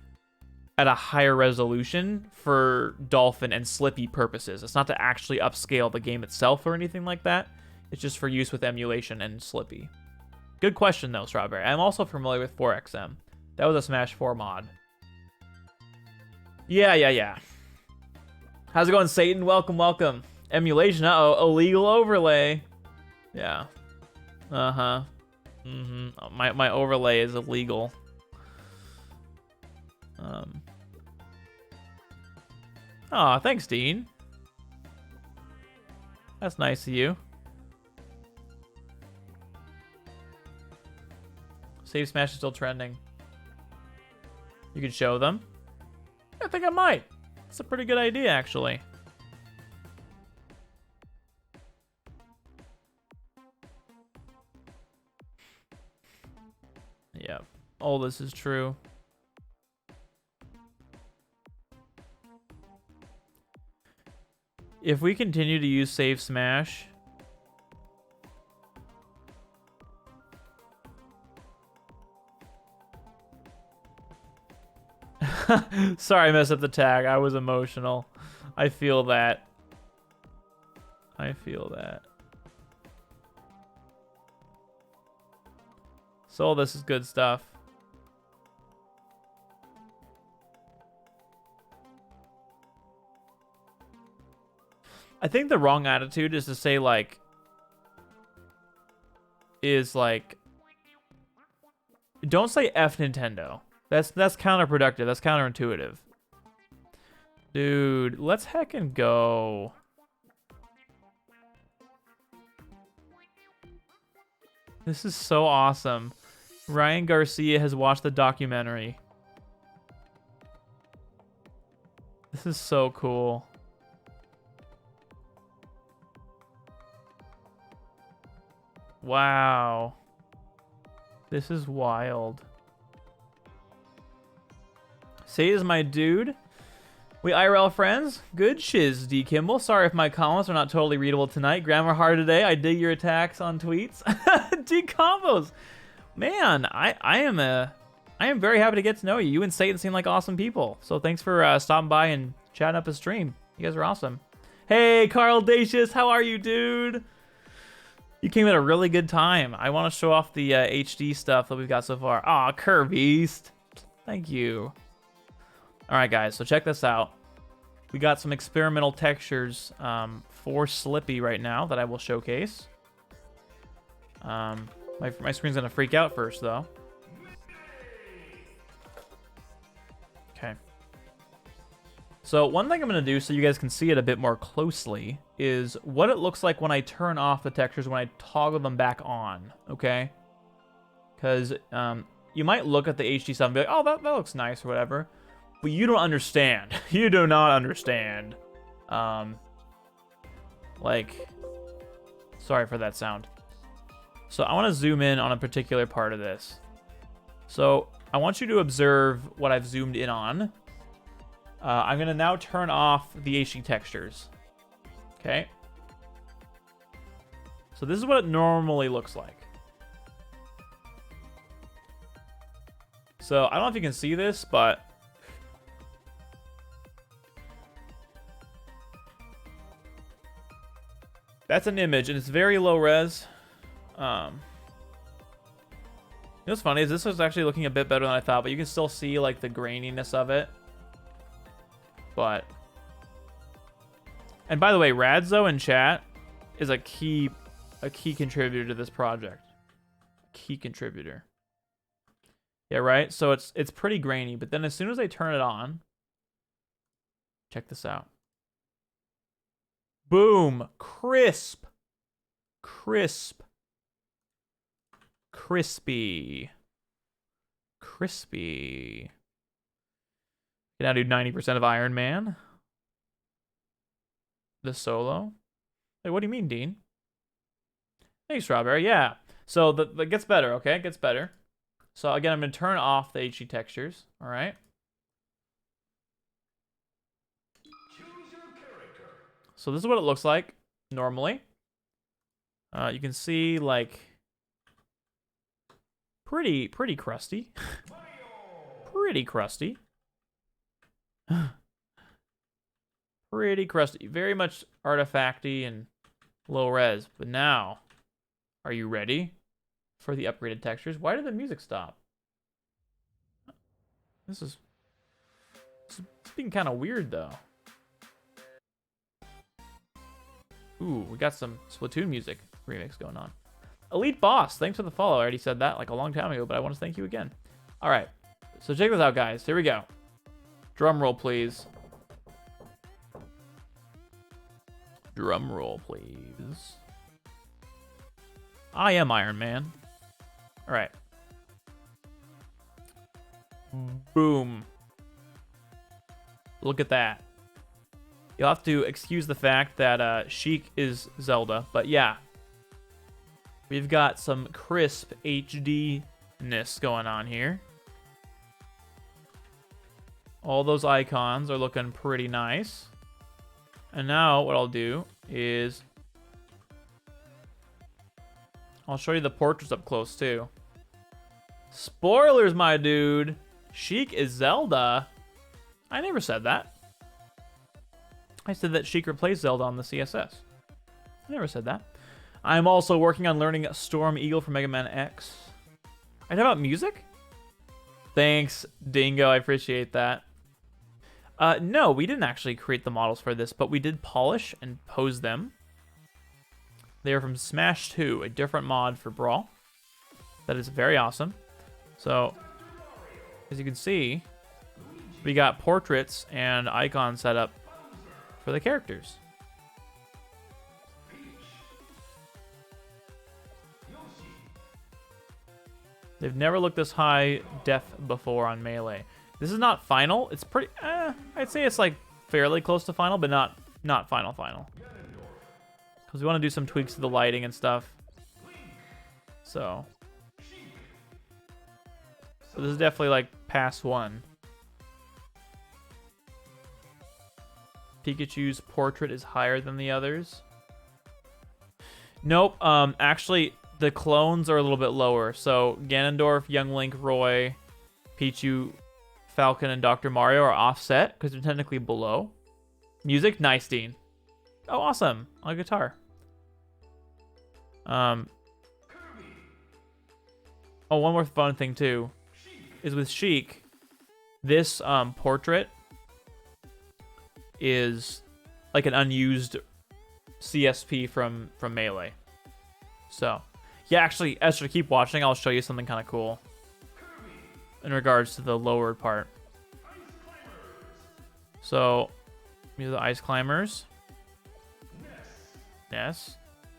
at a higher resolution for Dolphin and Slippy purposes. It's not to actually upscale the game itself or anything like that. It's just for use with emulation and Slippy. Good question, though, Strawberry. I'm also familiar with 4XM. That was a Smash 4 mod. Yeah. How's it going, Satan? Welcome. Emulation, illegal overlay. Yeah. Uh-huh. My overlay is illegal. Aw, thanks, Dean. That's nice of you. Save Smash is still trending. You could show them. I think I might. It's a pretty good idea, actually. Yeah. All this is true. If we continue to use Save Smash... Sorry I messed up the tag. I was emotional. I feel that. So this is good stuff. I think the wrong attitude is to say like don't say F Nintendo. That's counterproductive. That's counterintuitive. Dude, let's heckin' go. This is so awesome. Ryan Garcia has watched the documentary. This is so cool. Wow. This is wild. Say is my dude. We IRL friends. Good shiz, D. Kimball. Sorry if my comments are not totally readable tonight. Grammar hard today. I dig your attacks on tweets. D. Combos. Man, I am very happy to get to know you. You and Satan seem like awesome people. So thanks for stopping by and chatting up a stream. You guys are awesome. Hey, Carl Dacius. How are you, dude? You came at a really good time. I want to show off the HD stuff that we've got so far. Aw, Kirbyst. Thank you. All right, guys, so check this out. We got some experimental textures for Slippy right now that I will showcase. My screen's gonna freak out first though. Okay. So one thing I'm gonna do so you guys can see it a bit more closely is what it looks like when I turn off the textures when I toggle them back on, okay? Because you might look at the HD stuff and be like, oh, that looks nice or whatever. But you don't understand. You do not understand. Like, sorry for that sound. So I want to zoom in on a particular part of this. So I want you to observe what I've zoomed in on. I'm going to now turn off the HD textures. Okay. So this is what it normally looks like. So I don't know if you can see this, but that's an image, and it's very low res. You know what's funny is this was actually looking a bit better than I thought, but you can still see like the graininess of it. But, and by the way, Radzo in chat is a key contributor to this project. Key contributor. Yeah, right. So it's pretty grainy, but then as soon as I turn it on, check this out. Boom, crisp, crisp, crispy, crispy. Can now do 90% of Iron Man. The solo. Hey, what do you mean, Dean? Hey, Strawberry. Yeah. So that gets better. Okay, it gets better. So again, I'm gonna turn off the HD textures. All right. So this is what it looks like normally. You can see like pretty crusty. Pretty crusty. Pretty crusty. Very much artifacty and low res. But now, are you ready for the upgraded textures? Why did the music stop? This is being kind of weird though. Ooh, we got some Splatoon music remix going on. Elite Boss, thanks for the follow. I already said that like a long time ago, but I want to thank you again. All right, so check this out, guys. Here we go. Drum roll, please. Drum roll, please. I am Iron Man. All right. Boom. Look at that. You'll have to excuse the fact that Sheik is Zelda, but yeah. We've got some crisp HD-ness going on here. All those icons are looking pretty nice. And now what I'll do is I'll show you the portraits up close too. Spoilers, my dude. Sheik is Zelda. I never said that. I said that Sheik replaced Zelda on the CSS. I never said that. I'm also working on learning Storm Eagle for Mega Man X. I talk about music? Thanks, Dingo. I appreciate that. No, we didn't actually create the models for this, but we did polish and pose them. They are from Smash 2, a different mod for Brawl. That is very awesome. So, as you can see, we got portraits and icons set up for the characters. They've never looked this high def before on Melee. This is not final. It's pretty, I'd say it's like fairly close to final, but not final. Because we want to do some tweaks to the lighting and stuff. So this is definitely like pass one. Pikachu's portrait is higher than the others. Nope. Actually, the clones are a little bit lower. So Ganondorf, Young Link, Roy, Pichu, Falcon, and Dr. Mario are offset because they're technically below. Music, nice, Dean. Oh, awesome. On guitar. Oh, one more fun thing too is with Sheik. This portrait is like an unused CSP from Melee. So, yeah, actually, Esther, keep watching. I'll show you something kind of cool in regards to the lowered part. So, these are the ice climbers. Yes.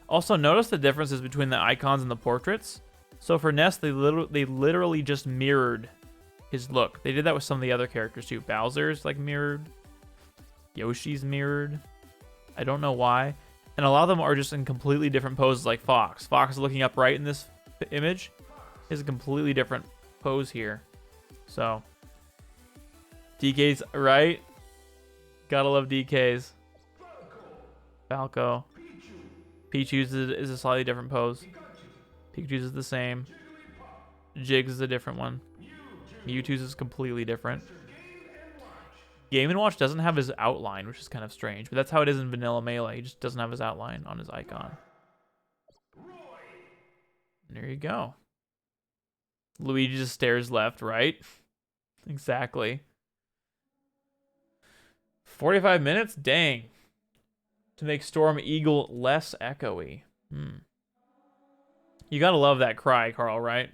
Also, notice the differences between the icons and the portraits. So for Ness, they literally just mirrored his look. They did that with some of the other characters too. Bowser's like mirrored. Yoshi's mirrored. I don't know why. And a lot of them are just in completely different poses, like Fox. Fox is looking upright in this image. He has a completely different pose here. So, DK's right. Gotta love DK's. Falco. Pichu's is a slightly different pose. Pikachu's is the same. Jig's is a different one. Mewtwo's is completely different. Game & Watch doesn't have his outline, which is kind of strange, but that's how it is in Vanilla Melee. He just doesn't have his outline on his icon. And there you go. Luigi just stares left, right? Exactly. 45 minutes? Dang. To make Storm Eagle less echoey. You gotta love that cry, Carl, right?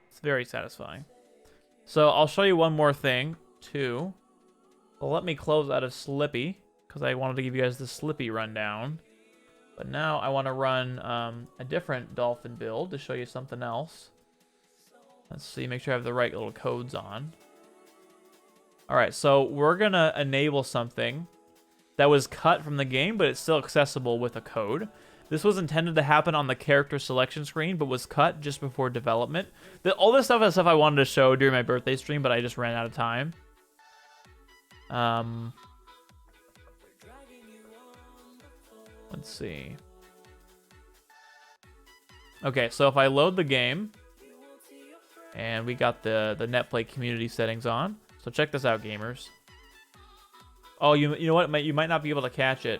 It's very satisfying. So I'll show you one more thing, too. Well, let me close out of Slippy, because I wanted to give you guys the Slippy rundown. But now I want to run a different dolphin build to show you something else. Let's see, make sure I have the right little codes on. Alright, so we're going to enable something that was cut from the game, but it's still accessible with a code. This was intended to happen on the character selection screen, but was cut just before development. All this stuff is stuff I wanted to show during my birthday stream, but I just ran out of time. Let's see. Okay, so if I load the game, and we got the NetPlay community settings on. So check this out, gamers. Oh, you know what? You might not be able to catch it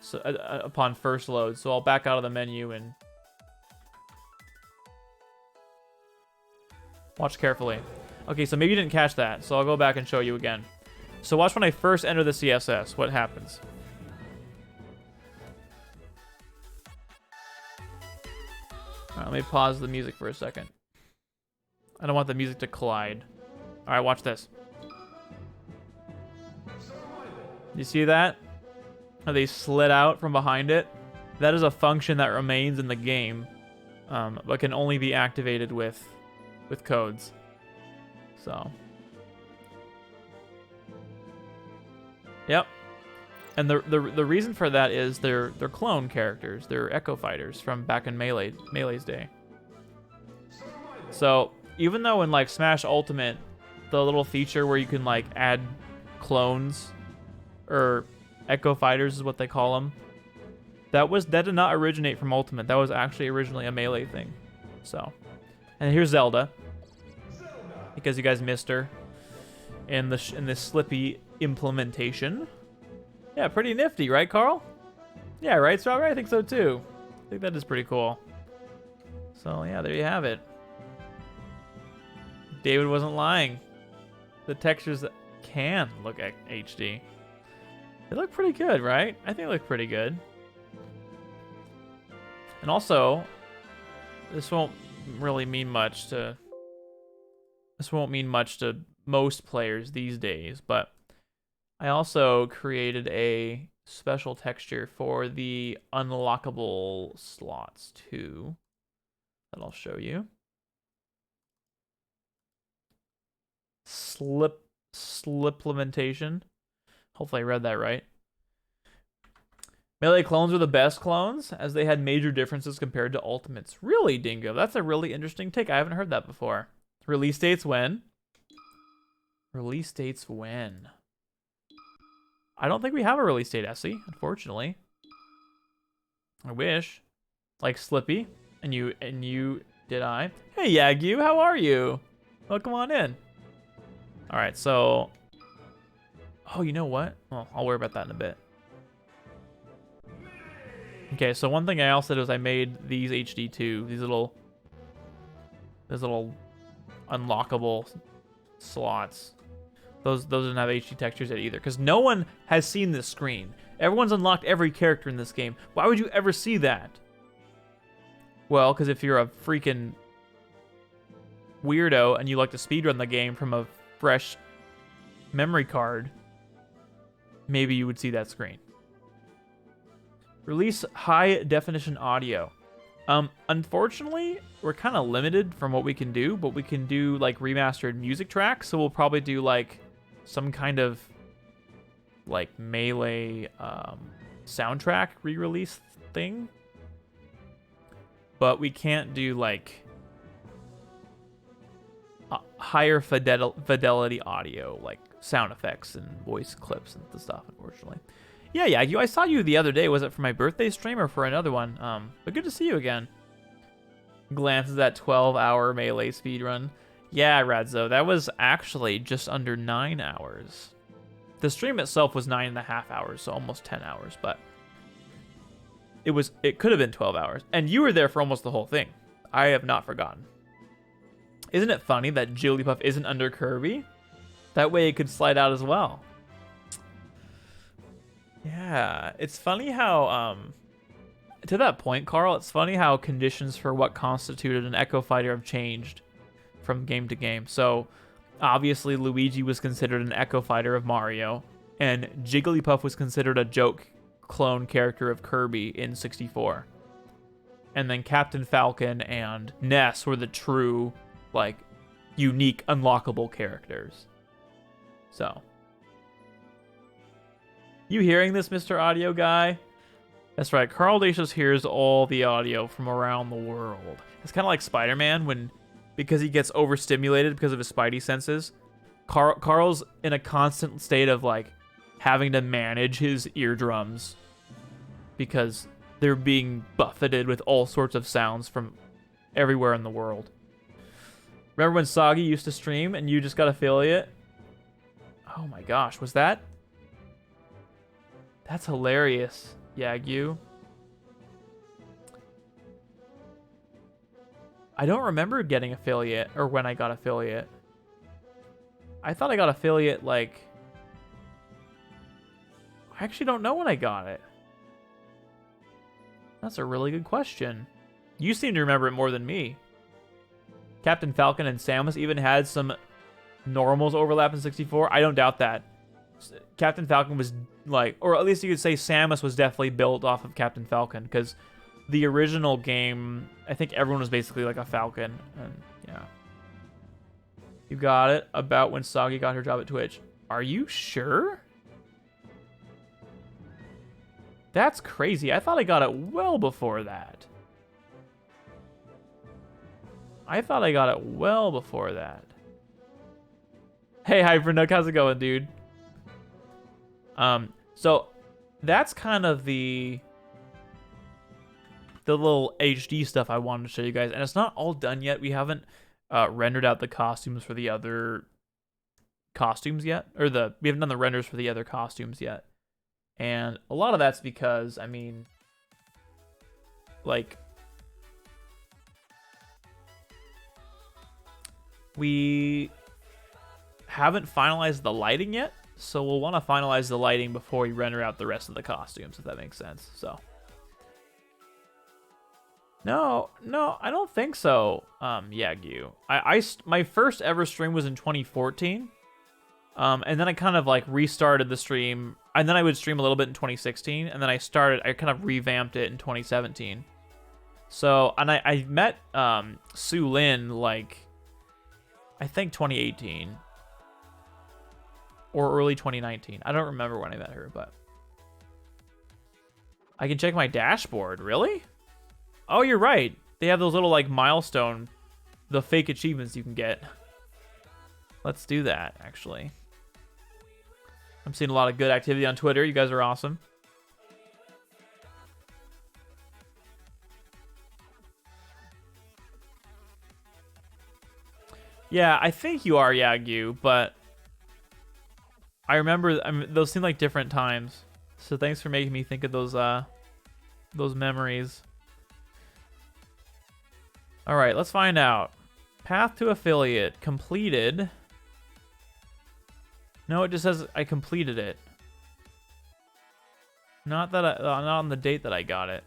so, upon first load. So I'll back out of the menu and watch carefully. Okay, so maybe you didn't catch that. So I'll go back and show you again. So watch when I first enter the CSS. What happens? All right, let me pause the music for a second. I don't want the music to collide. All right, watch this. You see that? How they slid out from behind it? That is a function that remains in the game, but can only be activated with codes. So, yep. And the reason for that is they're clone characters. They're Echo Fighters from back in Melee's day. So even though in like Smash Ultimate, the little feature where you can like add clones or Echo Fighters is what they call them. That did not originate from Ultimate. That was actually originally a Melee thing. So, and here's Zelda, because you guys missed her in this Slippy implementation. Yeah, pretty nifty, right, Carl? Yeah, right, Strawberry? I think so too. I think that is pretty cool. So yeah, there you have it. David wasn't lying. The textures can look at HD. They look pretty good, right? I think they look pretty good. And also, this won't mean much to most players these days, but I also created a special texture for the unlockable slots too that I'll show you. Slipplementation. Hopefully I read that right. Melee clones were the best clones, as they had major differences compared to Ultimates. Really, Dingo? That's a really interesting take. I haven't heard that before. Release dates when? Release dates when? I don't think we have a release date, Essie, unfortunately. I wish. Like Slippy. And you did I. Hey Yagyu, how are you? Welcome on in. Alright, so oh, you know what? Well, I'll worry about that in a bit. Okay, so one thing I also did was I made these HD2, these little unlockable slots. Those didn't have HD textures yet either, because no one has seen this screen. Everyone's unlocked every character in this game. Why would you ever see that? Well, because if you're a freaking weirdo and you like to speedrun the game from a fresh memory card, maybe you would see that screen. Release high definition audio. Unfortunately, we're kind of limited from what we can do, but we can do like remastered music tracks. So we'll probably do like some kind of like Melee soundtrack re-release thing. But we can't do like higher fidelity audio, like sound effects and voice clips and stuff, unfortunately. Yeah, Yagyu, I saw you the other day. Was it for my birthday stream or for another one? But good to see you again. Glances at 12-hour Melee speedrun. Yeah, Radzo, that was actually just under 9 hours. The stream itself was 9.5 hours, so almost 10 hours, but it could have been 12 hours. And you were there for almost the whole thing. I have not forgotten. Isn't it funny that Jigglypuff isn't under Kirby? That way it could slide out as well. Yeah, it's funny how, to that point, Carl, it's funny how conditions for what constituted an Echo Fighter have changed from game to game. So, obviously, Luigi was considered an Echo Fighter of Mario, and Jigglypuff was considered a joke clone character of Kirby in 64. And then Captain Falcon and Ness were the true, like, unique, unlockable characters. So... You hearing this, Mr. Audio Guy? That's right, Carl Datius hears all the audio from around the world. It's kind of like Spider-Man because he gets overstimulated because of his spidey senses. Carl's in a constant state of like having to manage his eardrums because they're being buffeted with all sorts of sounds from everywhere in the world. Remember when Soggy used to stream and you just got affiliate? Oh my gosh, was that? That's hilarious, Yagyu. I don't remember getting affiliate or when I got affiliate. I thought I got affiliate like... I actually don't know when I got it. That's a really good question. You seem to remember it more than me. Captain Falcon and Samus even had some normals overlap in 64. I don't doubt that. Captain Falcon was like, or at least you could say Samus was definitely built off of Captain Falcon, because the original game, I think everyone was basically like a Falcon, and yeah. You got it about when Soggy got her job at Twitch. Are you sure? That's crazy. I thought I got it well before that. I thought I got it well before that. Hey, Hypernook, how's it going, dude? So that's kind of the little HD stuff I wanted to show you guys, and it's not all done yet. We haven't rendered out the costumes for the other costumes yet, or we haven't done the renders for the other costumes yet. And a lot of that's because, I mean, like, we haven't finalized the lighting yet, so we'll want to finalize the lighting before we render out the rest of the costumes, if that makes sense. So, no, I don't think so. Yagyu, my first ever stream was in 2014. And then I kind of like restarted the stream, and then I would stream a little bit in 2016, and then I kind of revamped it in 2017. So, and I met Sue Lin like, I think 2018 or early 2019. I don't remember when I met her, but I can check my dashboard. Really? Oh, you're right. They have those little like milestone, the fake achievements you can get. Let's do that, actually. I'm seeing a lot of good activity on Twitter. You guys are awesome. Yeah, I think you are, Yagyu, but I remember those seem like different times. So thanks for making me think of those memories. All right, let's find out. Path to affiliate completed. No, it just says I completed it. Not that not on the date that I got it.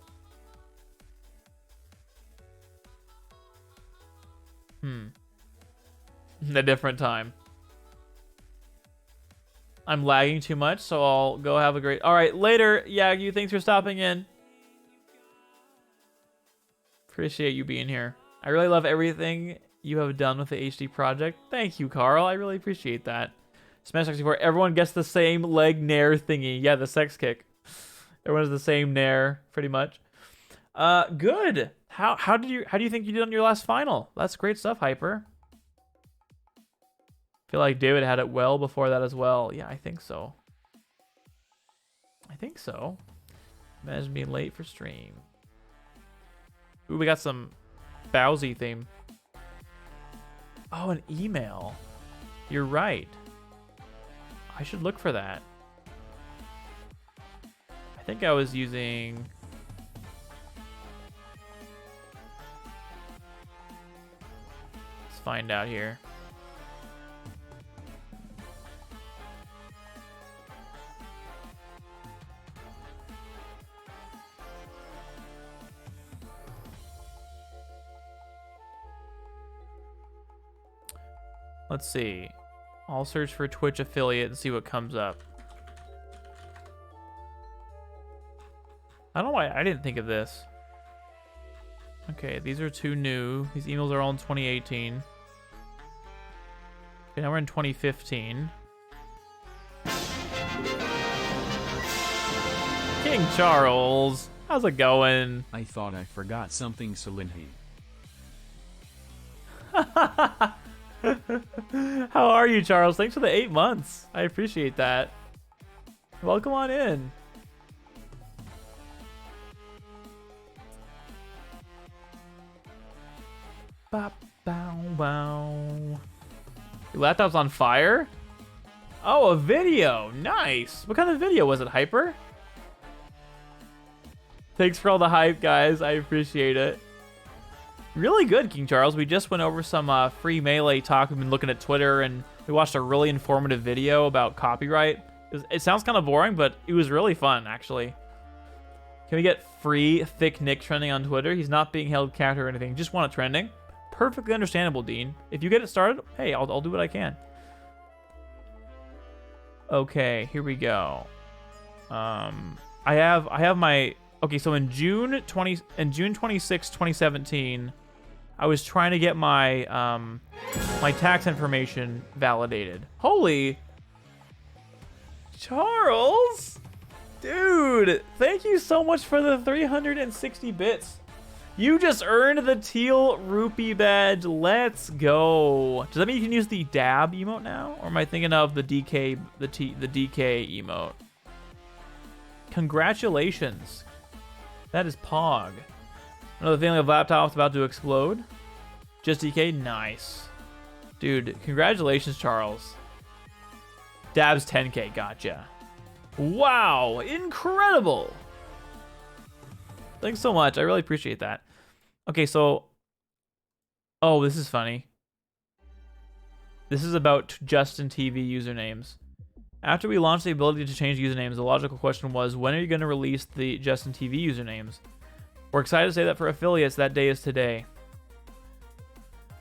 A different time. I'm lagging too much, so I'll go have a great... All right, later, Yagyu. Thanks for stopping in. Appreciate you being here. I really love everything you have done with the HD project. Thank you, Carl. I really appreciate that. Smash 64. Everyone gets the same leg nair thingy. Yeah, the sex kick. Everyone has the same nair, pretty much. Good. How do you think you did on your last final? That's great stuff, Hyper. I feel like David had it well before that as well. Yeah, I think so. Imagine being late for stream. Ooh, we got some Bowsy theme. Oh, an email. You're right. I should look for that. I think I was using... Let's find out here. Let's see. I'll search for Twitch affiliate and see what comes up. I don't know why I didn't think of this. Okay, these are two new. These emails are all in 2018. Okay, now we're in 2015. King Charles, how's it going? I thought I forgot something, Salinhi. How are you, Charles? Thanks for the 8 months. I appreciate that. Welcome on in. Bop, bow, bow. Your laptop's on fire? Oh, a video. Nice. What kind of video was it, Hyper? Thanks for all the hype, guys. I appreciate it. Really good, King Charles. We just went over some free melee talk. We've been looking at Twitter, and we watched a really informative video about copyright. It sounds kind of boring, but it was really fun, actually. Can we get free Thick Nick trending on Twitter? He's not being held captive or anything. Just want it trending. Perfectly understandable, Dean. If you get it started, hey, I'll do what I can. Okay, here we go. I have my... Okay, so in June 26, 2017... I was trying to get my my tax information validated. Holy Charles, dude! Thank you so much for the 360 bits. You just earned the teal rupee badge. Let's go. Does that mean you can use the dab emote now, or am I thinking of the DK the DK emote? Congratulations. That is Pog. Another feeling of laptop's about to explode. Just DK, nice. Dude, congratulations, Charles. Dabs 10K, gotcha. Wow, incredible. Thanks so much, I really appreciate that. Okay, so... Oh, this is funny. This is about Justin TV usernames. After we launched the ability to change usernames, the logical question was, when are you going to release the Justin TV usernames? We're excited to say that for affiliates, that day is today.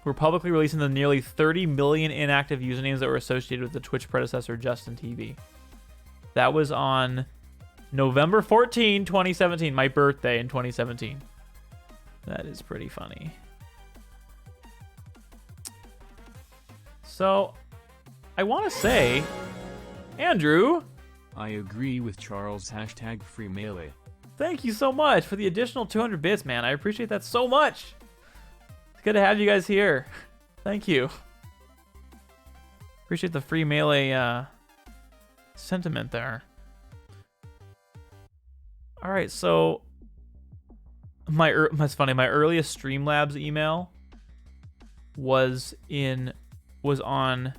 We're publicly releasing the nearly 30 million inactive usernames that were associated with the Twitch predecessor, Justin TV. That was on November 14, 2017, my birthday in 2017. That is pretty funny. So, I want to say, Andrew. I agree with Charles. Hashtag free melee. Thank you so much for the additional 200 bits, man. I appreciate that so much. It's good to have you guys here. Thank you. Appreciate the free melee sentiment there. All right, so that's funny. My earliest Streamlabs email was on, let's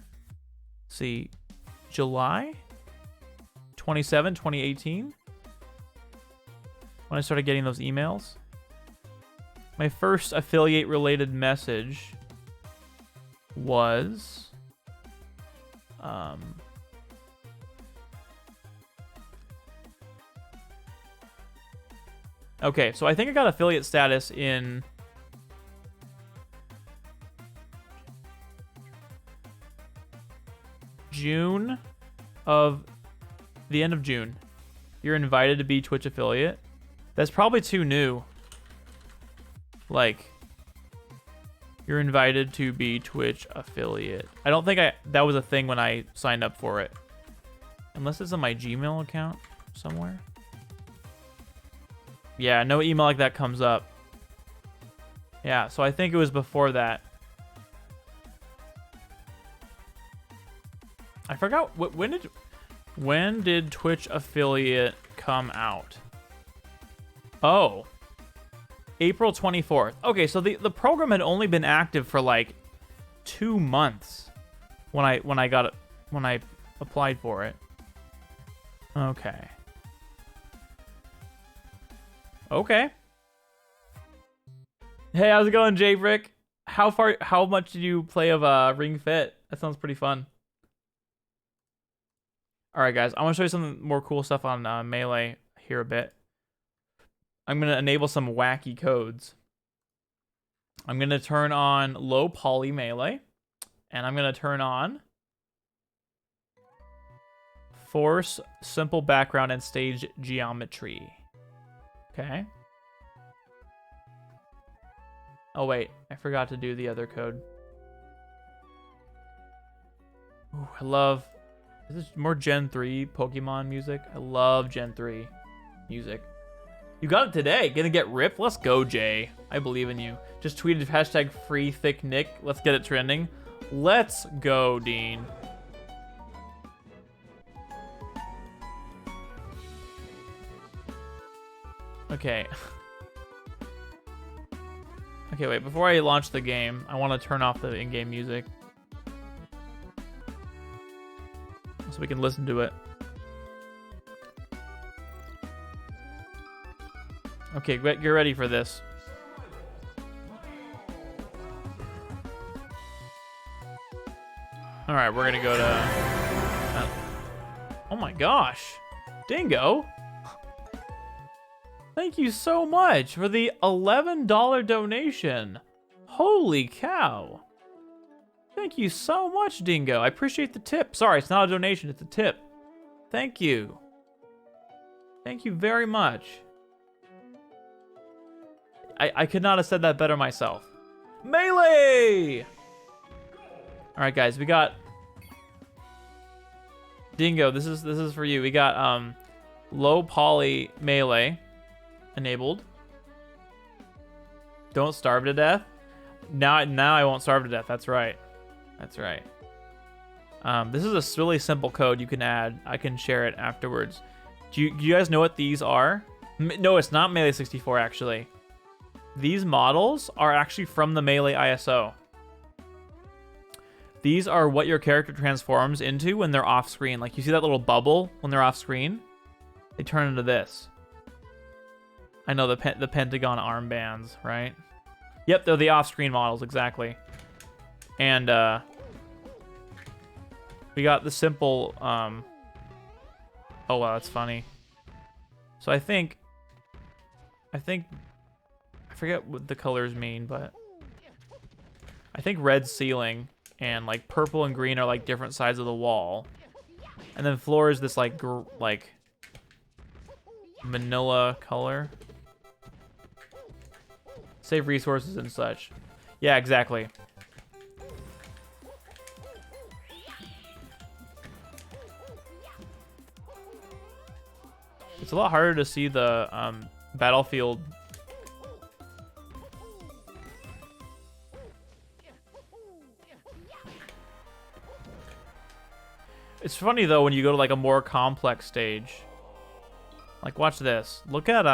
see, July 27, 2018. When I started getting those emails. My first affiliate related message was Okay, so I think I got affiliate status in June of the end of June. You're invited to be Twitch affiliate. That's probably too new. Like, you're invited to be Twitch affiliate. I don't think that was a thing when I signed up for it. Unless it's on my Gmail account somewhere. Yeah, no email like that comes up. Yeah, so I think it was before that. I forgot when did Twitch affiliate come out? Oh, April 24th. Okay, so the program had only been active for like 2 months when I applied for it. Okay. Okay. Hey, how's it going, Jay Brick? How much did you play of Ring Fit? That sounds pretty fun. All right, guys, I want to show you some more cool stuff on Melee here a bit. I'm going to enable some wacky codes. I'm going to turn on low poly Melee, and I'm going to turn on force simple background and stage geometry. Okay. Oh, wait, I forgot to do the other code. Ooh, I love... Is this more Gen 3 Pokemon music? I love Gen 3 music. You got it today. Gonna get ripped? Let's go, Jay. I believe in you. Just tweeted hashtag free thick Nick. Let's get it trending. Let's go, Dean. Okay. Okay, wait. Before I launch the game, I want to turn off the in-game music. So we can listen to it. Okay, get ready for this. All right, we're gonna go to... Oh my gosh. Dingo. Thank you so much for the $11 donation. Holy cow. Thank you so much, Dingo. I appreciate the tip. Sorry, it's not a donation, it's a tip. Thank you. Thank you very much. I could not have said that better myself. Melee! All right, guys, we got Dingo. This is for you. We got low poly Melee enabled. Don't starve to death. Now I won't starve to death. That's right. That's right. This is a really simple code you can add. I can share it afterwards. Do you guys know what these are? No, it's not Melee 64 actually. These models are actually from the Melee ISO. These are what your character transforms into when they're off screen. Like you see that little bubble when they're off screen? They turn into this. I know the Pentagon armbands, right? Yep, they're the off-screen models, exactly. And we got the simple oh wow, that's funny. So I forget what the colors mean, but I think red ceiling and like purple and green are like different sides of the wall. And then floor is this like manila color. Save resources and such. Yeah, exactly. It's a lot harder to see the battlefield. It's funny though when you go to like a more complex stage. Like watch this. Look at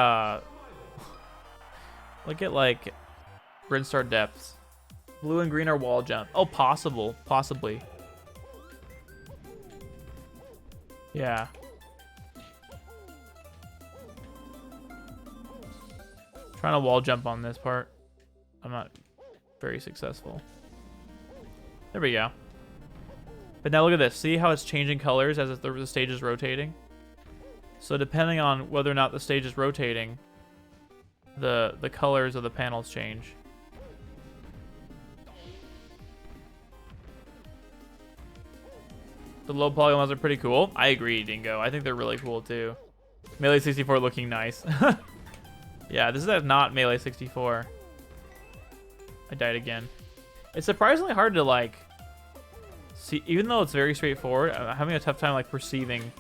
like Grinstar depths. Blue and green are wall jump. Oh, possibly. Yeah. Trying to wall jump on this part. I'm not very successful. There we go. But now look at this. See how it's changing colors as the stage is rotating? So depending on whether or not the stage is rotating, the colors of the panels change. The low polygons are pretty cool. I agree, Dingo. I think they're really cool too. Melee 64 looking nice. Yeah, this is not Melee 64. I died again. It's surprisingly hard to like see, even though it's very straightforward. I'm having a tough time like perceiving.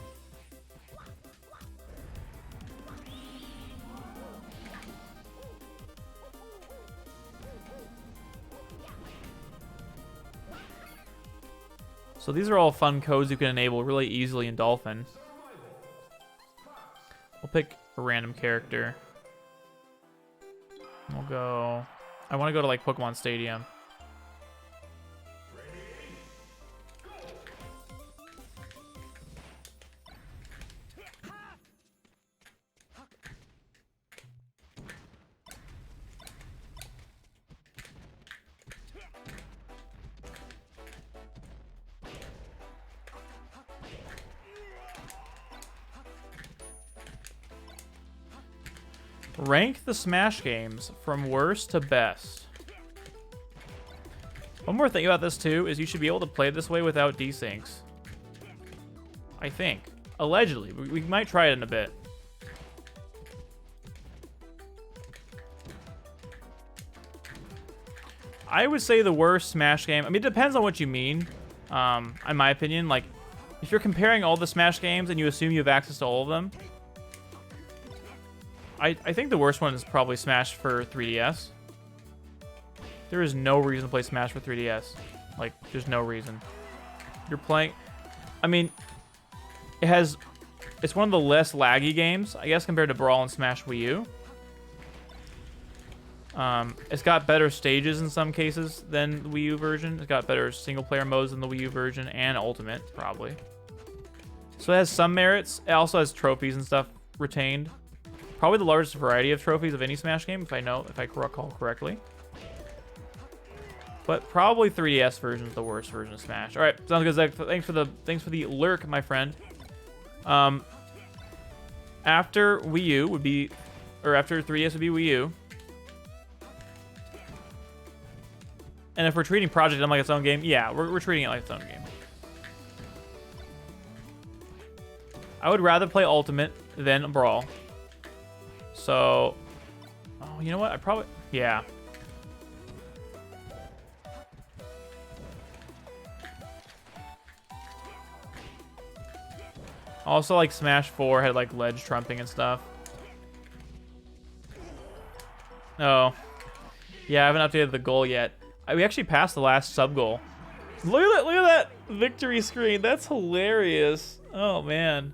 So these are all fun codes you can enable really easily in Dolphin. We'll pick a random character. We'll go... I want to go to like Pokemon Stadium. Rank the Smash games from worst to best. One more thing about this too is you should be able to play this way without desyncs. I think. Allegedly. We might try it in a bit. I would say the worst Smash game. I mean, it depends on what you mean. In my opinion, like, if you're comparing all the Smash games and you assume you have access to all of them, I think the worst one is probably Smash for 3DS. There is no reason to play Smash for 3DS. Like, there's no reason. You're playing... I mean, it's one of the less laggy games, I guess, compared to Brawl and Smash Wii U. It's got better stages in some cases than the Wii U version. It's got better single-player modes than the Wii U version, and Ultimate, probably. So it has some merits. It also has trophies and stuff retained. Probably the largest variety of trophies of any Smash game, if I recall correctly. But probably 3DS version is the worst version of Smash. All right, sounds good, Zach. Thanks for the lurk, my friend. After Wii U would be, or after 3DS would be Wii U. And if we're treating Project M like its own game, yeah, we're treating it like its own game. I would rather play Ultimate than Brawl. So, oh, you know what? Yeah. Also, like, Smash 4 had, like, ledge trumping and stuff. Oh. Yeah, I haven't updated the goal yet. We actually passed the last sub-goal. Look at that victory screen. That's hilarious. Oh, man.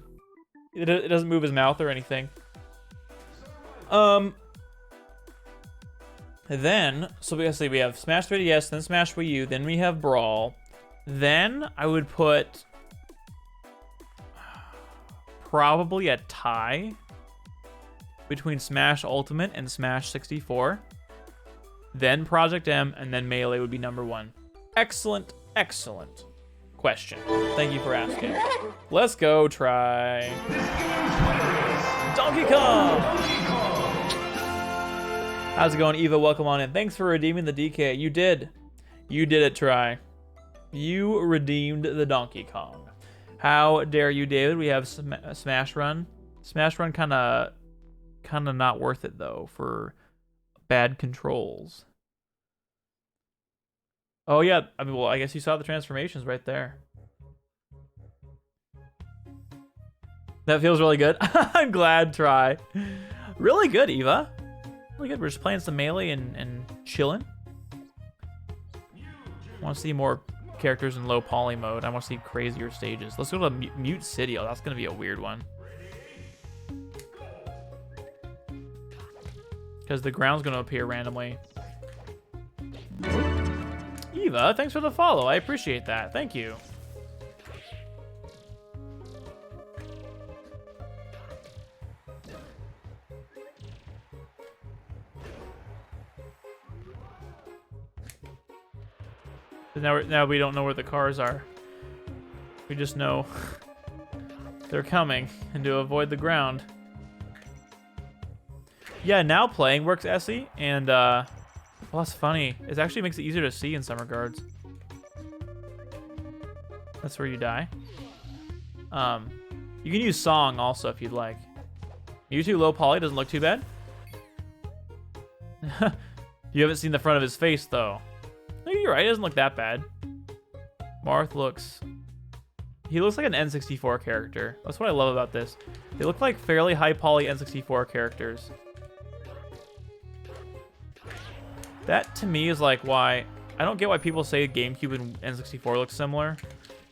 It doesn't move his mouth or anything. Then, so basically we have Smash 3DS, then Smash Wii U, then we have Brawl. Then I would put probably a tie between Smash Ultimate and Smash 64. Then Project M, and then Melee would be number 1. Excellent, excellent question. Thank you for asking. Let's go try Donkey Kong! How's it going, Eva? Welcome on in. Thanks for redeeming the DK. You did. You did it, Try. You redeemed the Donkey Kong. How dare you, David? We have Smash Run. Smash Run kind of not worth it, though, for bad controls. Oh, yeah. I mean, well, I guess you saw the transformations right there. That feels really good. I'm glad, Try. Really good, Eva. Really good. We're just playing some Melee and chilling. I want to see more characters in low poly mode. I want to see crazier stages. Let's go to Mute City. Oh, that's going to be a weird one. Because the ground's going to appear randomly. Eva, thanks for the follow. I appreciate that. Thank you. Now we don't know where the cars are. We just know they're coming, and to avoid the ground. Yeah, now playing works, Essie, and well, that's funny. It actually makes it easier to see in some regards. That's where you die. You can use song also if you'd like. Mewtwo low poly doesn't look too bad. You haven't seen the front of his face though. No, you're right. It doesn't look that bad. Marth looks. He looks like an N64 character. That's what I love about this. They look like fairly high poly N64 characters. That to me is like why I don't get why people say GameCube and N64 look similar.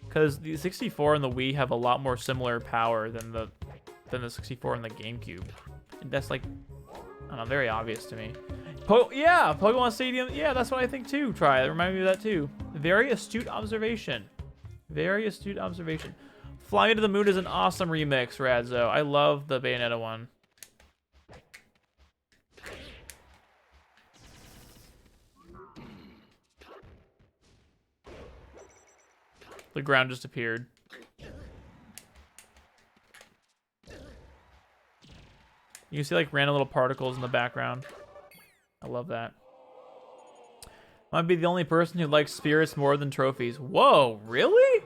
Because the 64 and the Wii have a lot more similar power than the 64 and the GameCube. And that's like, I don't know, very obvious to me. Yeah, Pokemon Stadium. Yeah, that's what I think too. Try it. Remind me of that too. Very astute observation. Very astute observation. Fly Me to the Moon is an awesome remix, Radzo. I love the Bayonetta one. The ground just appeared. You can see like random little particles in the background. I love that. Might be the only person who likes spirits more than trophies. Whoa, really?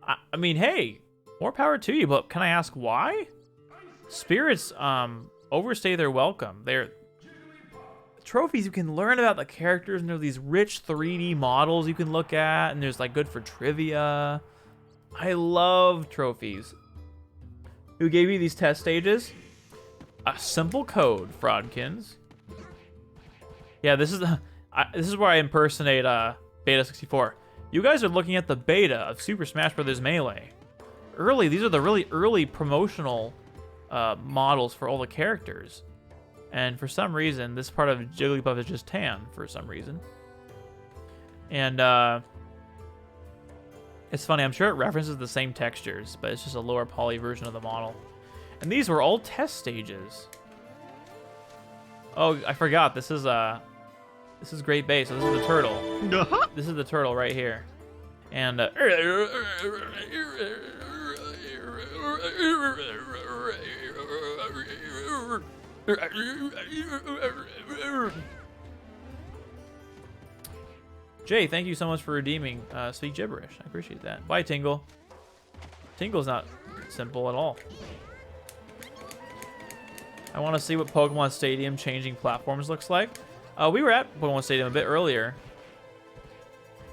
I mean, hey, more power to you, but can I ask why? Spirits overstay their welcome. They're trophies. You can learn about the characters, and there's these rich 3D models you can look at, and there's like good for trivia. I love trophies. Who gave you these test stages? A simple code, Fraudkins. Yeah, this is where I impersonate Beta 64. You guys are looking at the beta of Super Smash Bros. Melee. These are the really early promotional models for all the characters. And for some reason, this part of Jigglypuff is just tan for some reason. And it's funny, I'm sure it references the same textures, but it's just a lower poly version of the model. And these were all test stages. Oh, I forgot. This is Great Bay, so this is the turtle. This is the turtle right here. And Jay, thank you so much for redeeming Speak Gibberish. I appreciate that. Bye, Tingle. Tingle's not simple at all. I want to see what Pokemon Stadium changing platforms looks like. We were at Pokemon Stadium a bit earlier.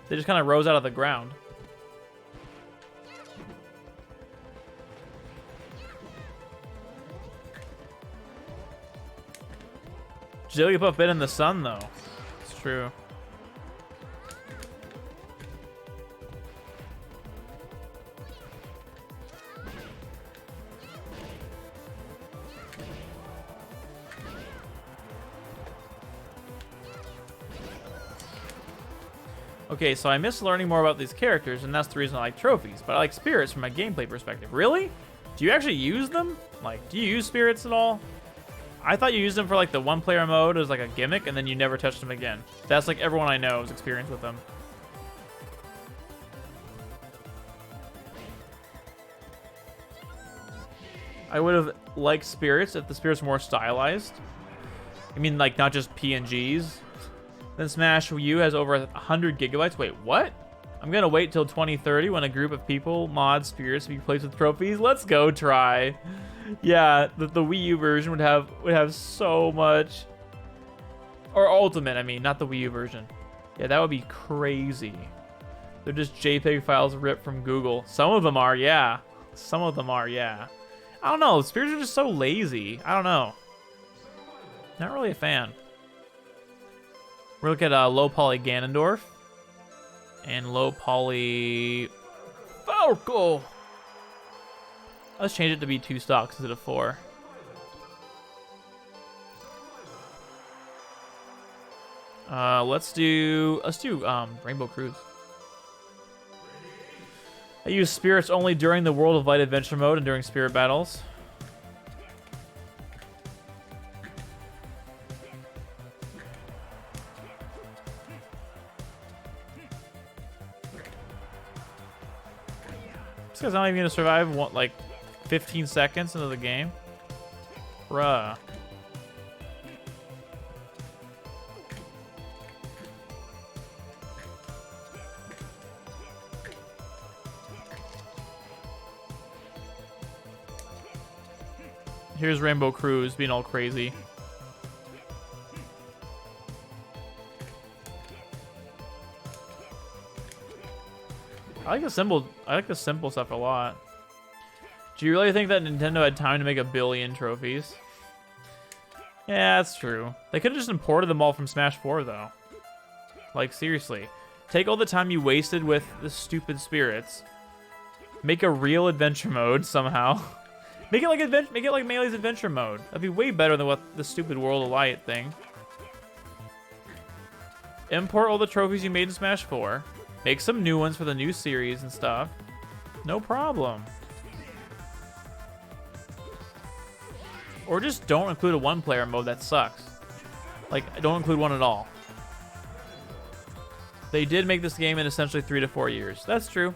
They just kind of rose out of the ground. Jigglypuff been in the sun, though. It's true. Okay, so I miss learning more about these characters, and that's the reason I like trophies, but I like spirits from a gameplay perspective. Really? Do you actually use them? Like, do you use spirits at all? I thought you used them for like the one-player mode as like a gimmick, and then you never touched them again. That's like everyone I know has experience with them. I would have liked spirits if the spirits were more stylized. I mean, like, not just PNGs. Then Smash U has over 100 gigabytes. Wait, what? I'm gonna wait till 2030 when a group of people mod spirits to be placed with trophies. Let's go try. Yeah, the Wii U version would have so much. Or Ultimate, I mean, not the Wii U version. Yeah, that would be crazy. They're just JPEG files ripped from Google. Some of them are, yeah. Some of them are, yeah. I don't know. Spirits are just so lazy. I don't know. Not really a fan. We're looking at low poly Ganondorf and low poly Falco. Let's change it to be 2 stocks instead of 4. Let's do Rainbow Cruise. I use spirits only during the World of Light adventure mode and during spirit battles. This guy's not even gonna survive like 15 seconds into the game. Bruh. Here's Rainbow Cruise being all crazy. I like the simple stuff a lot. Do you really think that Nintendo had time to make 1 billion trophies? Yeah, that's true. They could have just imported them all from Smash 4, though. Like, seriously. Take all the time you wasted with the stupid spirits. Make a real adventure mode somehow. Make it like Melee's adventure mode. That'd be way better than what the stupid World of Light thing. Import all the trophies you made in Smash 4. Make some new ones for the new series and stuff. No problem. Or just don't include a one-player mode that sucks. Like, don't include one at all. They did make this game in essentially 3 to 4 years. That's true.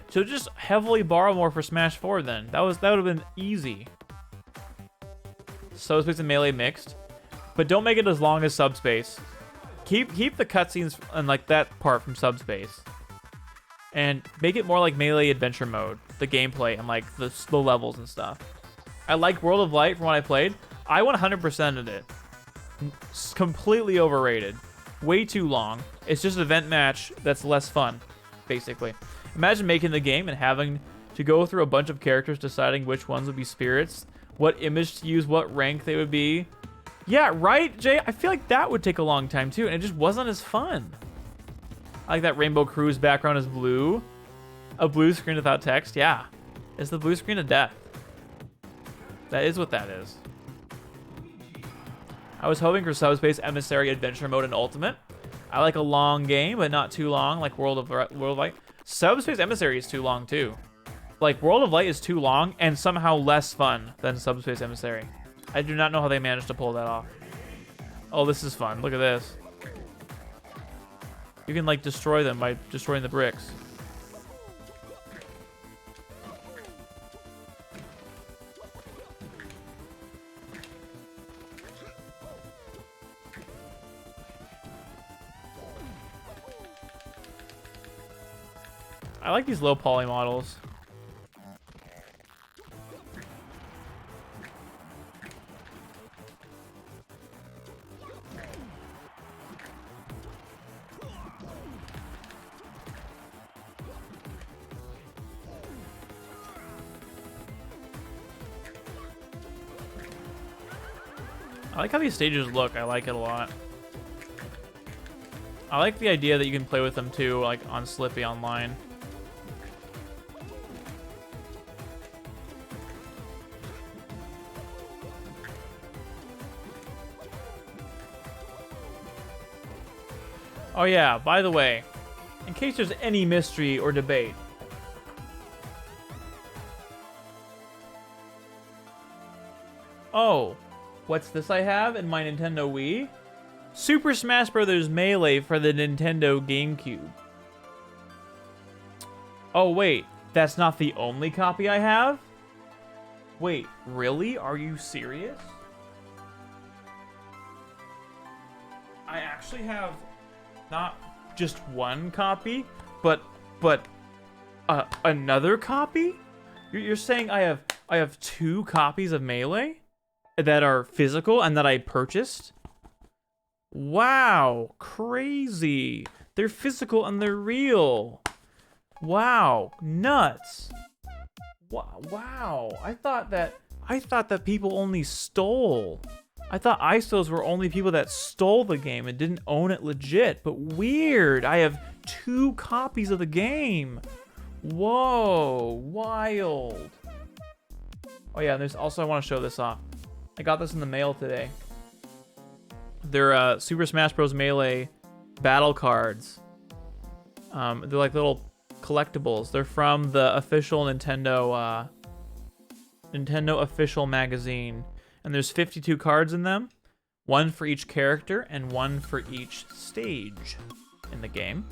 So just heavily borrow more for Smash 4 then. That would have been easy. Subspace and Melee mixed. But don't make it as long as Subspace. Keep the cutscenes and like that part from Subspace. And make it more like Melee Adventure Mode. The gameplay and like the levels and stuff. I like World of Light from what I played. I 100%ed it. It's completely overrated. Way too long. It's just an event match that's less fun, basically. Imagine making the game and having to go through a bunch of characters deciding which ones would be spirits, what image to use, what rank they would be. Yeah, right, Jay? I feel like that would take a long time, too, and it just wasn't as fun. I like that Rainbow Cruise background is blue. A blue screen without text, yeah. It's the blue screen of death. That is what that is. I was hoping for Subspace Emissary Adventure Mode and Ultimate. I like a long game, but not too long, like World of Light. Subspace Emissary is too long, too. Like, World of Light is too long and somehow less fun than Subspace Emissary. I do not know how they managed to pull that off. Oh, this is fun. Look at this. You can, like, destroy them by destroying the bricks. I like these low poly models. I like how these stages look. I like it a lot. I like the idea that you can play with them too, like on Slippy online. Oh yeah, by the way, in case there's any mystery or debate, oh, what's this I have in my Nintendo Wii? Super Smash Bros. Melee for the Nintendo GameCube. Oh wait, that's not the only copy I have? Wait, really? Are you serious? I actually have not just one copy, but another copy? You're saying I have 2 copies of Melee that are physical and that I purchased? Wow, crazy. They're physical and they're real. Wow, nuts. Wow. I thought that people only stole. I thought ISOs were only people that stole the game and didn't own it legit, but weird. I have 2 copies of the game. Whoa, wild. Oh yeah, and there's also, I want to show this off. I got this in the mail today. They're Super Smash Bros. Melee battle cards. They're like little collectibles. They're from the official Nintendo official magazine. And there's 52 cards in them. 1 for each character and 1 for each stage in the game.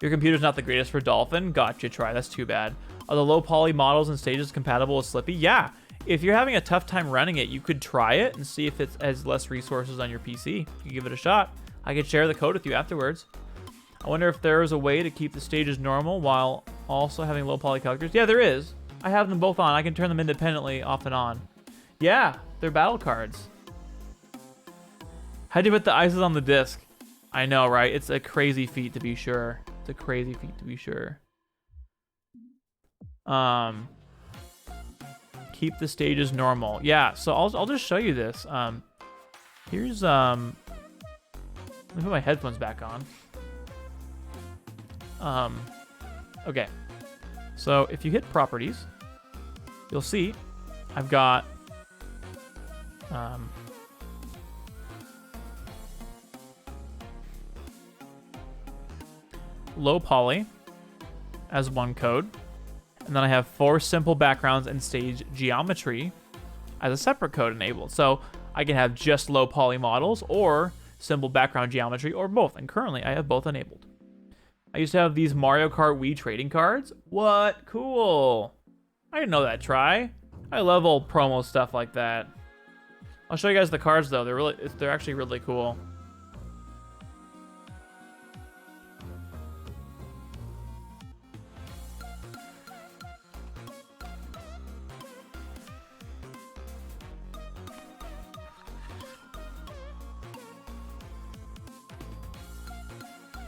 Your computer's not the greatest for Dolphin? Gotcha, try. That's too bad. Are the low poly models and stages compatible with Slippy? Yeah. If you're having a tough time running it, you could try it and see if it has less resources on your PC. You can give it a shot. I could share the code with you afterwards. I wonder if there is a way to keep the stages normal while also having low poly characters. Yeah, there is. I have them both on. I can turn them independently off and on. Yeah, they're battle cards. How'd you put the ices on the disc? I know, right? It's a crazy feat to be sure. It's a crazy feat to be sure. Keep the stages normal. Yeah, so I'll just show you this. Here's let me put my headphones back on. Okay. So if you hit properties, you'll see I've got low poly as one code. And then I have 4 simple backgrounds and stage geometry as a separate code enabled. So I can have just low poly models or simple background geometry or both. And currently I have both enabled. I used to have these Mario Kart Wii trading cards. What? Cool. I didn't know that, Try. I love old promo stuff like that. I'll show you guys the cards though. They're actually really cool.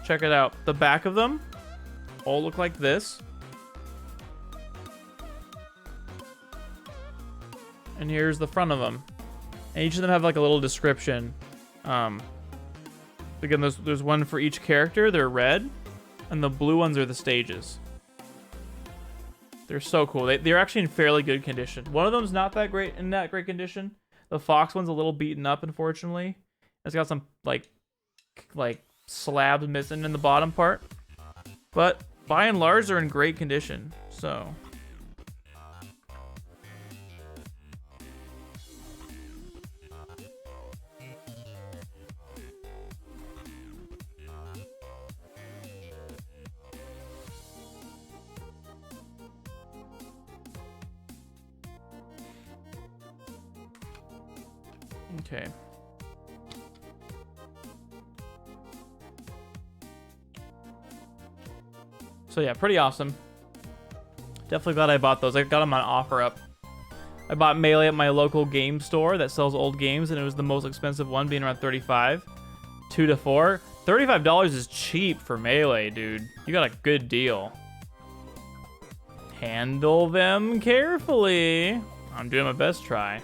Check it out. The back of them all look like this. And here's the front of them. And each of them have like a little description. Again, there's one for each character. They're red. And the blue ones are the stages. They're so cool. They're actually in fairly good condition. One of them's not that great condition. The Fox one's a little beaten up, unfortunately. It's got some like slabs missing in the bottom part, but by and large they're in great condition. So okay. So yeah, pretty awesome. Definitely glad I bought those. I got them on OfferUp. I bought Melee at my local game store that sells old games, and it was the most expensive one, being around $35. 2 to 4. $35 is cheap for Melee, dude. You got a good deal. Handle them carefully. I'm doing my best, Try.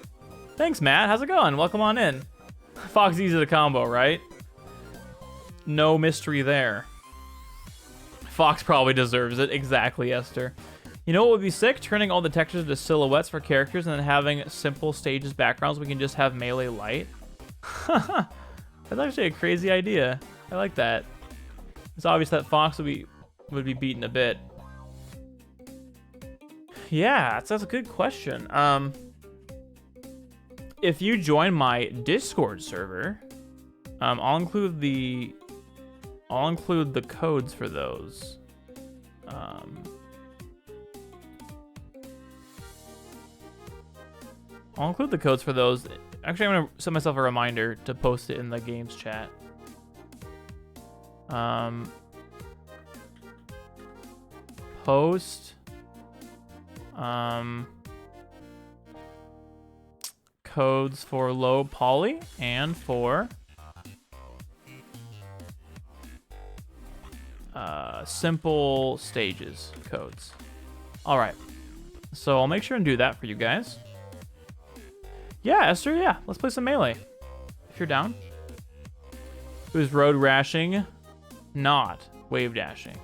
Thanks, Matt. How's it going? Welcome on in. Fox easy to combo, right? No mystery there. Fox probably deserves it. Exactly, Esther. You know what would be sick? Turning all the textures to silhouettes for characters and then having simple stages backgrounds. We can just have Melee light. That's actually a crazy idea. I like that. It's obvious that Fox would be beaten a bit. Yeah, that's a good question. If you join my Discord server, I'll include the codes for those. I'll include the codes for those. Actually, I'm gonna set myself a reminder to post it in the games chat. Post. Codes for low poly and for simple stages codes. All right, so I'll make sure and do that for you guys. Yeah, Esther, yeah, let's play some Melee if you're down. Who's road rashing, not wave dashing.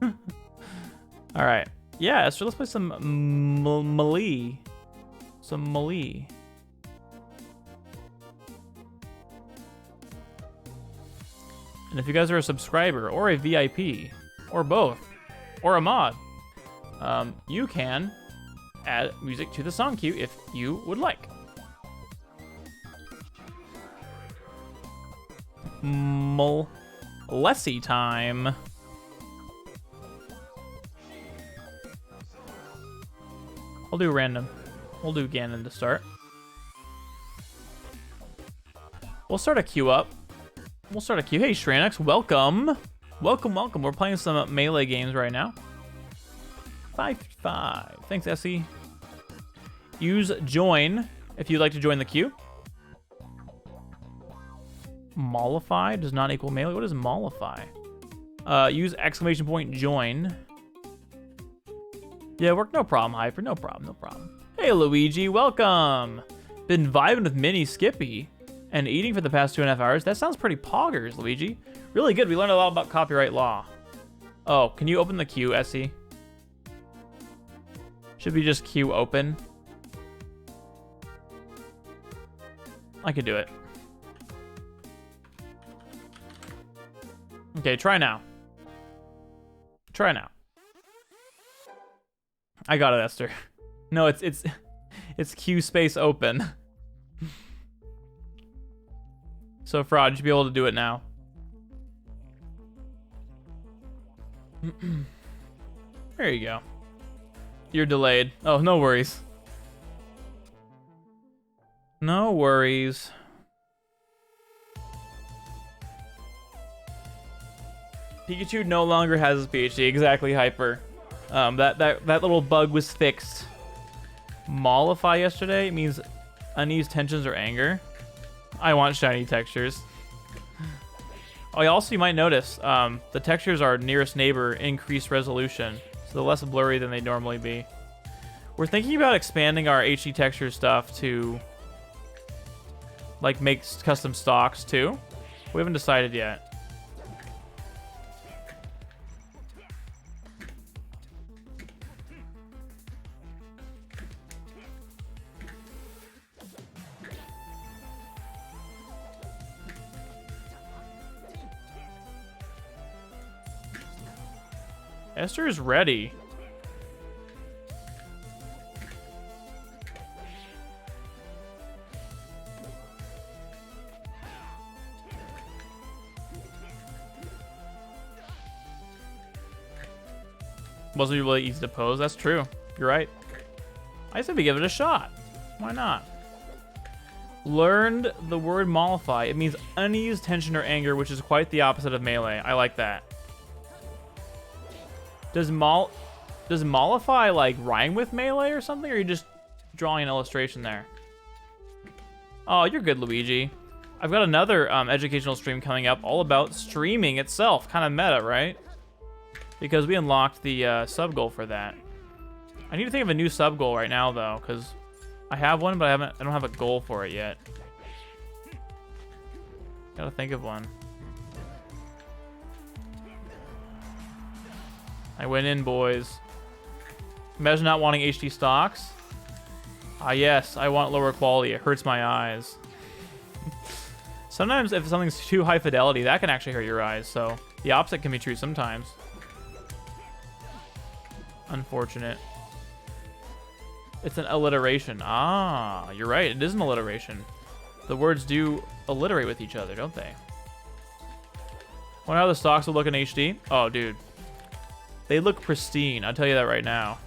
All right, yeah, Esther, let's play some melee. Some melee. And if you guys are a subscriber or a VIP or both or a mod, you can add music to the song queue if you would like. Lessie time. I'll do random. We'll do Ganon to start. We'll start a queue up. We'll start a queue. Hey, Shranix, welcome. Welcome, welcome. We're playing some Melee games right now. 5-5. Thanks, Essie. Use join if you'd like to join the queue. Mollify does not equal melee. What is mollify? Use exclamation point join. Yeah, work. No problem, Hyper. No problem. No problem. Hey, Luigi. Welcome. Been vibing with Mini Skippy and eating for the past 2.5 hours. That sounds pretty poggers, Luigi. Really good. We learned a lot about copyright law. Oh, can you open the queue, Essie? Should we just queue open? I can do it. Okay, try now. Try now. I got it, Esther. No, it's queue space open. So Fraud, you should be able to do it now. There you go. You're delayed. Oh, no worries. No worries. Pikachu no longer has his PhD. Exactly, Hyper. That little bug was fixed. Mollify yesterday means unease, tensions, or anger. I want shiny textures. Oh, also you might notice the textures are nearest neighbor increased resolution, so they're less blurry than they normally be. We're thinking about expanding our HD texture stuff to like make custom stocks too. We haven't decided yet. Esther is ready. Wasn't really easy to pose. That's true. You're right. I said we give it a shot. Why not? Learned the word mollify. It means unease, tension, or anger, which is quite the opposite of melee. I like that. Does mollify like rhyme with melee or something, or are you just drawing an illustration there? Oh, you're good, Luigi. I've got another educational stream coming up all about streaming itself. Kind of meta, right? Because we unlocked the sub goal for that. I need to think of a new sub goal right now though, because I have one, but I don't have a goal for it yet. Gotta think of one. I went in, boys. Imagine not wanting HD stocks. Ah, yes, I want lower quality. It hurts my eyes. Sometimes if something's too high fidelity, that can actually hurt your eyes. So the opposite can be true sometimes. Unfortunate. It's an alliteration. Ah, you're right. It is an alliteration. The words do alliterate with each other, don't they? Wonder how the stocks will look in HD. Oh, dude. They look pristine. I'll tell you that right now.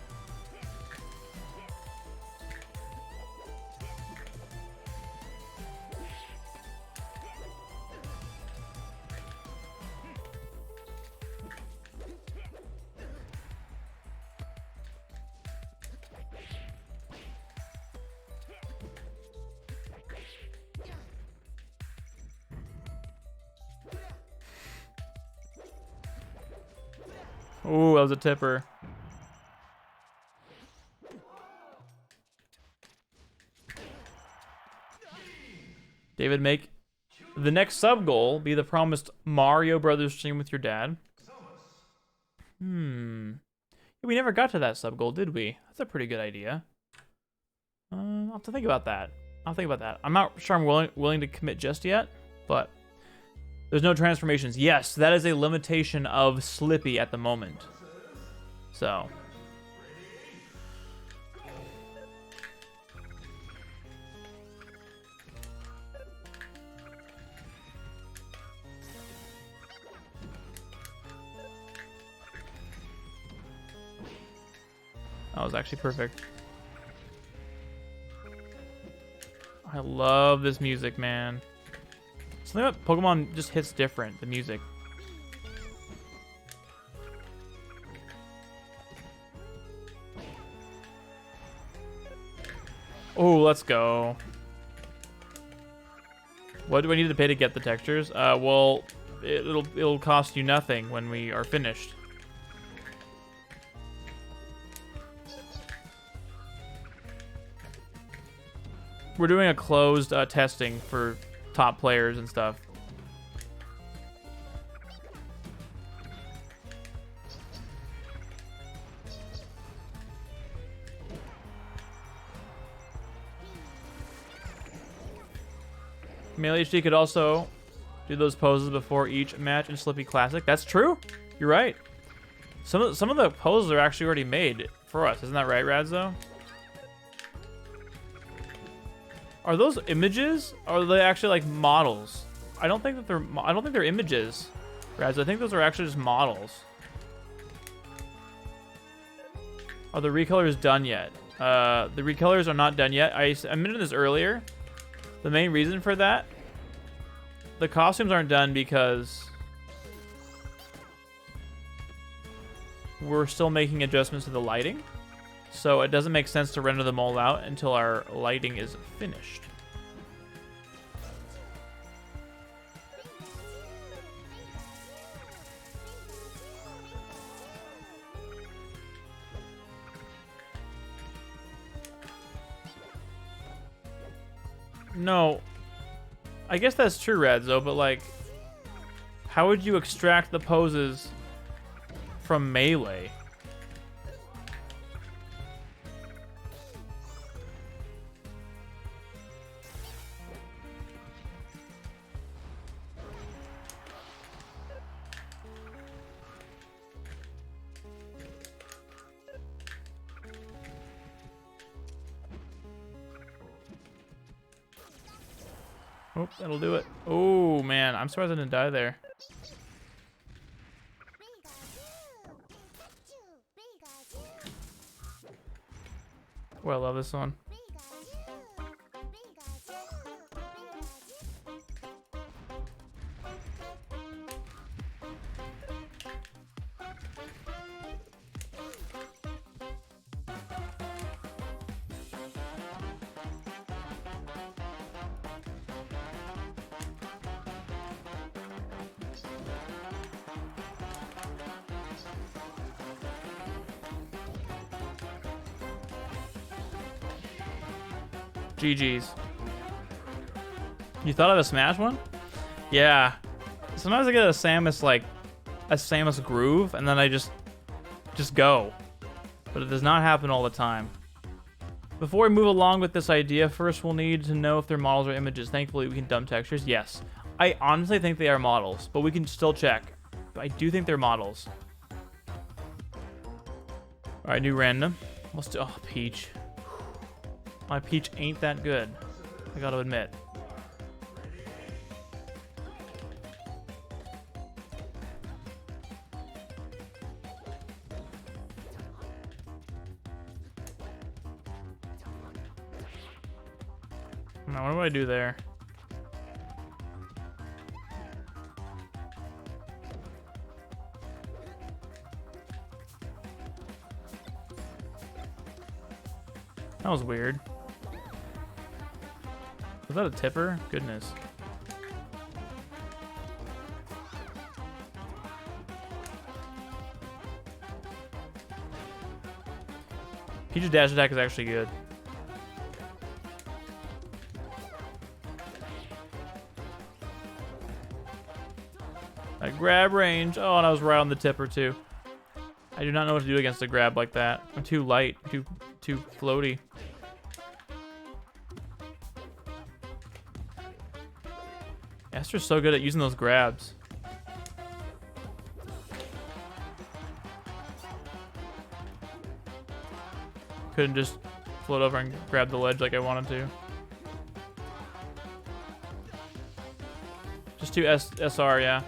Ooh, that was a tipper. David, make the next sub goal be the promised Mario Brothers stream with your dad. We never got to that sub goal, did we? That's a pretty good idea. I'll have to think about that. I'm not sure I'm willing to commit just yet, but there's no transformations. Yes, that is a limitation of Slippy at the moment. So. That was actually perfect. I love this music, man. Something about Pokemon just hits different, the music. Oh, let's go. What do I need to pay to get the textures? Well, it'll cost you nothing when we are finished. We're doing a closed testing for top players and stuff. Melee HD could also do those poses before each match in Slippy Classic. That's true. You're right. Some of the poses are actually already made for us. Isn't that right, Radzo? Are those images? Or are they actually like models? I don't think they're images, Radzo. I think those are actually just models. Are the recolors done yet? The recolors are not done yet. I mentioned this earlier. The main reason for that, the costumes aren't done because we're still making adjustments to the lighting. So it doesn't make sense to render them all out until our lighting is finished. No, I guess that's true, Radzo, but like, how would you extract the poses from Melee? Oh, that'll do it. Oh, man. I'm surprised I didn't die there. Oh, I love this one. GG's. You thought of a Smash one? Yeah. Sometimes I get a Samus groove, and then I just go. But it does not happen all the time. Before we move along with this idea, first we'll need to know if they're models or images. Thankfully, we can dump textures. Yes. I honestly think they are models, but we can still check. But I do think they're models. Alright, new random. Let's do... Oh, Peach. My Peach ain't that good, I gotta admit. Now, what do I do there? That was weird. Was that a tipper? Goodness. Peach's dash attack is actually good. That grab range. Oh, and I was right on the tipper too. I do not know what to do against a grab like that. I'm too light, too floaty. Esther's so good at using those grabs. Couldn't just float over and grab the ledge like I wanted to. Just do SR, yeah.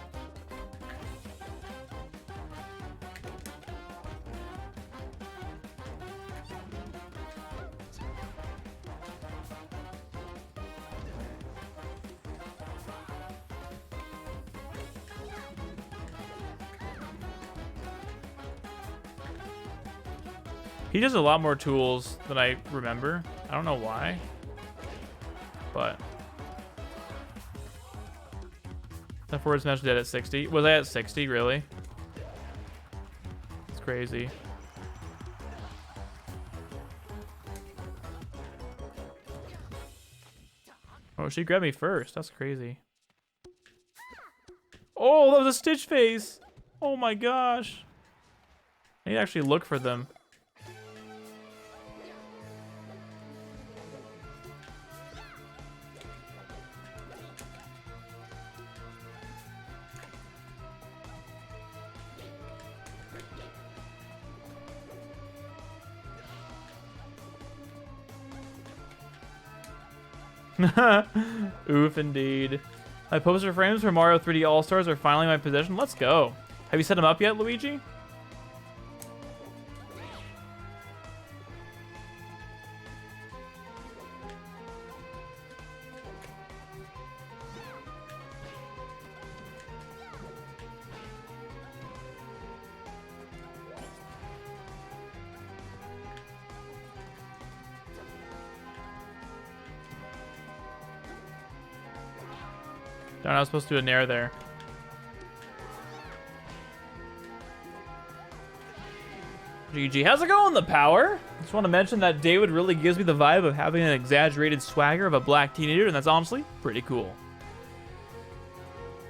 He does a lot more tools than I remember. I don't know why, but that forward smash dead at 60. Was I at 60? Really? It's crazy. Oh, she grabbed me first. That's crazy. Oh, that was a Stitch face. Oh my gosh. I need to actually look for them. Oof, indeed. My poster frames for Mario 3D All-Stars are finally in my possession. Let's go. Have you set them up yet, Luigi? Darn, I was supposed to do a nair there. GG. How's it going, The Power? Just want to mention that David really gives me the vibe of having an exaggerated swagger of a black teenager, and that's honestly pretty cool.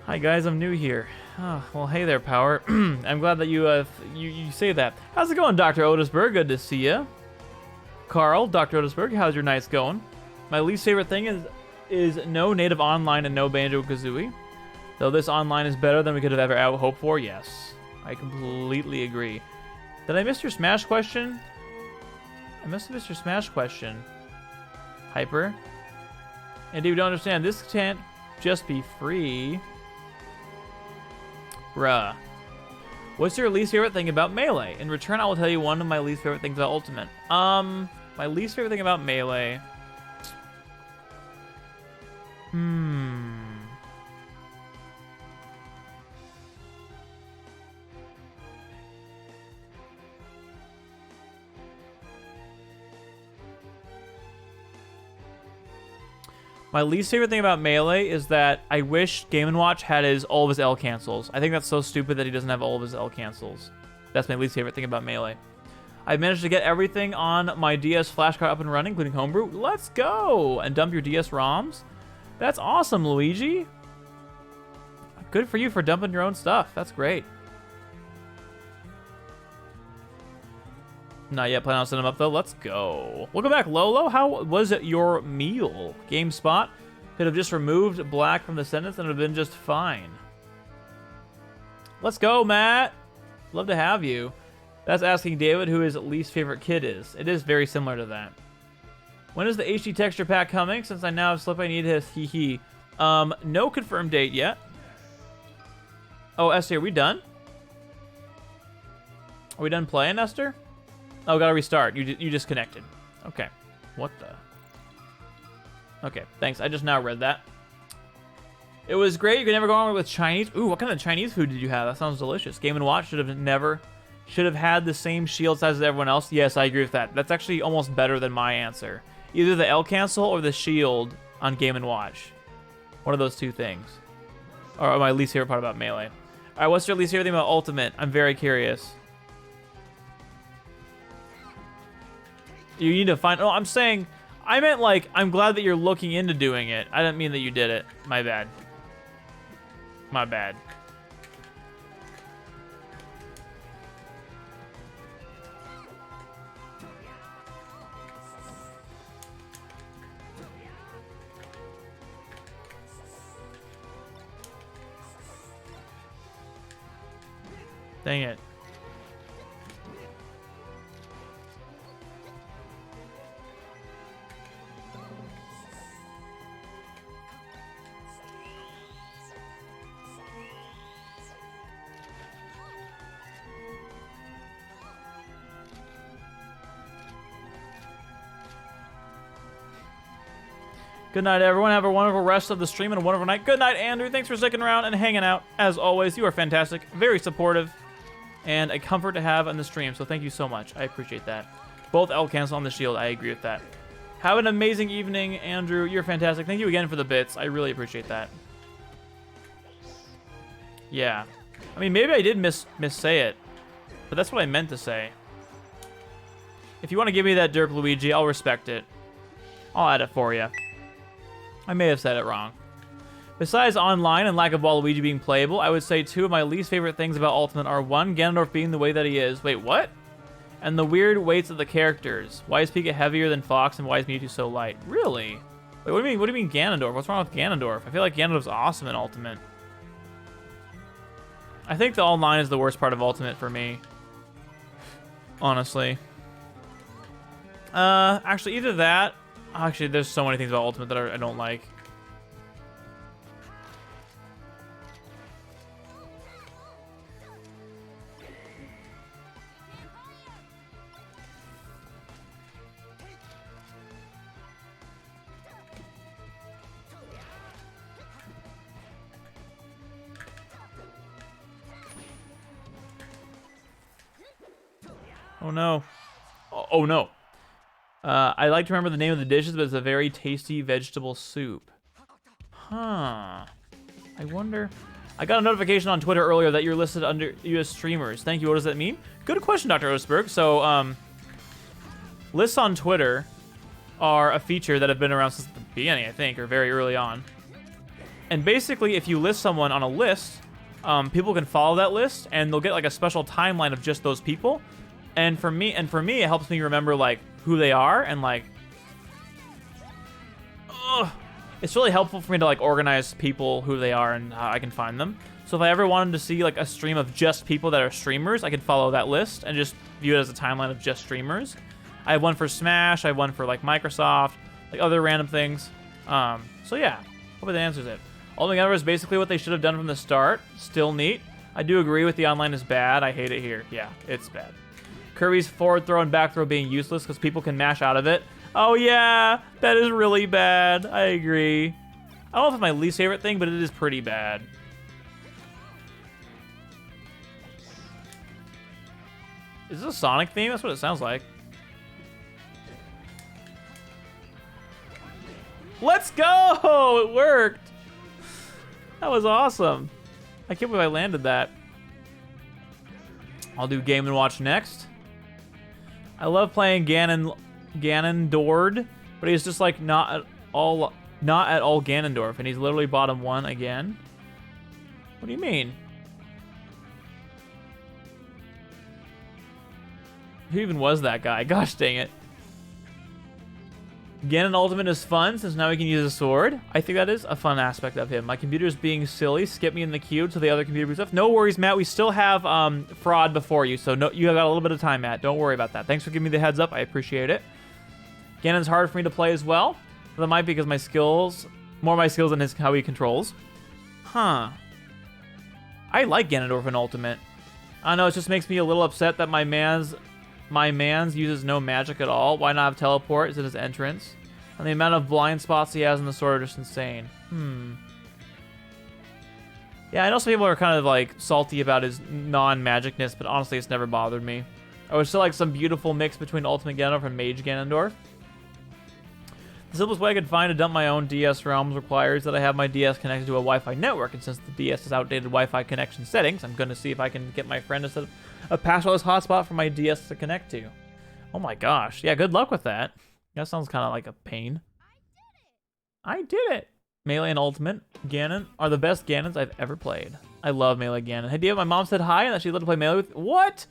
Hi guys, I'm new here. Oh, well, hey there, Power. I'm glad that you say that. How's it going, Dr. Otisberg? Good to see ya. Carl, Dr. Otisberg, how's your nights going? My least favorite thing is no native online and no Banjo-Kazooie. Though this online is better than we could have ever hoped for, yes. I completely agree. Did I miss your Smash question? I must have missed your Smash question. Hyper. And dude, don't understand, this can't just be free. Bruh. What's your least favorite thing about Melee? In return, I will tell you one of my least favorite things about Ultimate. My least favorite thing about Melee... My least favorite thing about Melee is that I wish Game & Watch had all of his L cancels. I think that's so stupid that he doesn't have all of his L cancels. That's my least favorite thing about Melee. I've managed to get everything on my DS flashcard up and running, including Homebrew. Let's go! And dump your DS ROMs. That's awesome, Luigi. Good for you for dumping your own stuff. That's great. Not yet. Plan on setting them up, though. Let's go. Welcome back, Lolo. How was it your meal? GameSpot could have just removed black from the sentence and it would have been just fine. Let's go, Matt. Love to have you. That's asking David who his least favorite kid is. It is very similar to that. When is the HD texture pack coming? Since I now have Slip, I need his hee. No confirmed date yet. Oh, Esther, are we done? Are we done playing, Esther? Oh, gotta restart. You disconnected. Okay. What the? Okay, thanks. I just now read that. It was great. You could never go wrong with Chinese. Ooh, what kind of Chinese food did you have? That sounds delicious. Game & Watch should have had the same shield size as everyone else. Yes, I agree with that. That's actually almost better than my answer. Either the L cancel or the shield on Game & Watch. One of those two things. Or my least favorite part about Melee. All right, what's your least favorite thing about Ultimate? I'm very curious. You need to find... Oh, I meant like, I'm glad that you're looking into doing it. I didn't mean that you did it. My bad. My bad. Dang it. Good night, everyone. Have a wonderful rest of the stream and a wonderful night. Good night, Andrew. Thanks for sticking around and hanging out. As always, you are fantastic, very supportive, and a comfort to have on the stream, so thank you so much. I appreciate that. Both L cancel on the shield. I agree with that. Have an amazing evening, Andrew. You're fantastic. Thank you again for the bits. I really appreciate that. Yeah. I mean, maybe I did missay it, but that's what I meant to say. If you want to give me that Dirk Luigi, I'll respect it. I'll add it for you. I may have said it wrong. Besides online and lack of Waluigi being playable, I would say 2 of my least favorite things about Ultimate are 1, Ganondorf being the way that he is. Wait, what? And the weird weights of the characters. Why is Pika heavier than Fox and why is Mewtwo so light? Really? Wait, what do you mean Ganondorf? What's wrong with Ganondorf? I feel like Ganondorf's awesome in Ultimate. I think the online is the worst part of Ultimate for me. Honestly. Actually, either that... Actually, there's so many things about Ultimate that I don't like. Oh no. Oh no. I like to remember the name of the dishes, but it's a very tasty vegetable soup. Huh. I wonder... I got a notification on Twitter earlier that you're listed under US streamers. Thank you. What does that mean? Good question, Dr. Otisberg. So, lists on Twitter are a feature that have been around since the beginning, I think, or very early on. And basically, if you list someone on a list, people can follow that list, and they'll get like a special timeline of just those people. And for me, it helps me remember like who they are and like. It's really helpful for me to like organize people, who they are, and how I can find them. So if I ever wanted to see like a stream of just people that are streamers, I could follow that list and just view it as a timeline of just streamers. I have one for Smash, I have one for like Microsoft, like other random things. So yeah, hopefully that answers it. Altogether is basically what they should have done from the start. Still neat. I do agree with the online is bad. I hate it here. Yeah, it's bad. Kirby's forward throw and back throw being useless because people can mash out of it. Oh yeah, that is really bad. I agree. I don't know if it's my least favorite thing, but it is pretty bad. Is this a Sonic theme? That's what it sounds like. Let's go! It worked! That was awesome. I can't believe I landed that. I'll do Game & Watch next. I love playing Ganondorf, but he's just like not at all Ganondorf, and he's literally bottom 1 again. What do you mean? Who even was that guy? Gosh dang it. Ganon Ultimate is fun since now he can use a sword. I think that is a fun aspect of him. My computer's being silly. Skip me in the queue to the other computer stuff. No worries, Matt. We still have fraud before you, so no, you have got a little bit of time, Matt. Don't worry about that. Thanks for giving me the heads up. I appreciate it. Ganon's hard for me to play as well. But that might be because my skills than how he controls. Huh. I like Ganondorf in Ultimate. I don't know, it just makes me a little upset that my man's uses no magic at all. Why not have teleport? Is it his entrance? And the amount of blind spots he has in the sword are just insane. Yeah, I know some people are kind of like salty about his non-magicness, but honestly, it's never bothered me. I would still like some beautiful mix between Ultimate Ganondorf and Mage Ganondorf. The simplest way I could find to dump my own DS ROMs requires that I have my DS connected to a Wi-Fi network, and since the DS has outdated Wi-Fi connection settings, I'm going to see if I can get my friend to set up a passwordless hotspot for my DS to connect to. Oh my gosh. Yeah, good luck with that. That sounds kind of like a pain. I did it! Melee and Ultimate Ganon are the best Ganons I've ever played. I love Melee Ganon. Hey, Dia, my mom said hi and that she'd love to play Melee with... What?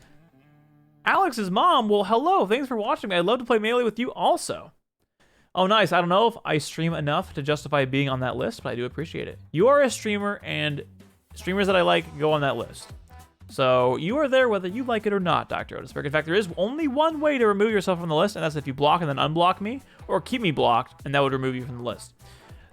Alex's mom? Well, hello. Thanks for watching me. I'd love to play Melee with you also. Oh, nice. I don't know if I stream enough to justify being on that list, but I do appreciate it. You are a streamer, and streamers that I like go on that list. So you are there whether you like it or not, Dr. Otisberg. In fact, there is only one way to remove yourself from the list, and that's if you block and then unblock me, or keep me blocked, and that would remove you from the list.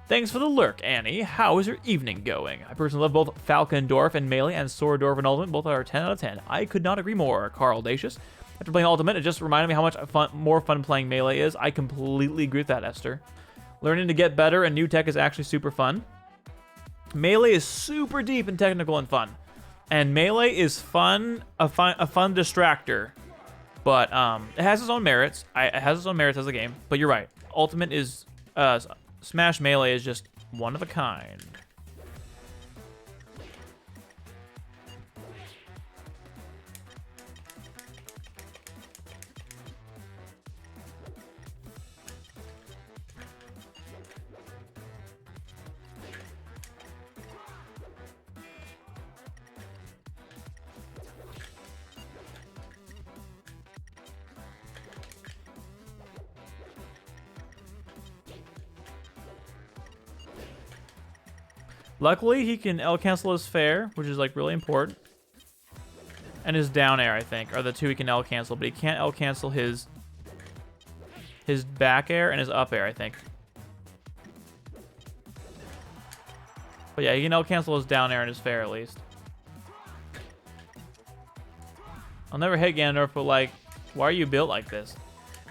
Thanks for the lurk, Annie. How is your evening going? I personally love both Falcondorf and Melee and Swordorf and Ultimate. Both are 10 out of 10. I could not agree more, Carl Dacius. After playing Ultimate, it just reminded me how much more fun playing Melee is. I completely agree with that, Esther. Learning to get better and new tech is actually super fun. Melee is super deep and technical and fun. And Melee is fun, a fun distractor. But it has its own merits. It has its own merits as a game. But you're right. ultimate is Smash Melee is just one of a kind. Luckily, he can L cancel his fair, which is like really important. And his down air, I think, are the two he can L cancel, but he can't L cancel his back air and his up air, I think. But yeah, he can L cancel his down air and his fair at least. I'll never hit Ganondorf, but like, why are you built like this?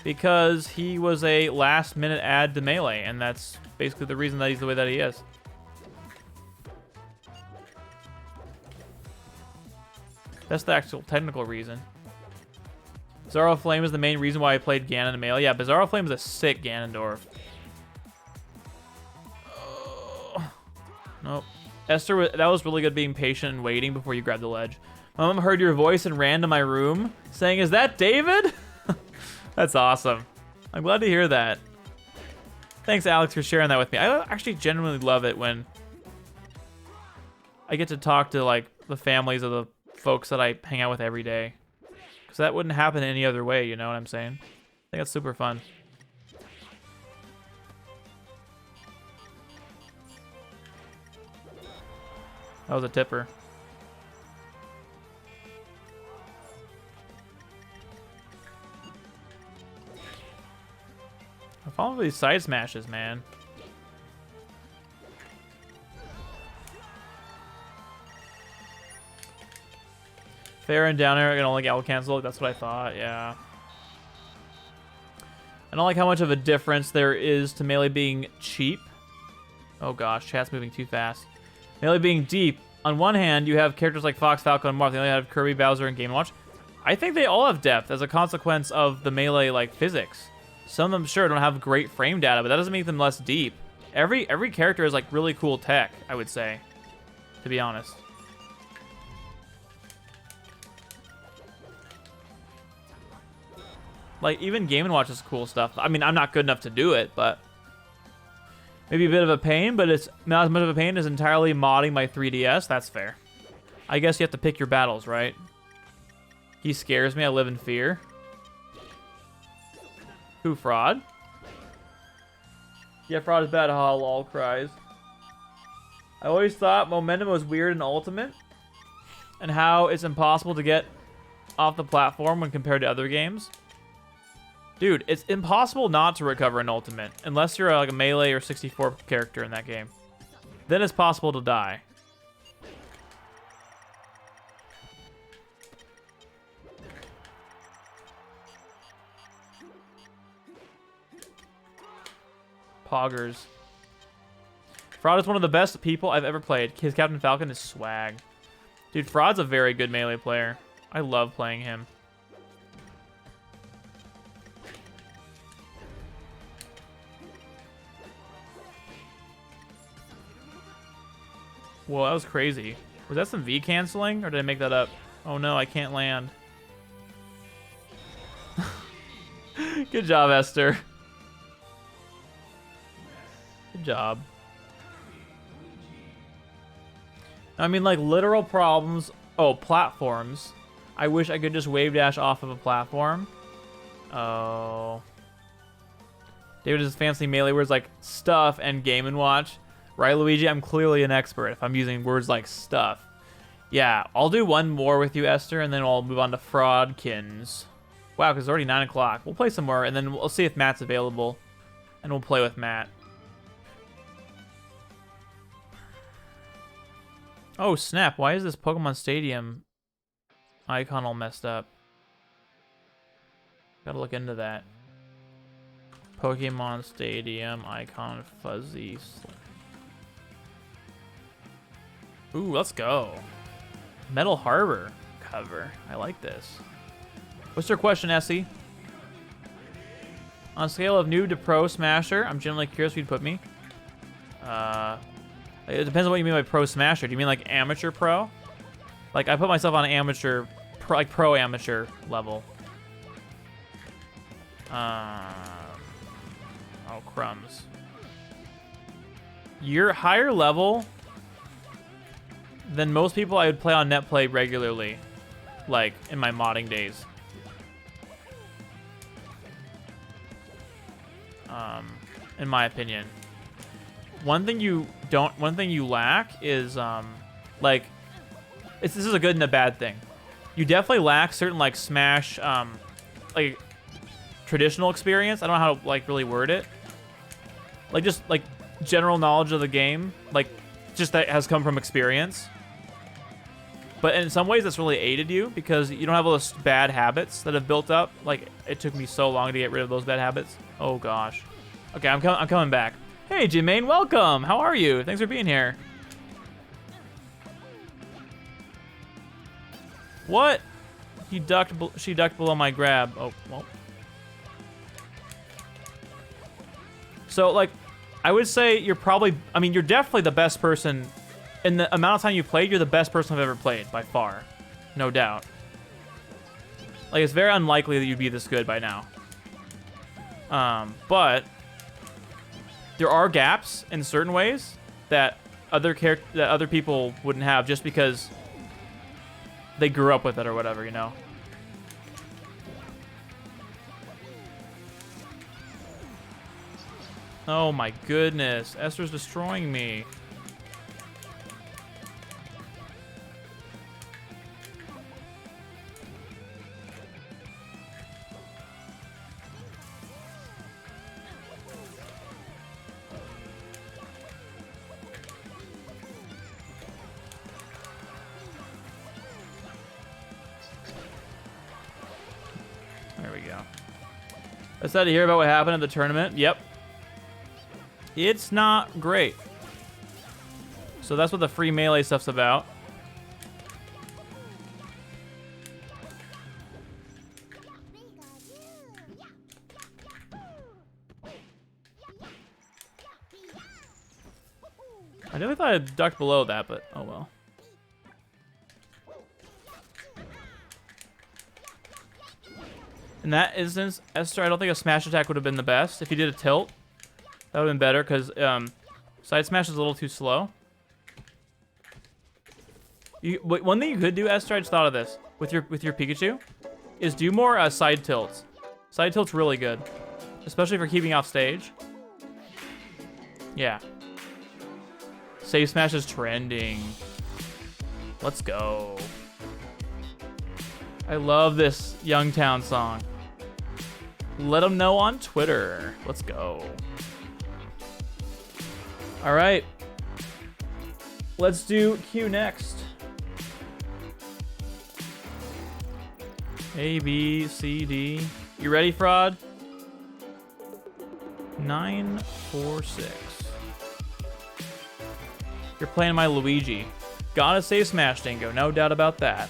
Because he was a last minute add to Melee, and that's basically the reason that he's the way that he is. That's the actual technical reason. Bizarro Flame is the main reason why I played Ganon in Melee. Yeah, Bizarro Flame is a sick Ganondorf. Oh. Nope. Esther, that was really good being patient and waiting before you grabbed the ledge. My mom heard your voice and ran to my room saying, "Is that David?" That's awesome. I'm glad to hear that. Thanks, Alex, for sharing that with me. I actually genuinely love it when I get to talk to like the families of the folks that I hang out with every day, because that wouldn't happen any other way, you know what I'm saying? I think that's super fun. That was a tipper. I'm following these side smashes, man. Fair and down air are gonna only L cancel. That's what I thought. Yeah. I don't like how much of a difference there is to Melee being cheap. Oh gosh, chat's moving too fast. Melee being deep. On one hand, you have characters like Fox, Falco, and Marth. They only have Kirby, Bowser, and Game & Watch. I think they all have depth as a consequence of the Melee like physics. Some of them sure don't have great frame data, but that doesn't make them less deep. Every character is like really cool tech, I would say, to be honest. Like, even Game & Watch is cool stuff. I mean, I'm not good enough to do it, but maybe a bit of a pain, but it's not as much of a pain as entirely modding my 3DS. That's fair. I guess you have to pick your battles, right? He scares me. I live in fear. Who, Fraud? Yeah, Fraud is bad. Ha, lol, cries. I always thought momentum was weird in Ultimate, and how it's impossible to get off the platform when compared to other games. Dude, it's impossible not to recover an Ultimate, unless you're like a Melee or 64 character in that game. Then it's possible to die. Poggers. Fraud is one of the best people I've ever played. His Captain Falcon is swag. Dude, Fraud's a very good Melee player. I love playing him. Whoa, that was crazy. Was that some V canceling, or did I make that up? Oh no, I can't land. Good job, Esther. Good job. I mean, like, literal problems. Oh, platforms. I wish I could just wave dash off of a platform. Oh. David is fancy Melee words like stuff and Game & Watch. Right, Luigi? I'm clearly an expert if I'm using words like stuff. Yeah, I'll do one more with you, Esther, and then I'll move on to Fraudkins. Wow, because it's already 9 o'clock. We'll play some more, and then we'll see if Matt's available. And we'll play with Matt. Oh, snap. Why is this Pokemon Stadium icon all messed up? Gotta look into that. Pokemon Stadium icon fuzzy. Ooh, let's go. Metal Harbor cover. I like this. What's your question, Essie? On a scale of noob to pro smasher, I'm generally curious where you'd put me. It depends on what you mean by pro smasher. Do you mean like amateur pro? Like I put myself on amateur, pro amateur level. Oh crumbs. You're higher level than most people I would play on net play regularly, like in my modding days. In my opinion. One thing you lack is like this is a good and a bad thing. You definitely lack certain like Smash like traditional experience. I don't know how to like really word it. Like just like general knowledge of the game, like just that has come from experience. But in some ways that's really aided you because you don't have all those bad habits that have built up. Like it took me so long to get rid of those bad habits. Oh gosh. Okay, I'm coming back. Hey Jermaine, welcome. How are you? Thanks for being here. What? She ducked below my grab. Oh, well. So like I would say you're definitely the best person. In the amount of time you played, you're the best person I've ever played, by far. No doubt. Like, it's very unlikely that you'd be this good by now. But there are gaps in certain ways that other people wouldn't have just because they grew up with it or whatever, you know? Oh my goodness, Esther's destroying me. There we go. Excited to hear about what happened at the tournament. Yep. It's not great. So that's what the free melee stuff's about. I never thought I ducked below that, but oh well. In that instance, Esther, I don't think a smash attack would have been the best. If you did a tilt, that would have been better, because side smash is a little too slow. One thing you could do, Esther, I just thought of this, with your Pikachu, is do more side tilts. Side tilt's really good, especially for keeping off stage. Yeah. Save smash is trending. Let's go. I love this Youngtown song. Let them know on Twitter. Let's go. All right. Let's do Q next. A, B, C, D. You ready, Fraud? 9, 4, 6. You're playing my Luigi. Gotta save Smash Dingo, no doubt about that.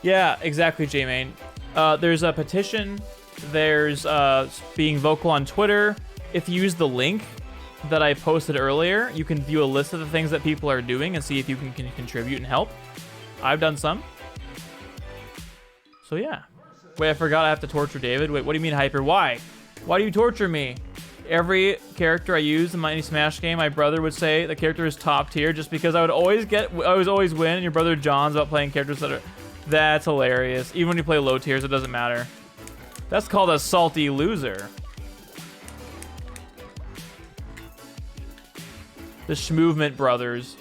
Yeah, exactly, J-Main. There's a petition. There's being vocal on Twitter. If you use the link that I posted earlier, you can view a list of the things that people are doing and see if you can contribute and help. I've done some. So yeah. Wait, I forgot I have to torture David. Wait, what do you mean, Hyper? Why? Why do you torture me? Every character I use in my Smash game, my brother would say the character is top tier just because I would always win, and your brother John's about playing characters that are... That's hilarious. Even when you play low tiers, it doesn't matter. That's called a salty loser. The Schmovement brothers.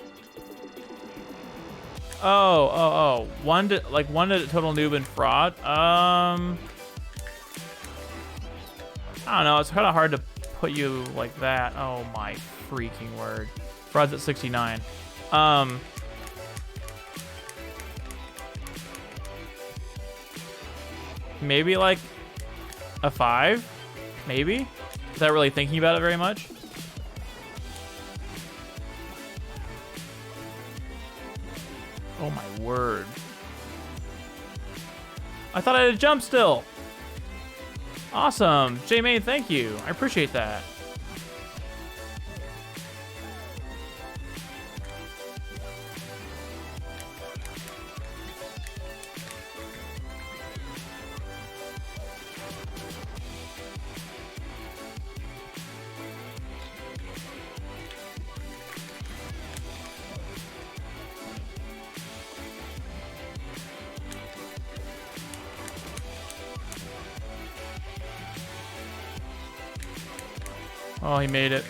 Oh. One to total noob and fraud. I don't know. It's kind of hard to put you like that. Oh my freaking word. Fraud's at 69. Maybe like a 5? Maybe? Without really thinking about it very much. Oh my word. I thought I had a jump still. Awesome. J-Main, thank you. I appreciate that. Oh, he made it.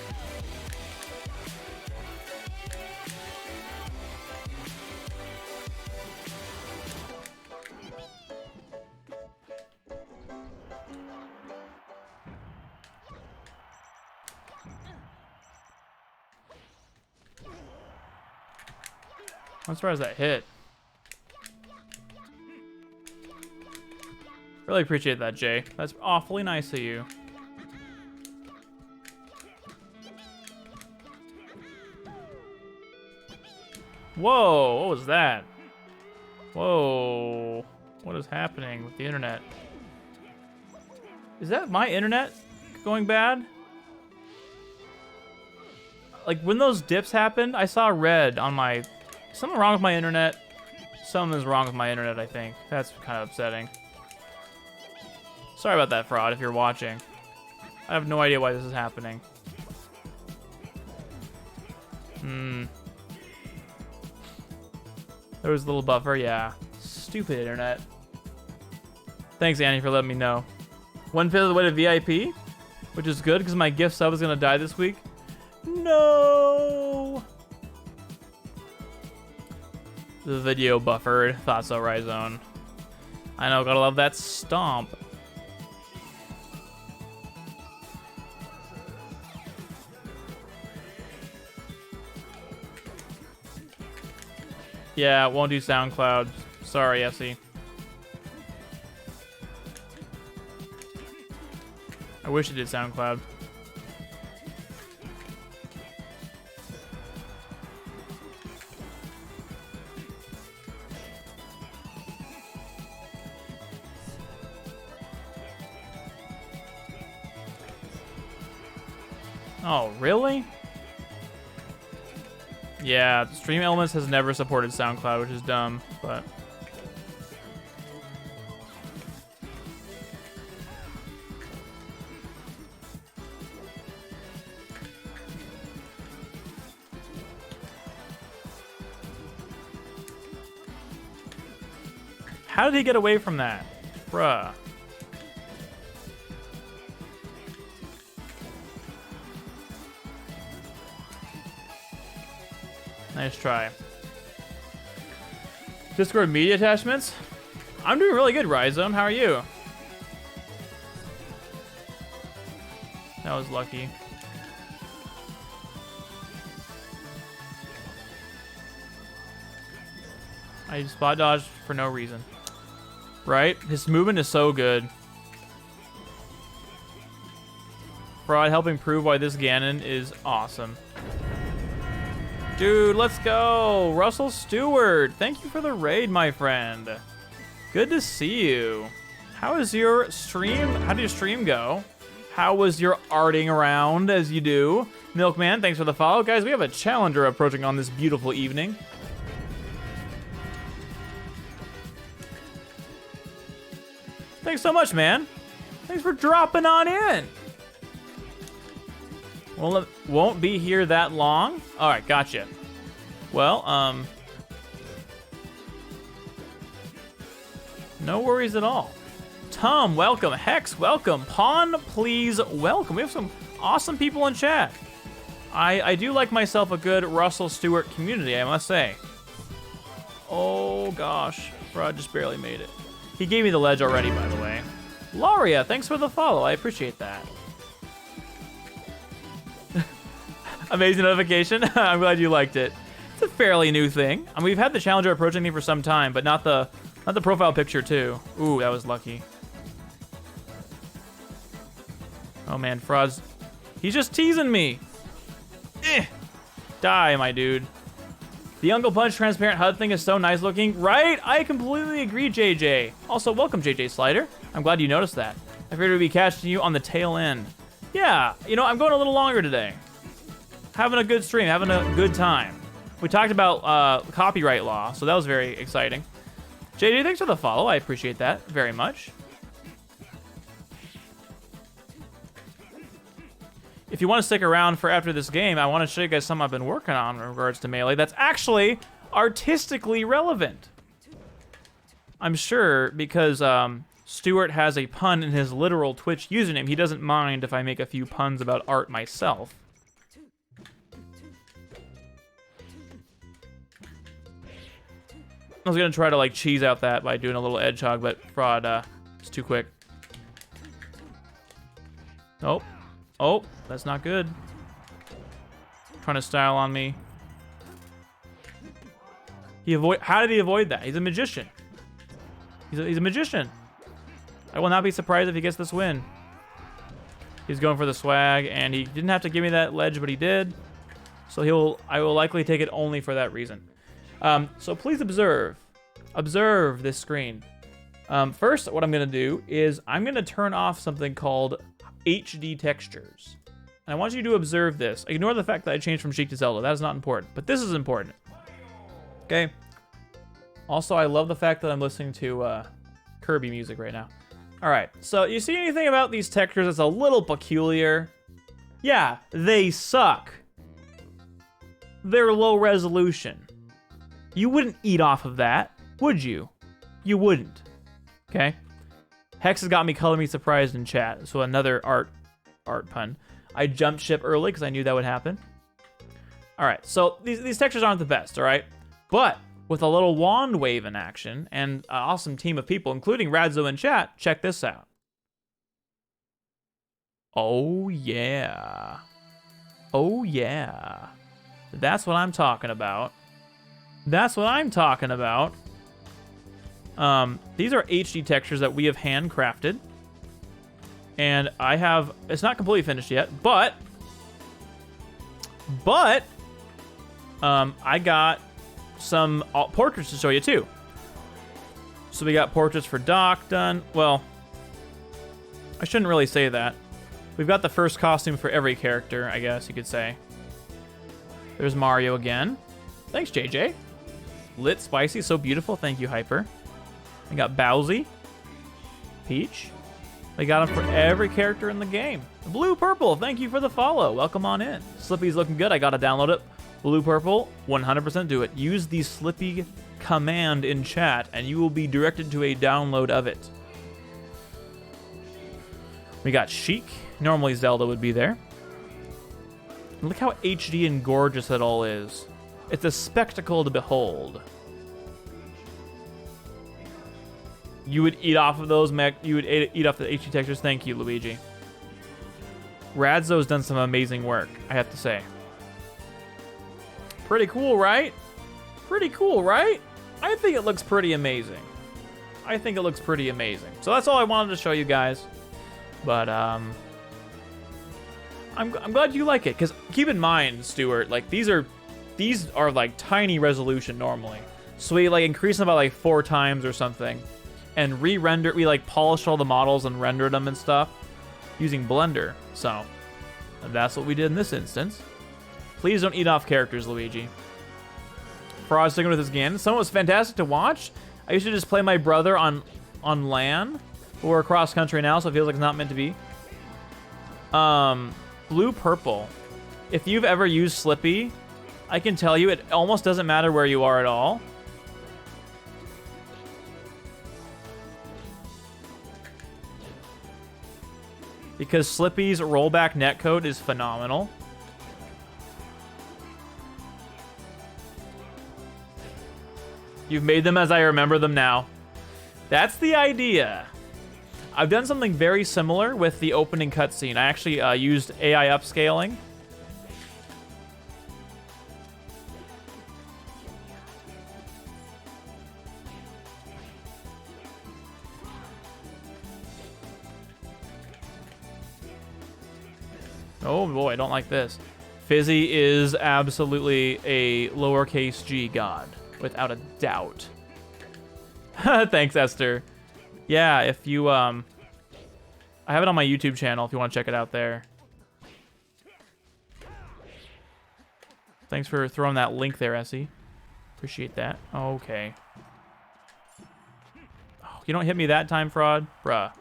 I'm surprised that hit. Really appreciate that, Jay. That's awfully nice of you. Whoa, what was that? Whoa, what is happening with the internet? Is that my internet going bad? Like, when those dips happened, I saw red on my... Something wrong with my internet. Something is wrong with my internet, I think. That's kind of upsetting. Sorry about that, Fraud, if you're watching. I have no idea why this is happening. There was a little buffer, yeah. Stupid internet. Thanks, Annie, for letting me know. 1/5 of the way to VIP, which is good because my gift sub is gonna die this week. No. The video buffered. Thought so, Ryzone. I know, gotta love that stomp. Yeah, it won't do SoundCloud. Sorry, Essie. I wish it did SoundCloud. Oh, really? Yeah, Stream Elements has never supported SoundCloud, which is dumb, but... How did he get away from that? Bruh. Nice try. Discord media attachments? I'm doing really good, Rhizome. How are you? That was lucky. I spot dodged for no reason. Right? His movement is so good. Fraud helping prove why this Ganon is awesome. Dude, let's go. Russell Stewart, thank you for the raid, my friend. Good to see you. How is your stream? How did your stream go? How was your arting around as you do? Milkman, thanks for the follow. Guys, we have a challenger approaching on this beautiful evening. Thanks so much, man. Thanks for dropping on in. Well, it won't be here that long. All right, gotcha. Well, no worries at all. Tom, welcome. Hex, welcome. Pawn, please, welcome. We have some awesome people in chat. I do like myself a good Russell Stewart community, I must say. Oh, gosh. Fraud just barely made it. He gave me the ledge already, by the way. Laria, thanks for the follow. I appreciate that. Amazing notification. I'm glad you liked it. It's a fairly new thing. I mean, we've had the challenger approaching me for some time, but not the profile picture too. Ooh, that was lucky. Oh man, Fraud's... He's just teasing me. Die, my dude. The Uncle Punch transparent HUD thing is so nice looking, right? I completely agree, JJ. Also, welcome, JJ Slider. I'm glad you noticed that. figured we'd be catching you on the tail end. Yeah, you know, I'm going a little longer today. Having a good stream, having a good time. We talked about copyright law, so that was very exciting. JJ, thanks for the follow. I appreciate that very much. If you want to stick around for after this game, I want to show you guys something I've been working on in regards to Melee that's actually artistically relevant. I'm sure because Stuart has a pun in his literal Twitch username. He doesn't mind if I make a few puns about art myself. I was gonna try to like cheese out that by doing a little edge hog, but fraud, it's too quick. Oh, oh, that's not good. Trying to style on me. How did he avoid that? He's a magician. He's a magician. I will not be surprised if he gets this win. He's going for the swag, and he didn't have to give me that ledge, but he did. So I will likely take it only for that reason. So please observe this screen. First, what I'm gonna do is I'm gonna turn off something called HD textures. And I want you to observe this. Ignore the fact that I changed from Sheik to Zelda. That is not important, but this is important. Okay. Also, I love the fact that I'm listening to Kirby music right now. All right, so you see anything about these textures that's a little peculiar? Yeah, they suck. They're low resolution. You wouldn't eat off of that, would you? You wouldn't. Okay. Hex has got me color me surprised in chat. So another art pun. I jumped ship early because I knew that would happen. All right, so these textures aren't the best, all right? But with a little wand wave in action and an awesome team of people, including Radzo in chat, check this out. Oh yeah. Oh yeah. That's what I'm talking about. That's what I'm talking about. These are HD textures that we have handcrafted. And it's not completely finished yet, but I got some portraits to show you too. So we got portraits for Doc done. Well, I shouldn't really say that. We've got the first costume for every character, I guess you could say. There's Mario again. Thanks, JJ. Lit, spicy, so beautiful. Thank you, Hyper. We got Bowsy. Peach. We got them for every character in the game. Blue Purple, thank you for the follow. Welcome on in. Slippy's looking good. I gotta download it. Blue Purple, 100% do it. Use the Slippy command in chat, and you will be directed to a download of it. We got Sheik. Normally Zelda would be there. Look how HD and gorgeous it all is. It's a spectacle to behold. You would eat off of those, you would eat off the HD textures. Thank you, Luigi. Radzo's done some amazing work, I have to say. Pretty cool, right? Pretty cool, right? I think it looks pretty amazing. I think it looks pretty amazing. So that's all I wanted to show you guys. But I'm glad you like it, because keep in mind, Stuart, like these are like tiny resolution normally. So we like increase them about like 4 times or something, and re-render. We like polished all the models and rendered them and stuff using Blender. So that's what we did in this instance. Please don't eat off characters, Luigi. For sticking with this game, someone was fantastic to watch. I used to just play my brother on LAN. But we're across country now, so it feels like it's not meant to be. Blue Purple. If you've ever used Slippy, I can tell you it almost doesn't matter where you are at all. Because Slippy's rollback netcode is phenomenal. You've made them as I remember them now. That's the idea. I've done something very similar with the opening cutscene. I actually used AI upscaling. Oh boy, I don't like this. Fizzy is absolutely a lowercase g god, without a doubt. Thanks, Esther. Yeah, if you I have it on my YouTube channel if you want to check it out there. Thanks for throwing that link there, Essie. Appreciate that. Okay. Oh, you don't hit me that time, fraud? Bruh.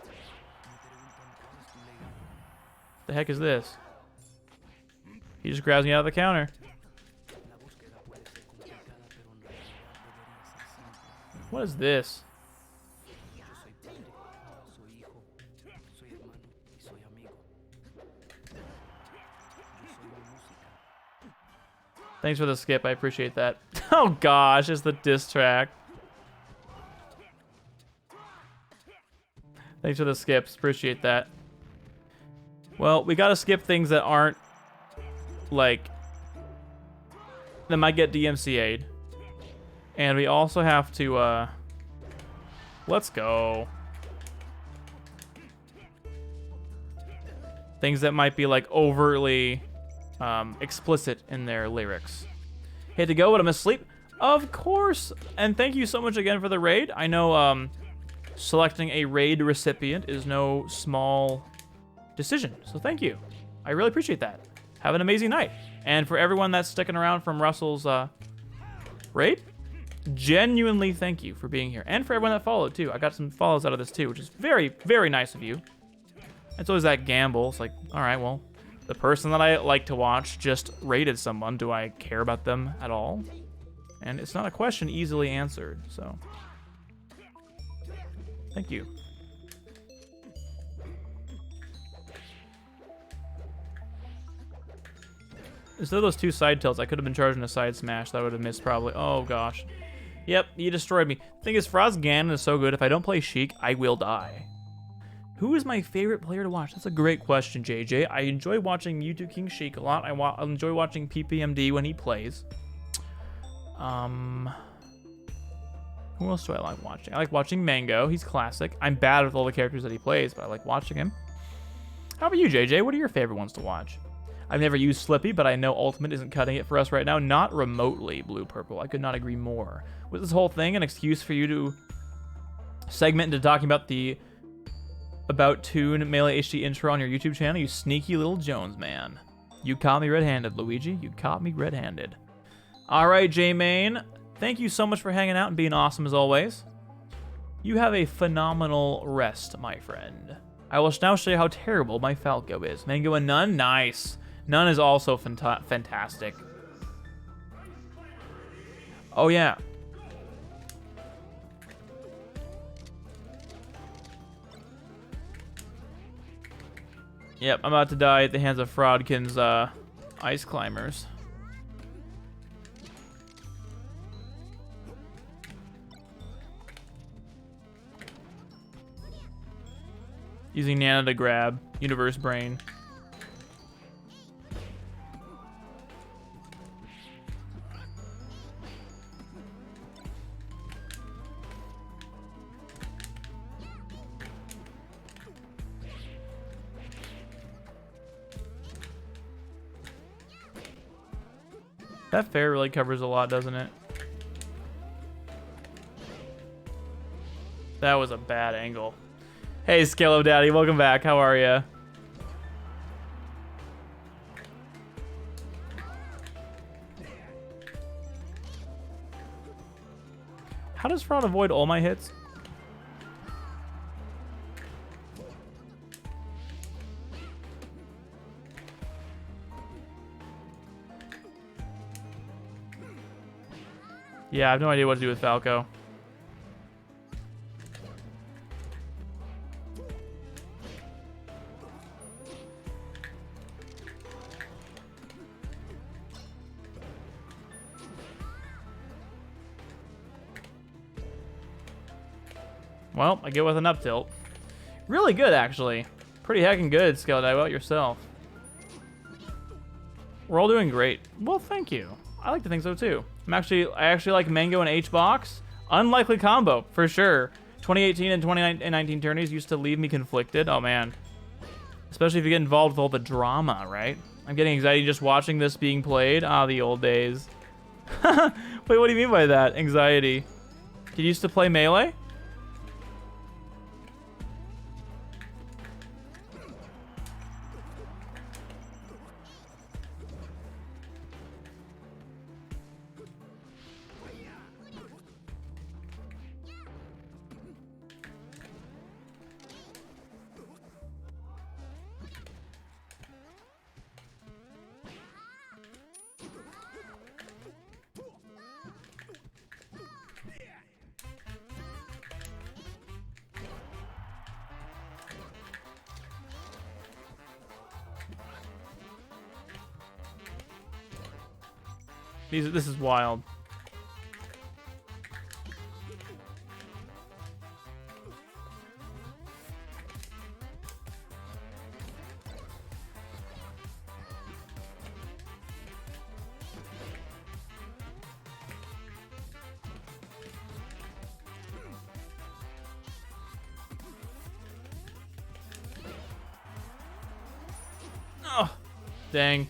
The heck is this? He just grabs me out of the counter. What is this? Thanks for the skip. I appreciate that. Oh gosh, it's the diss track. Thanks for the skips. Appreciate that. Well, we gotta skip things that aren't like that might get DMCA'd. And we also have to let's go. Things that might be like overtly explicit in their lyrics. Had to go, but I'm asleep. Of course. And thank you so much again for the raid. I know selecting a raid recipient is no small decision. So thank you. I really appreciate that. Have an amazing night. And for everyone that's sticking around from Russell's raid, genuinely thank you for being here. And for everyone that followed too. I got some follows out of this too, which is very, very nice of you. It's always that gamble. It's like, all right, well, the person that I like to watch just raided someone. Do I care about them at all? And it's not a question easily answered, so thank you. Instead of those two side tilts, I could have been charging a side smash that I would have missed probably. Oh gosh. Yep, you destroyed me. Thing is, Frost Ganon is so good, if I don't play Sheik, I will die. Who is my favorite player to watch? That's a great question, JJ. I enjoy watching Mewtwo King Sheik a lot. I enjoy watching PPMD when he plays. Who else do I like watching? I like watching Mango. He's classic. I'm bad with all the characters that he plays, but I like watching him. How about you, JJ? What are your favorite ones to watch? I've never used Slippy, but I know Ultimate isn't cutting it for us right now. Not remotely, Blue Purple. I could not agree more. Was this whole thing an excuse for you to segment into talking about the About Toon Melee HD intro on your YouTube channel? You sneaky little Jones man. You caught me red-handed, Luigi. You caught me red-handed. All right, J-Main. Thank you so much for hanging out and being awesome as always. You have a phenomenal rest, my friend. I will now show you how terrible my Falco is. Mango and Nun? Nice. Nun is also fantastic. Oh, yeah. Yep, I'm about to die at the hands of Fraudkin's ice climbers. Using Nana to grab Universe Brain. That fair really covers a lot, doesn't it? That was a bad angle. Hey, Scalo Daddy, welcome back. How are ya? How does Fraud avoid all my hits? Yeah, I have no idea what to do with Falco. Well, I get with an up tilt. Really good, actually. Pretty heckin' good, Skeleton. How about yourself? We're all doing great. Well, thank you. I like to think so too. I actually like Mango and H-Box. Unlikely combo, for sure. 2018 and 2019 tourneys used to leave me conflicted. Oh, man. Especially if you get involved with all the drama, right? I'm getting anxiety just watching this being played. Ah, the old days. Wait, what do you mean by that? Anxiety. Did you used to play Melee? This is wild. Oh, dang.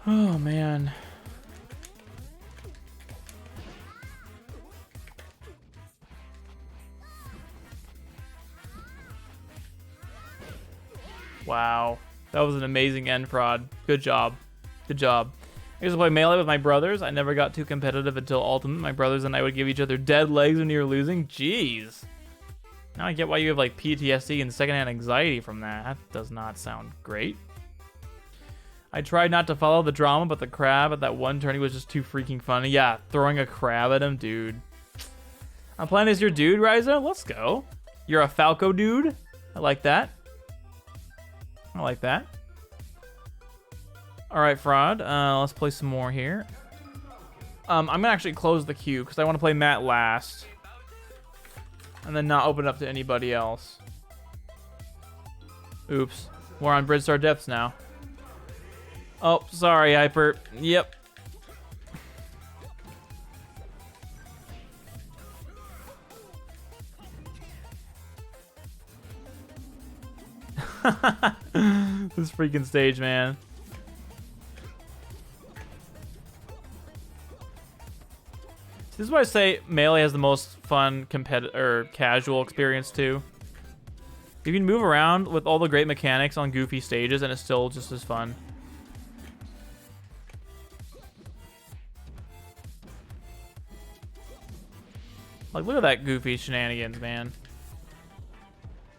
Oh, man. Wow. That was an amazing end prod. Good job. Good job. I used to play Melee with my brothers. I never got too competitive until Ultimate. My brothers and I would give each other dead legs when you were losing. Jeez. Now I get why you have like PTSD and secondhand anxiety from that. That does not sound great. I tried not to follow the drama, but the crab at that one tourney was just too freaking funny. Yeah, throwing a crab at him, dude. I'm playing as your dude, Ryza. Let's go. You're a Falco dude. I like that. I like that. All right, Fraud. Let's play some more here. I'm gonna actually close the queue because I want to play Matt last, and then not open up to anybody else. Oops. We're on Bridstar Depths now. Oh, sorry, Hyper. Yep. This freaking stage, man. This is why I say Melee has the most fun casual experience too. You can move around with all the great mechanics on goofy stages and it's still just as fun. Like, look at that goofy shenanigans, man.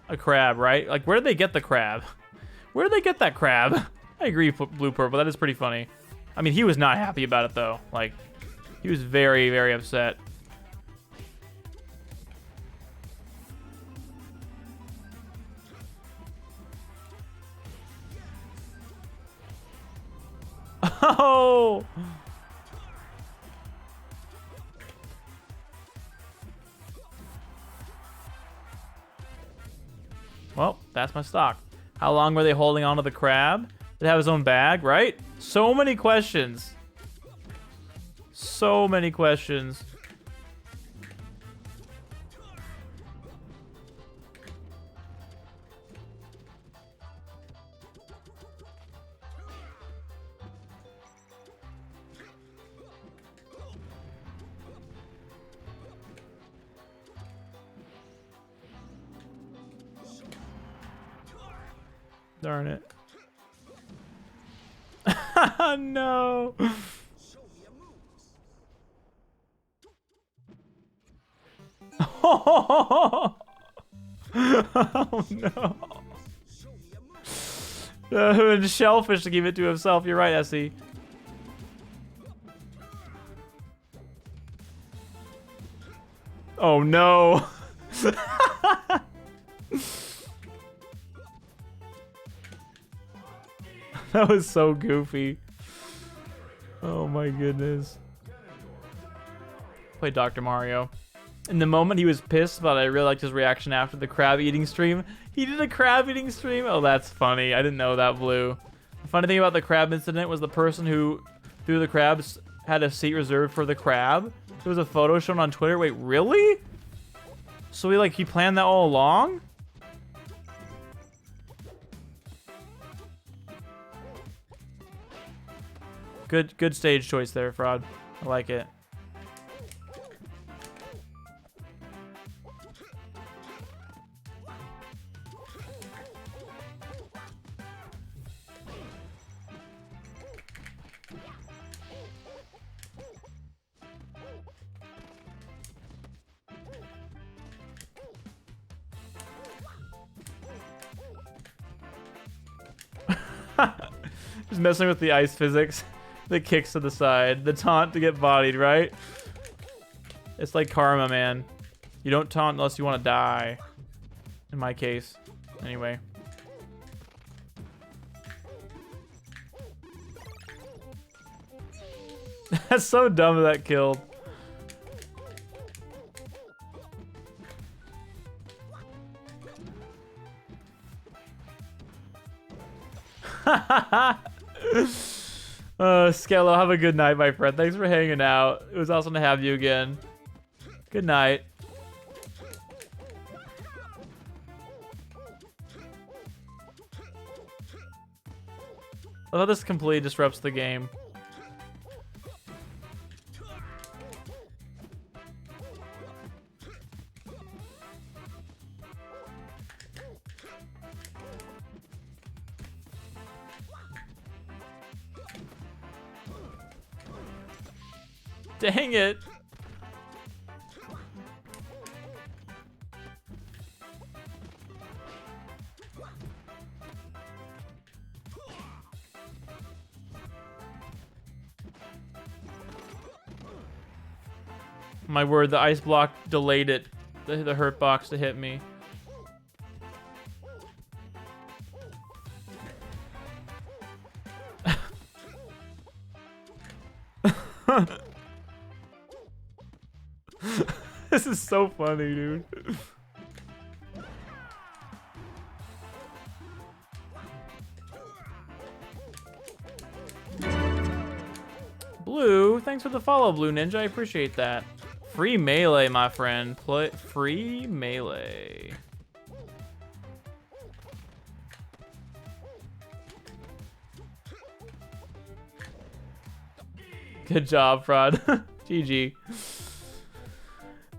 A crab, right? Like, where did they get the crab? Where did they get that crab? I agree, Blue Purple. That is pretty funny. I mean, he was not happy about it, though. Like, he was very, very upset. Oh! Well, that's my stock. How long were they holding on to the crab? Did it have his own bag, right? So many questions. So many questions. Darn it. No. Oh no. Shellfish to give it to himself. You're right, Essie. Oh no. That was so goofy. Oh my goodness. Play Dr. Mario. In the moment he was pissed, but I really liked his reaction after the crab eating stream. He did a crab eating stream? Oh, that's funny. I didn't know that, Blue. The funny thing about the crab incident was the person who threw the crabs had a seat reserved for the crab. There was a photo shown on Twitter. Wait, really? So he planned that all along? Good stage choice there, Fraud. I like it. Just messing with the ice physics. The kicks to the side. The taunt to get bodied, right? It's like karma, man. You don't taunt unless you want to die. In my case. Anyway. That's so dumb that killed. Skello, have a good night, my friend. Thanks for hanging out. It was awesome to have you again. Good night. I thought this completely disrupts the game. Dang it. My word, the ice block delayed it. The hurt box to hit me. This is so funny, dude. Blue, thanks for the follow, Blue Ninja. I appreciate that. Free melee, my friend. Play free melee. Good job, Fraud. GG.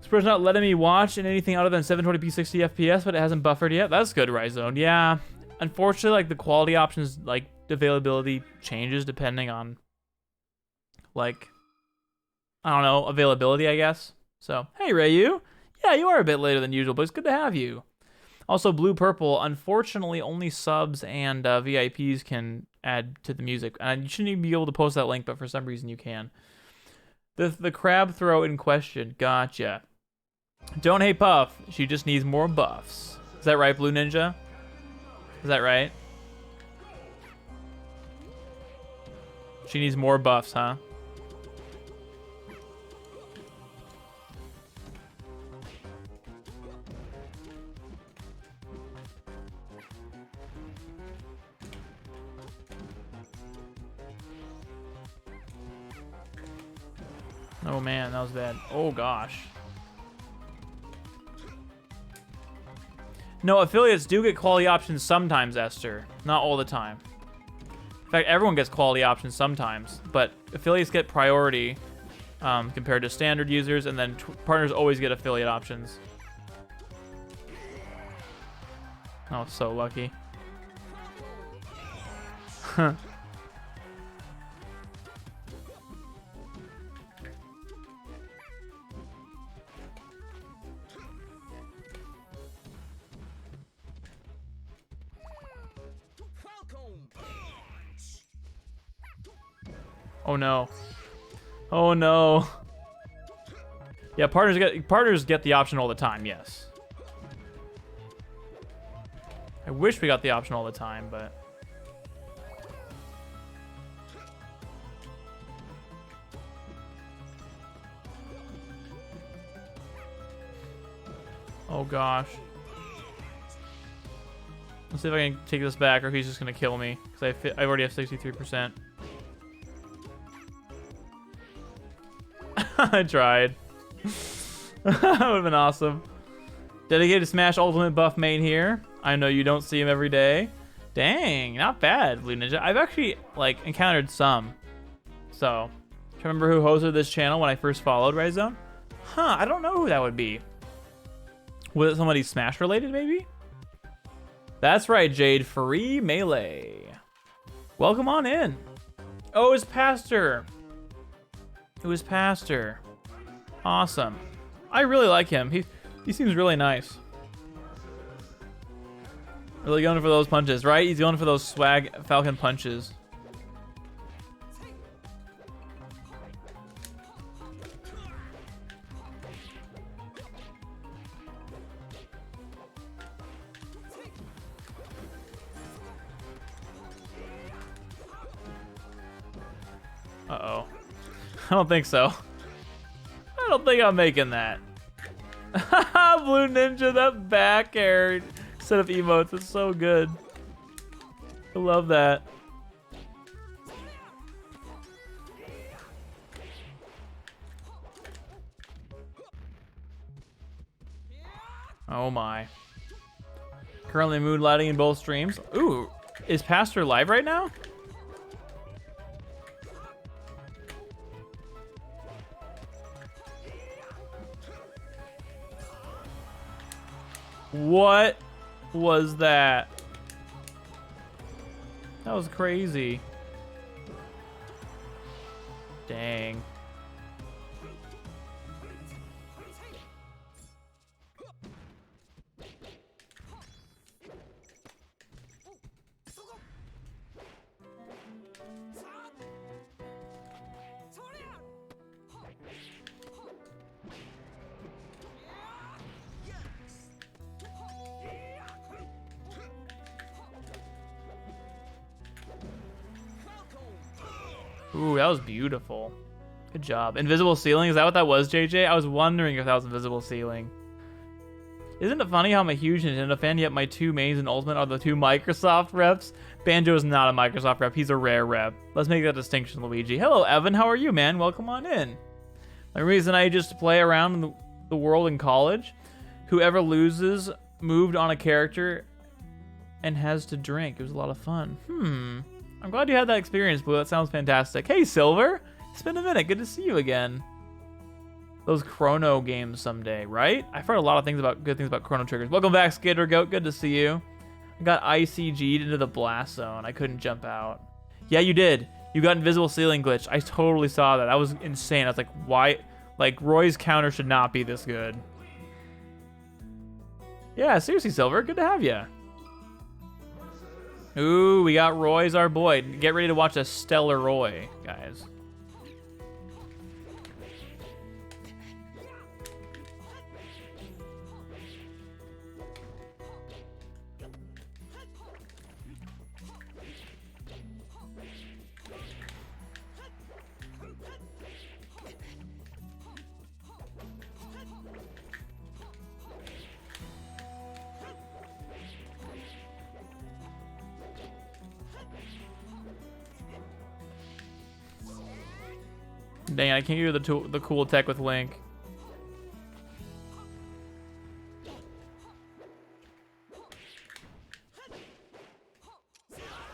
Spread's not letting me watch in anything other than 720p 60 FPS, but it hasn't buffered yet. That's good, Rhizone. Yeah. Unfortunately, like the quality options, like the availability changes depending on, like, I don't know, availability, I guess. So, hey, Rayu. Yeah, you are a bit later than usual, but it's good to have you. Also, Blue Purple, unfortunately, only subs and VIPs can add to the music. And you shouldn't even be able to post that link, but for some reason you can. The crab throw in question. Gotcha. Don't hate Puff. She just needs more buffs. Is that right, Blue Ninja? Is that right? She needs more buffs, huh? Oh man, that was bad. Oh gosh. No, affiliates do get quality options sometimes, Esther. Not all the time. In fact, everyone gets quality options sometimes, but affiliates get priority compared to standard users, and then partners always get affiliate options. Oh, so lucky. Huh. Oh no. Oh no. Yeah, partners get the option all the time, yes. I wish we got the option all the time, but oh gosh. Let's see if I can take this back, or if he's just gonna kill me, because I already have 63%. I tried. That would have been awesome. Dedicated Smash Ultimate buff main here. I know you don't see him every day. Dang, not bad, Blue Ninja. I've actually like encountered some. So, do you remember who hosted this channel when I first followed Rhizone? Huh, I don't know who that would be. Was it somebody Smash related, maybe? That's right, Jade. Free melee. Welcome on in. Oh, it's Pastor. It was Pastor. Awesome. I really like him. He seems really nice. Really going for those punches, right? He's going for those swag Falcon punches. Uh-oh. I don't think so. I don't think I'm making that. Blue Ninja, that back air set of emotes is so good. I love that. Oh my. Currently moonlighting in both streams. Ooh, is Pastor live right now? What was that? That was crazy. Dang. Ooh, that was beautiful. Good job. Invisible ceiling, is that what that was, JJ? I was wondering if that was invisible ceiling. Isn't it funny how I'm a huge Nintendo fan, yet my two mains in Ultimate are the two Microsoft reps? Banjo is not a Microsoft rep, he's a Rare rep. Let's make that distinction, Luigi. Hello, Evan, how are you, man? Welcome on in. The reason I used to play around in the world in college, whoever loses moved on a character and has to drink. It was a lot of fun. I'm glad you had that experience, Blue. That sounds fantastic. Hey, Silver. It's been a minute. Good to see you again. Those Chrono games someday, right? I've heard a lot of good things about Chrono Triggers. Welcome back, Skater Goat. Good to see you. I got ICG'd into the blast zone. I couldn't jump out. Yeah, you did. You got invisible ceiling glitch. I totally saw that. That was insane. I was like, why? Like, Roy's counter should not be this good. Yeah, seriously, Silver. Good to have you. Ooh, we got Roy's our boy. Get ready to watch a stellar Roy, guys. Dang, I can't do the cool tech with Link.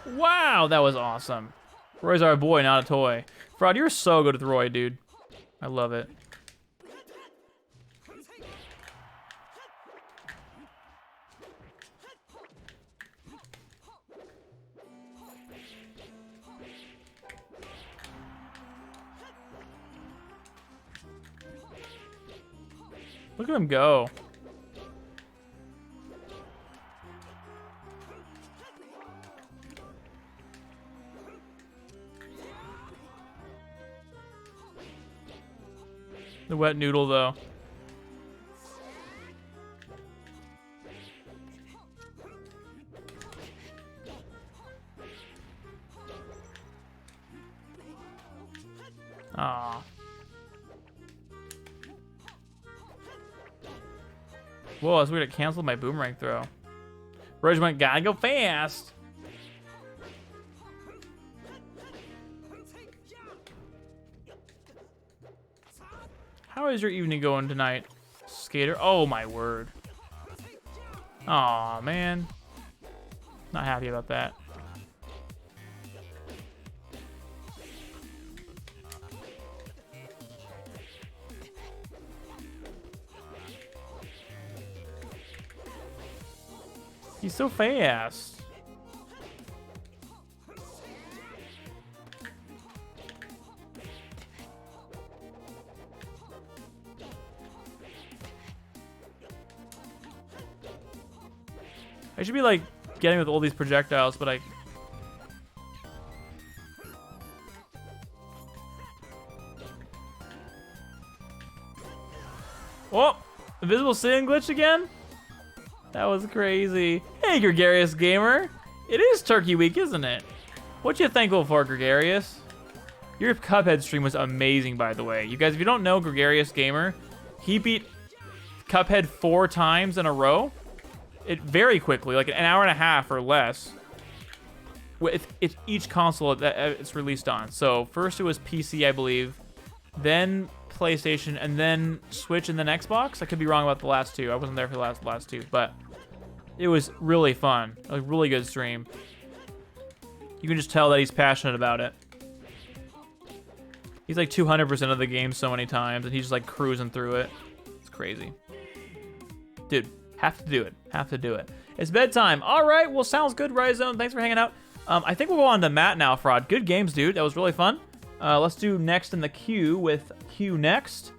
Wow, that was awesome. Roy's our boy, not a toy. Fraud, you're so good with Roy, dude. I love it. Look at him go. The wet noodle, though. Aw. Whoa, that's weird. It canceled my boomerang throw. Roger went, gotta go fast. How is your evening going tonight, Skater? Oh, my word. Aw, man. Not happy about that. He's so fast. I should be like getting with all these projectiles, but I... Oh! Invisible ceiling glitch again? That was crazy. Hey, Gregarious Gamer. It is Turkey Week, isn't it? What you thankful for, Gregarious? Your Cuphead stream was amazing, by the way. You guys, if you don't know Gregarious Gamer, he beat Cuphead 4 times in a row. It very quickly, like an hour and a half or less. With each console that it's released on. So first it was PC, I believe, then PlayStation, and then Switch, and then Xbox. I could be wrong about the last two. I wasn't there for the last two, but it was really fun. A really good stream. You can just tell that he's passionate about it. He's like 200% of the game so many times, and he's just like cruising through it. It's crazy. Dude, have to do it. Have to do it. It's bedtime. All right, well, sounds good, Rhizome. Thanks for hanging out. I think we'll go on to Matt now, Fraud. Good games, dude. That was really fun. Let's do next in the queue with Q next.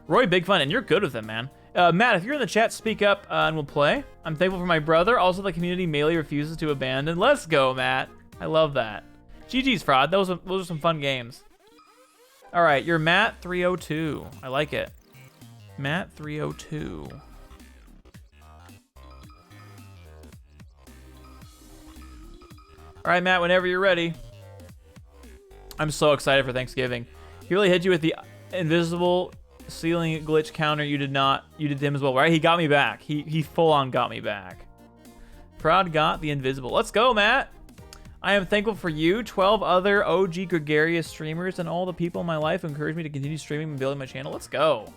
Roy, big fun, and you're good with him, man. Matt, if you're in the chat, speak up and we'll play. I'm thankful for my brother. Also, the community Melee refuses to abandon. Let's go, Matt. I love that. GG's, Fraud. Those are some fun games. All right, you're Matt 302. I like it. Matt 302. All right, Matt, whenever you're ready. I'm so excited for Thanksgiving. He really hit you with the invisible ceiling glitch counter. You did him as well, right? He got me back. He full on got me back. Proud got the invisible. Let's go, Matt. I am thankful for you, 12 other OG gregarious streamers, and all the people in my life who encourage me to continue streaming and building my channel. Let's go.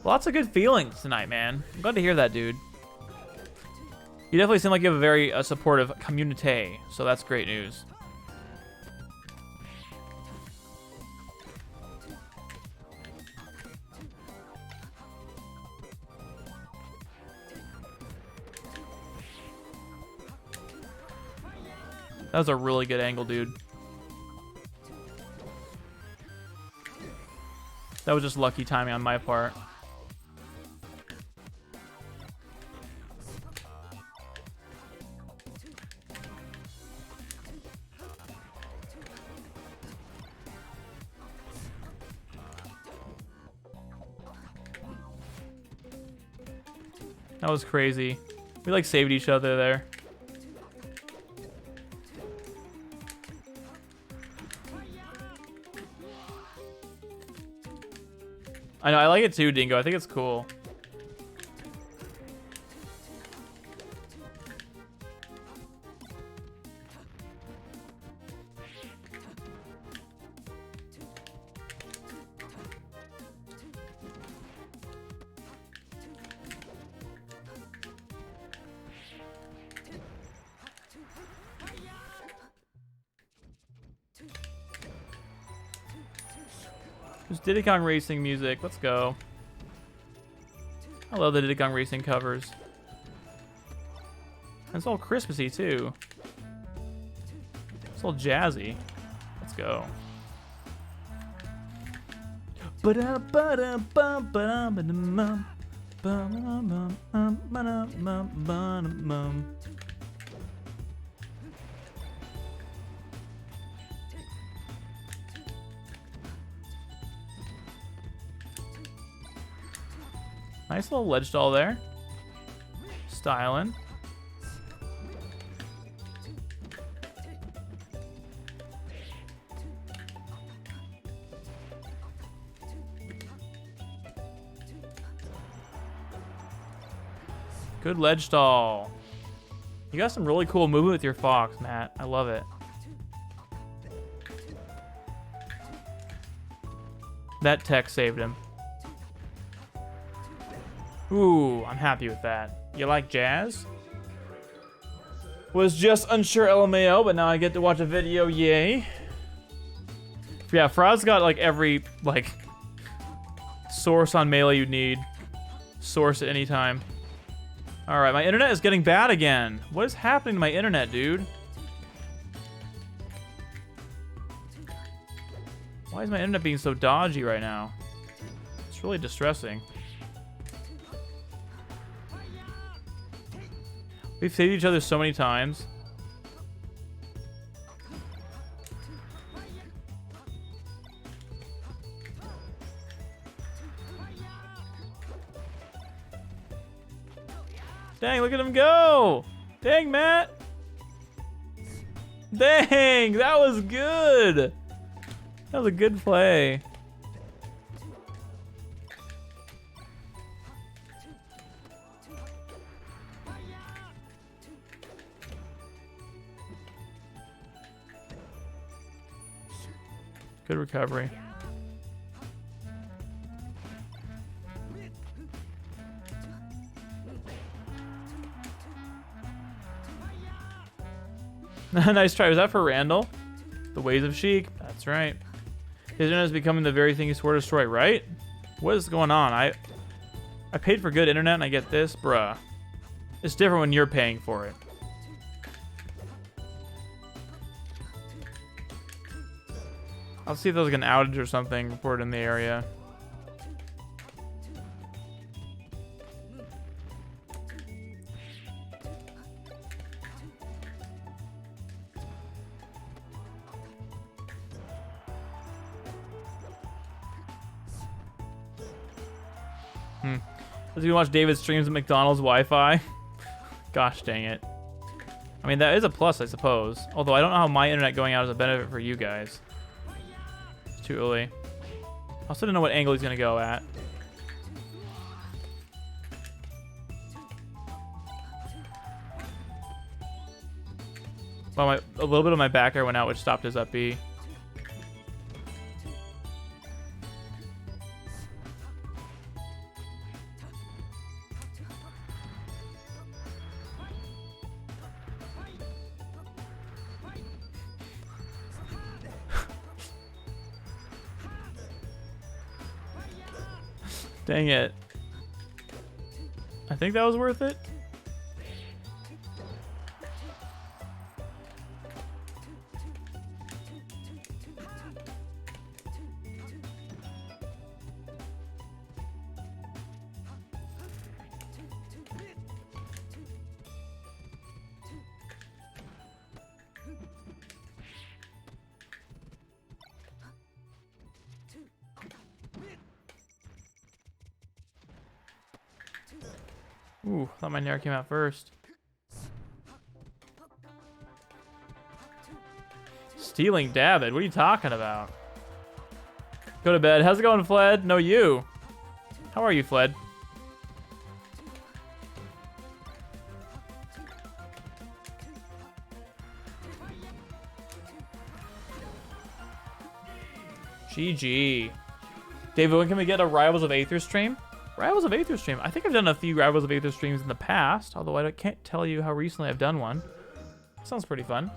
Lots of good feelings tonight, man. I'm glad to hear that, dude. You definitely seem like you have a very supportive community, so that's great news. That was a really good angle, dude. That was just lucky timing on my part. That was crazy. We like saved each other there. I know, I like it too, Dingo. I think it's cool. There's Diddy Kong Racing music. Let's go. I love the Diddy Kong Racing covers. And it's all Christmassy too. It's all jazzy. Let's go. Nice little ledge doll there. Styling. Good ledge doll. You got some really cool movement with your fox, Matt. I love it. That tech saved him. Ooh, I'm happy with that. You like jazz? Was just unsure LMAO, but now I get to watch a video, yay. Yeah, Fraud's got like every like source on Melee you need. Source at any time. Alright, my internet is getting bad again. What is happening to my internet, dude? Why is my internet being so dodgy right now? It's really distressing. We've saved each other so many times. Dang, look at him go! Dang, Matt! Dang, that was good! That was a good play. Good recovery. Nice try. Was that for Randall? The ways of Sheik. That's right. His internet is becoming the very thing he swore to destroy, right? What is going on? I paid for good internet and I get this? Bruh. It's different when you're paying for it. I'll see if there's like an outage or something reported in the area. Let's go watch David streams at McDonald's Wi-Fi. Gosh dang it. I mean, that is a plus, I suppose. Although I don't know how my internet going out is a benefit for you guys. It's too early. I also don't know what angle he's going to go at. Well, a little bit of my back air went out, which stopped his up B. Dang it. I think that was worth it. Ooh, thought my Nair came out first. Stealing David? What are you talking about? Go to bed. How's it going, Fled? No, you. How are you, Fled? GG. David, when can we get a Rivals of Aether stream? Rivals of Aether stream. I think I've done a few Rivals of Aether streams in the past, although I can't tell you how recently I've done one. Sounds pretty fun.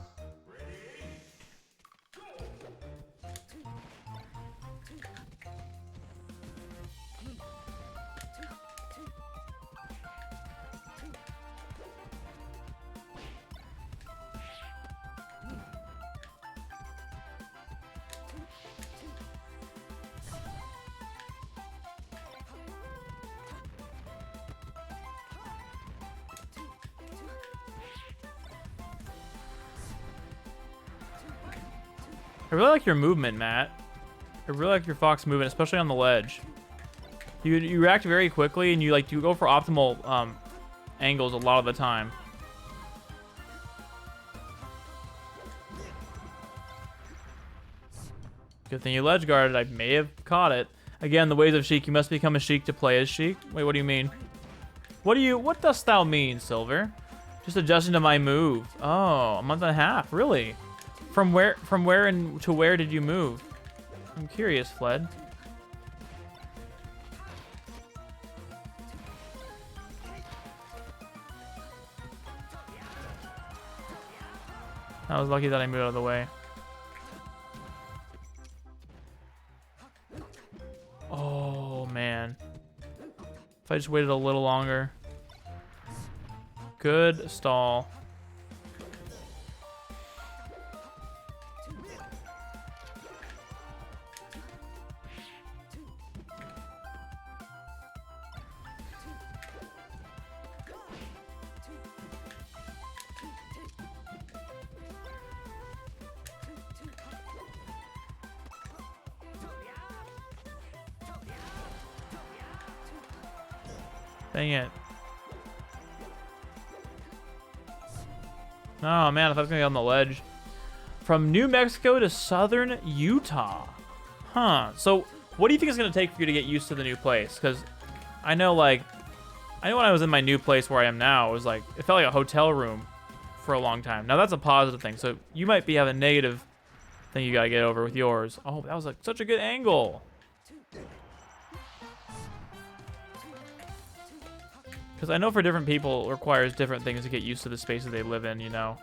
I really like your movement, Matt. I really like your Fox movement, especially on the ledge. You react very quickly, and you go for optimal angles a lot of the time. Good thing you ledge guarded. I may have caught it. Again, the ways of Sheik. You must become a Sheik to play as Sheik. Wait, what do you mean? What dost thou mean, Silver? Just adjusting to my move. Oh, a month and a half. Really? From where and to where did you move? I'm curious, Fled. I was lucky that I moved out of the way. Oh, man. If I just waited a little longer. Good stall. Dang it. Oh man, I thought I was gonna be on the ledge. From New Mexico to southern Utah. Huh. So, what do you think it's going to take for you to get used to the new place? Because I know, like, when I was in my new place where I am now, it was like, it felt like a hotel room for a long time. Now, that's a positive thing. So, you might have a negative thing you got to get over with yours. Oh, that was like such a good angle. Because I know for different people, it requires different things to get used to the spaces they live in, you know?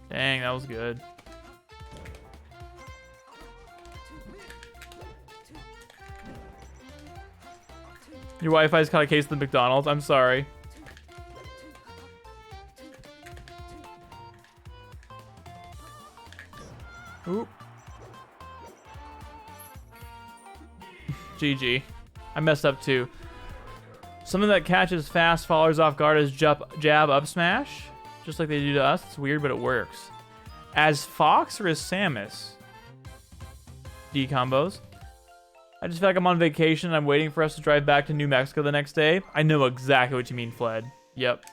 Dang, that was good. Your Wi-Fi's caught a case of the McDonald's. I'm sorry. Oop. GG. I messed up too. Something that catches fast followers off guard is jab up smash. Just like they do to us. It's weird, but it works. As Fox or as Samus? D combos. I just feel like I'm on vacation and I'm waiting for us to drive back to New Mexico the next day. I know exactly what you mean, Fled. Yep.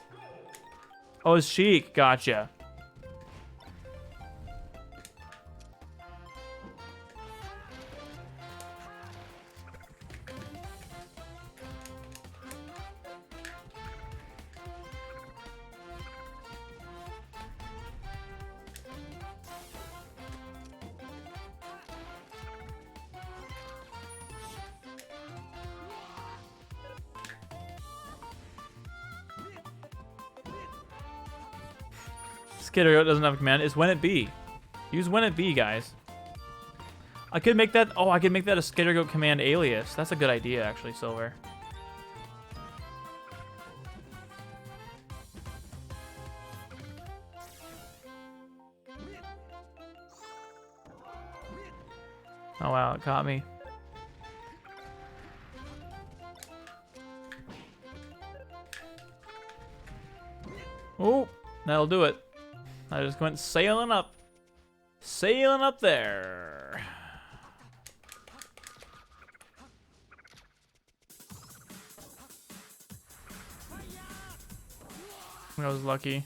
Oh, it's Sheik. Gotcha. Skitter doesn't have a command. It's when it be. Use when it be, guys. I could make that. Oh, I could make that a Skittergoat command alias. That's a good idea, actually, Silver. Oh wow, it caught me. Oh, that'll do it. I just went sailing up. Sailing up there. I was lucky.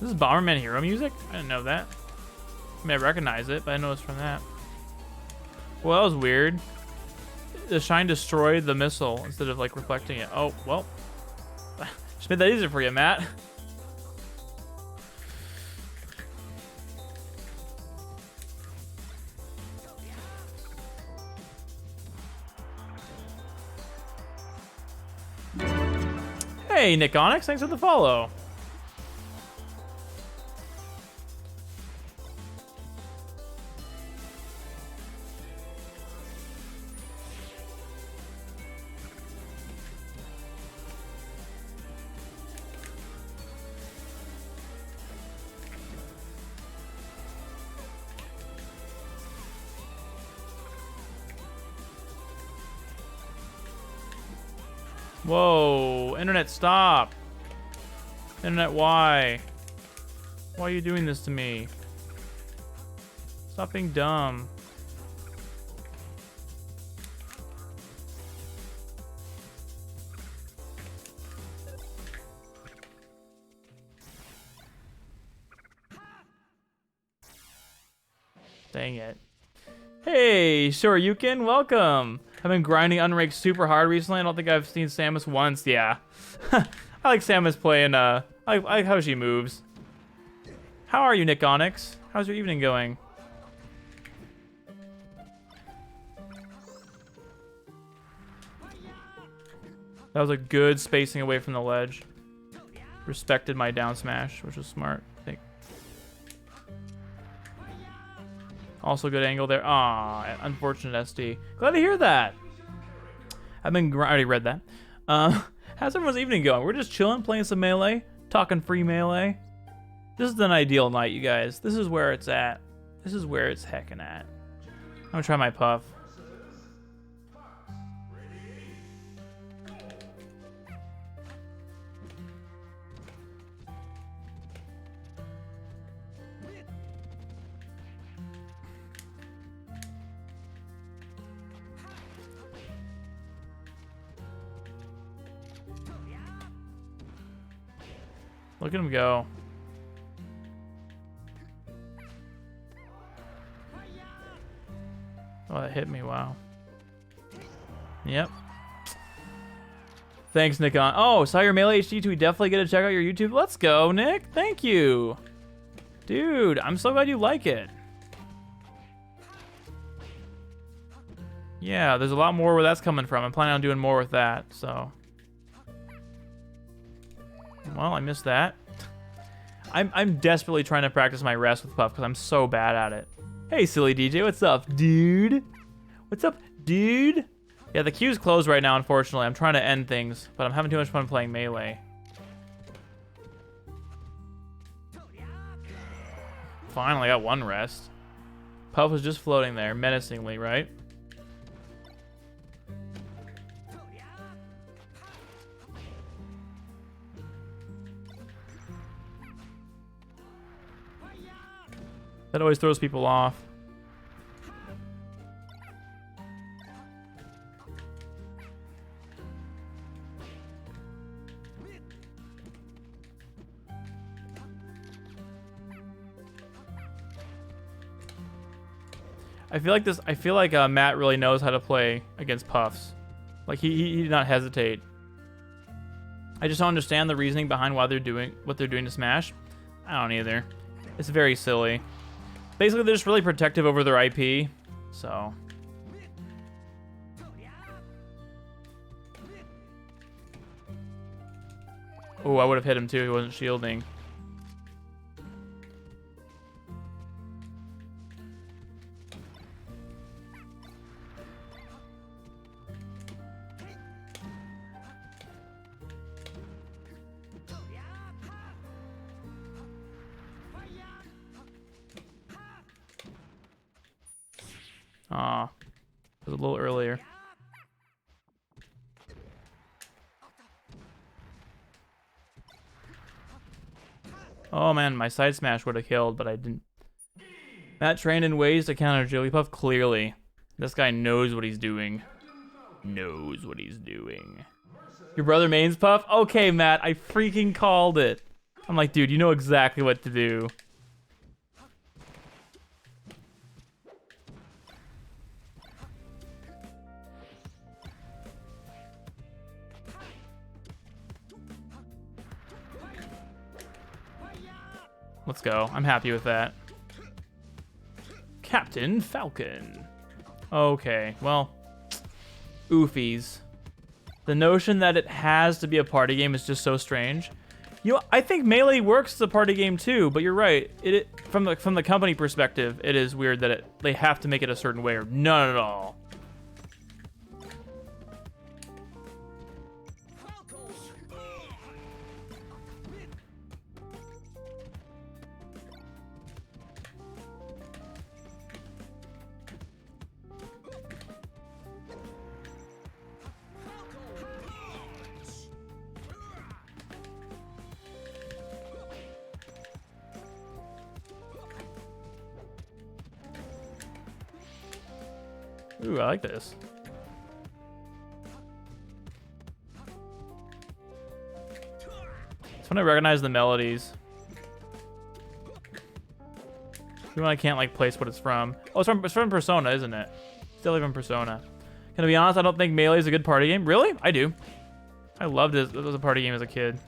This is Bomberman Hero music? I didn't know that. I mean, I recognize it, but I know it's from that. Well, that was weird. The shine destroyed the missile instead of, like, reflecting it. Oh, well. Just made that easier for you, Matt. Hey, Nick Onyx, thanks for the follow. Whoa, internet, stop. Internet, why? Why are you doing this to me? Stop being dumb. Dang it. Hey, Shoryuken, welcome. I've been grinding Unraked super hard recently. I don't think I've seen Samus once. Yeah. I like Samus playing, I like how she moves. How are you, Nick Onyx? How's your evening going? That was a good spacing away from the ledge. Respected my down smash, which was smart, I think. Also good angle there. Ah, unfortunate SD. Glad to hear that. I already read that. How's everyone's evening going? We're just chilling, playing some Melee, talking free Melee. This is an ideal night, you guys. This is where it's at. This is where it's heckin' at. I'm gonna try my puff. Look at him go. Oh, that hit me. Wow. Yep. Thanks, Nick. Oh, saw your Melee HD tweet. Definitely get to check out your YouTube. Let's go, Nick. Thank you. Dude, I'm so glad you like it. Yeah, there's a lot more where that's coming from. I'm planning on doing more with that, so. Well, I missed that. I'm desperately trying to practice my rest with Puff because I'm so bad at it. Hey, silly DJ, what's up, dude? What's up, dude? Yeah, the queue's closed right now, unfortunately. I'm trying to end things, but I'm having too much fun playing Melee. Finally, I got one rest. Puff was just floating there, menacingly, right? That always throws people off. I feel like Matt really knows how to play against Puffs. Like he did not hesitate. I just don't understand the reasoning behind why they're doing what they're doing to Smash. I don't either. It's very silly. Basically, they're just really protective over their IP, so. Oh, I would have hit him too. He wasn't shielding. Aw, it was a little earlier. Oh man, my side smash would have killed, but I didn't. Matt trained in ways to counter Jigglypuff. Clearly, this guy knows what he's doing. Knows what he's doing. Your brother mains Puff? Okay, Matt, I freaking called it. I'm like, dude, you know exactly what to do. Let's go. I'm happy with that. Captain Falcon. Okay, well, oofies. The notion that it has to be a party game is just so strange. You know, I think Melee works as a party game too, but you're right. From the company perspective, it is weird that they have to make it a certain way or none at all. Ooh, I like this. It's when I recognize the melodies. Even when I can't like place what it's from. Oh, it's from Persona, isn't it? Still even Persona. Can I be honest? I don't think Melee is a good party game. Really? I do. I loved it as a party game as a kid.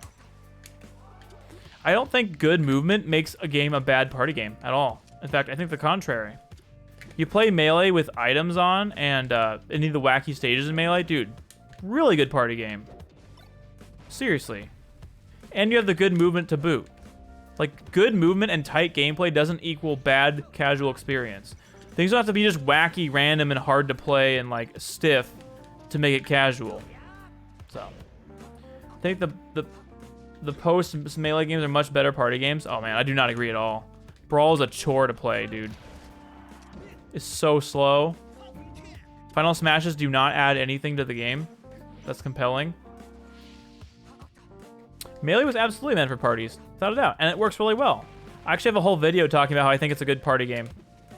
I don't think good movement makes a game a bad party game at all. In fact, I think the contrary. You play Melee with items on and any of the wacky stages in Melee, dude, really good party game. Seriously. And you have the good movement to boot. Like, good movement and tight gameplay doesn't equal bad casual experience. Things don't have to be just wacky, random, and hard to play and, like, stiff to make it casual. So, I think the post-melee games are much better party games. Oh, man, I do not agree at all. Brawl is a chore to play, dude. It's so slow. Final Smashes do not add anything to the game that's compelling. Melee was absolutely meant for parties, without a doubt, and it works really well. I actually have a whole video talking about how I think it's a good party game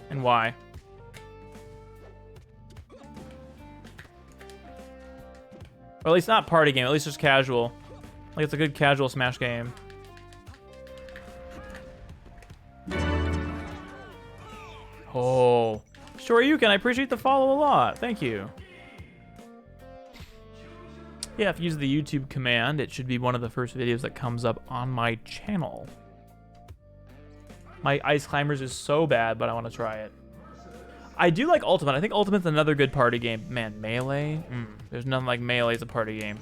and why. Or at least not party game, at least just casual. Like, it's a good casual Smash game. Oh. Sure you can. I appreciate the follow a lot. Thank you. Yeah, if you use the YouTube command, it should be one of the first videos that comes up on my channel. My Ice Climbers is so bad, but I want to try it. I do like Ultimate. I think Ultimate's another good party game. Man, Melee? There's nothing like Melee as a party game.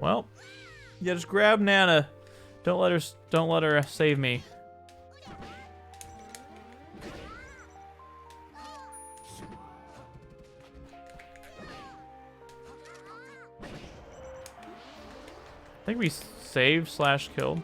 Well, yeah, just grab Nana. Don't let her save me. I think we saved/killed.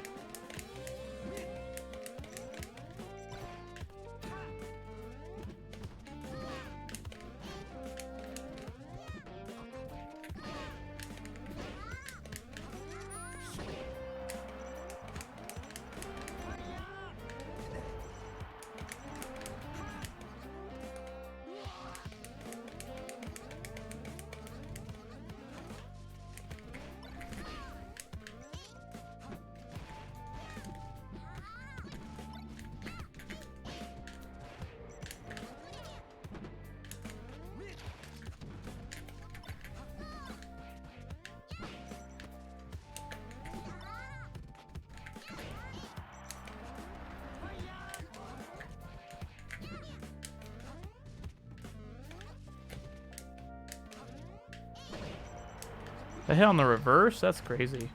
I hit on the reverse? That's crazy.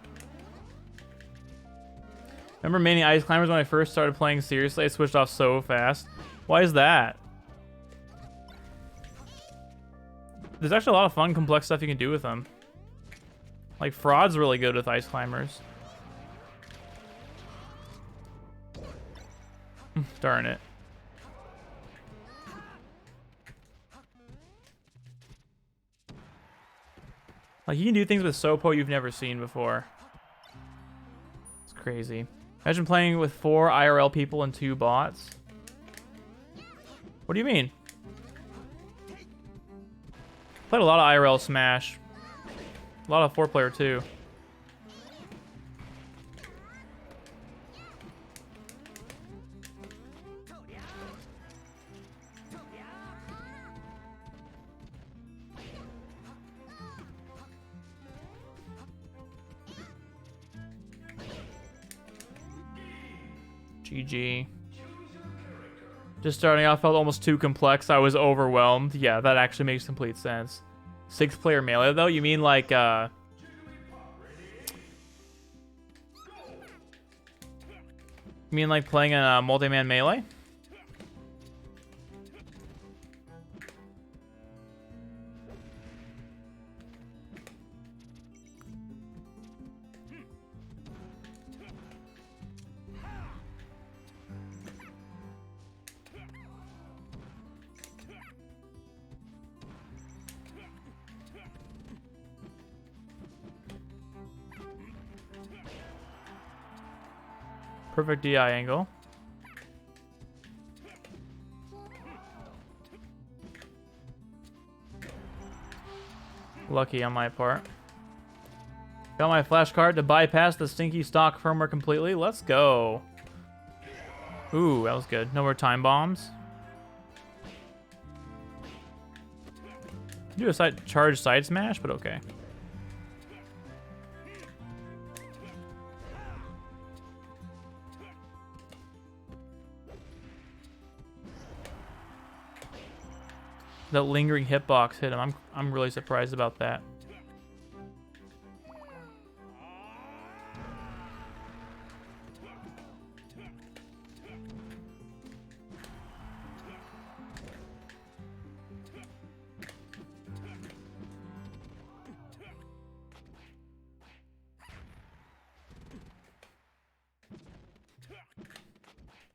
Remember Many Ice Climbers when I first started playing seriously? I switched off so fast. Why is that? There's actually a lot of fun, complex stuff you can do with them. Like, Fraud's really good with Ice Climbers. Darn it. Like, you can do things with Sopo you've never seen before. It's crazy. Imagine playing with 4 IRL people and 2 bots. What do you mean? Played a lot of IRL Smash. A lot of 4-player too. GG. Just starting off felt almost too complex. I was overwhelmed. Yeah, that actually makes complete sense. 6-player melee though? You mean like you mean like playing a multi-man melee? Perfect DI angle. Lucky on my part. Got my flashcard to bypass the stinky stock firmware completely. Let's go. Ooh, that was good. No more time bombs. Do a charge side smash, but okay. That lingering hitbox hit him. I'm really surprised about that.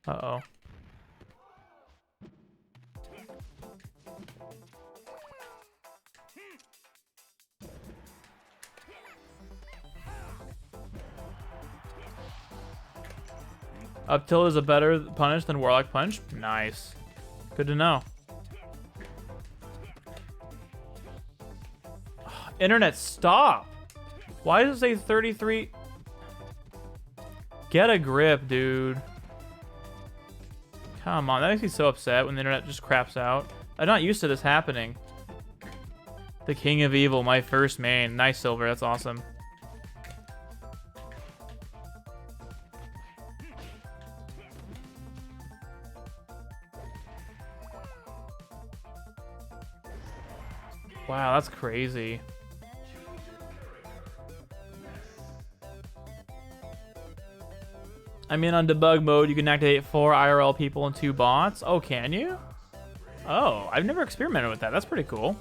Uh-oh. Up tilt is a better punish than Warlock Punch? Nice. Good to know. Internet, stop! Why does it say 33? Get a grip, dude. Come on, that makes me so upset when the internet just craps out. I'm not used to this happening. The King of Evil, my first main. Nice, Silver, that's awesome. Wow, that's crazy. I mean, on debug mode, you can activate 4 IRL people and 2 bots. Oh, can you? Oh, I've never experimented with that. That's pretty cool.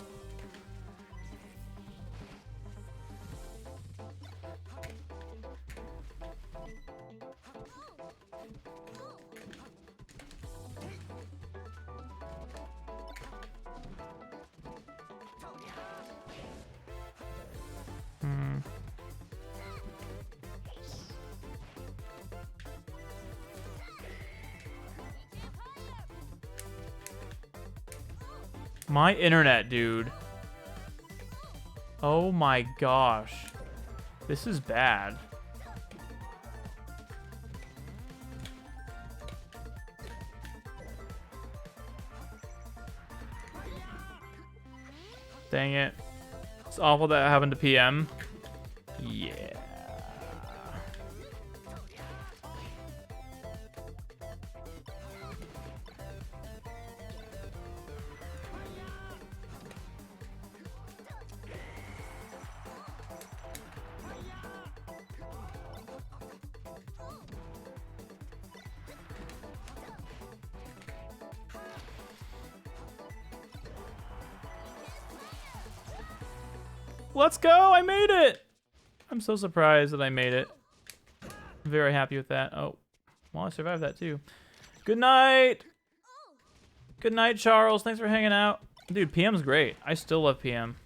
My internet, dude. Oh my gosh. This is bad. Dang it. It's awful that happened to PM. Yeah. Let's go! I made it! I'm so surprised that I made it. I'm very happy with that. Oh, well, I survived that too. Good night! Good night, Charles. Thanks for hanging out. Dude, PM's great. I still love PM.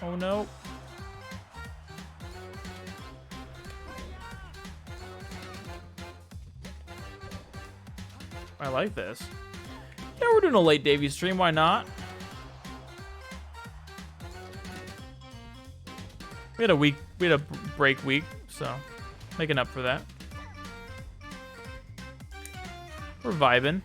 Oh no. I like this. Yeah, we're doing a late Davey stream. Why not? We had a break week, so making up for that. We're vibing.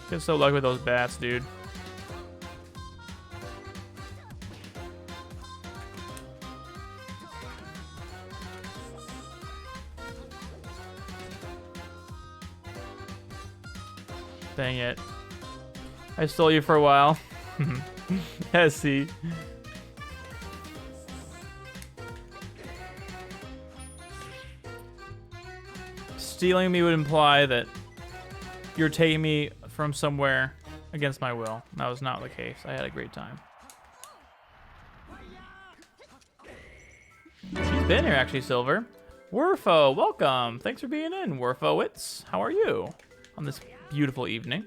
Get so lucky with those bats, dude. Dang it. I stole you for a while. Yeah, see. Stealing me would imply that you're taking me from somewhere against my will. That was not the case. I had a great time. She's been here, actually, Silver. Werfo, welcome. Thanks for being in, Werfowitz. How are you on this beautiful evening?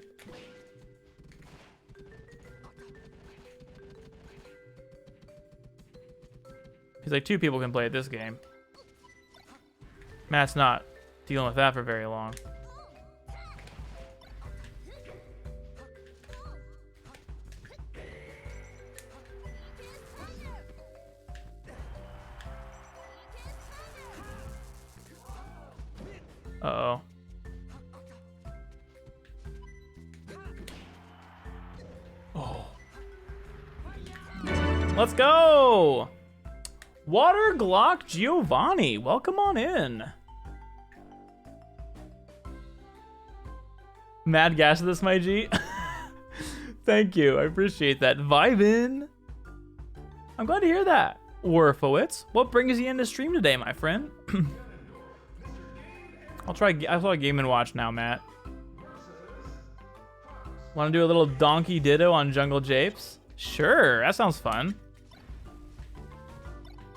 Because like 2 people can play this game. Matt's not dealing with that for very long. Uh-oh. Oh. Let's go! Water Glock Giovanni, welcome on in. Mad gas of this, my G. Thank you, I appreciate that. Vibin'. I'm glad to hear that. Warfowitz, what brings you into stream today, my friend? I'll try Game & Watch now, Matt. Want to do a little Donkey Ditto on Jungle Japes? Sure, that sounds fun.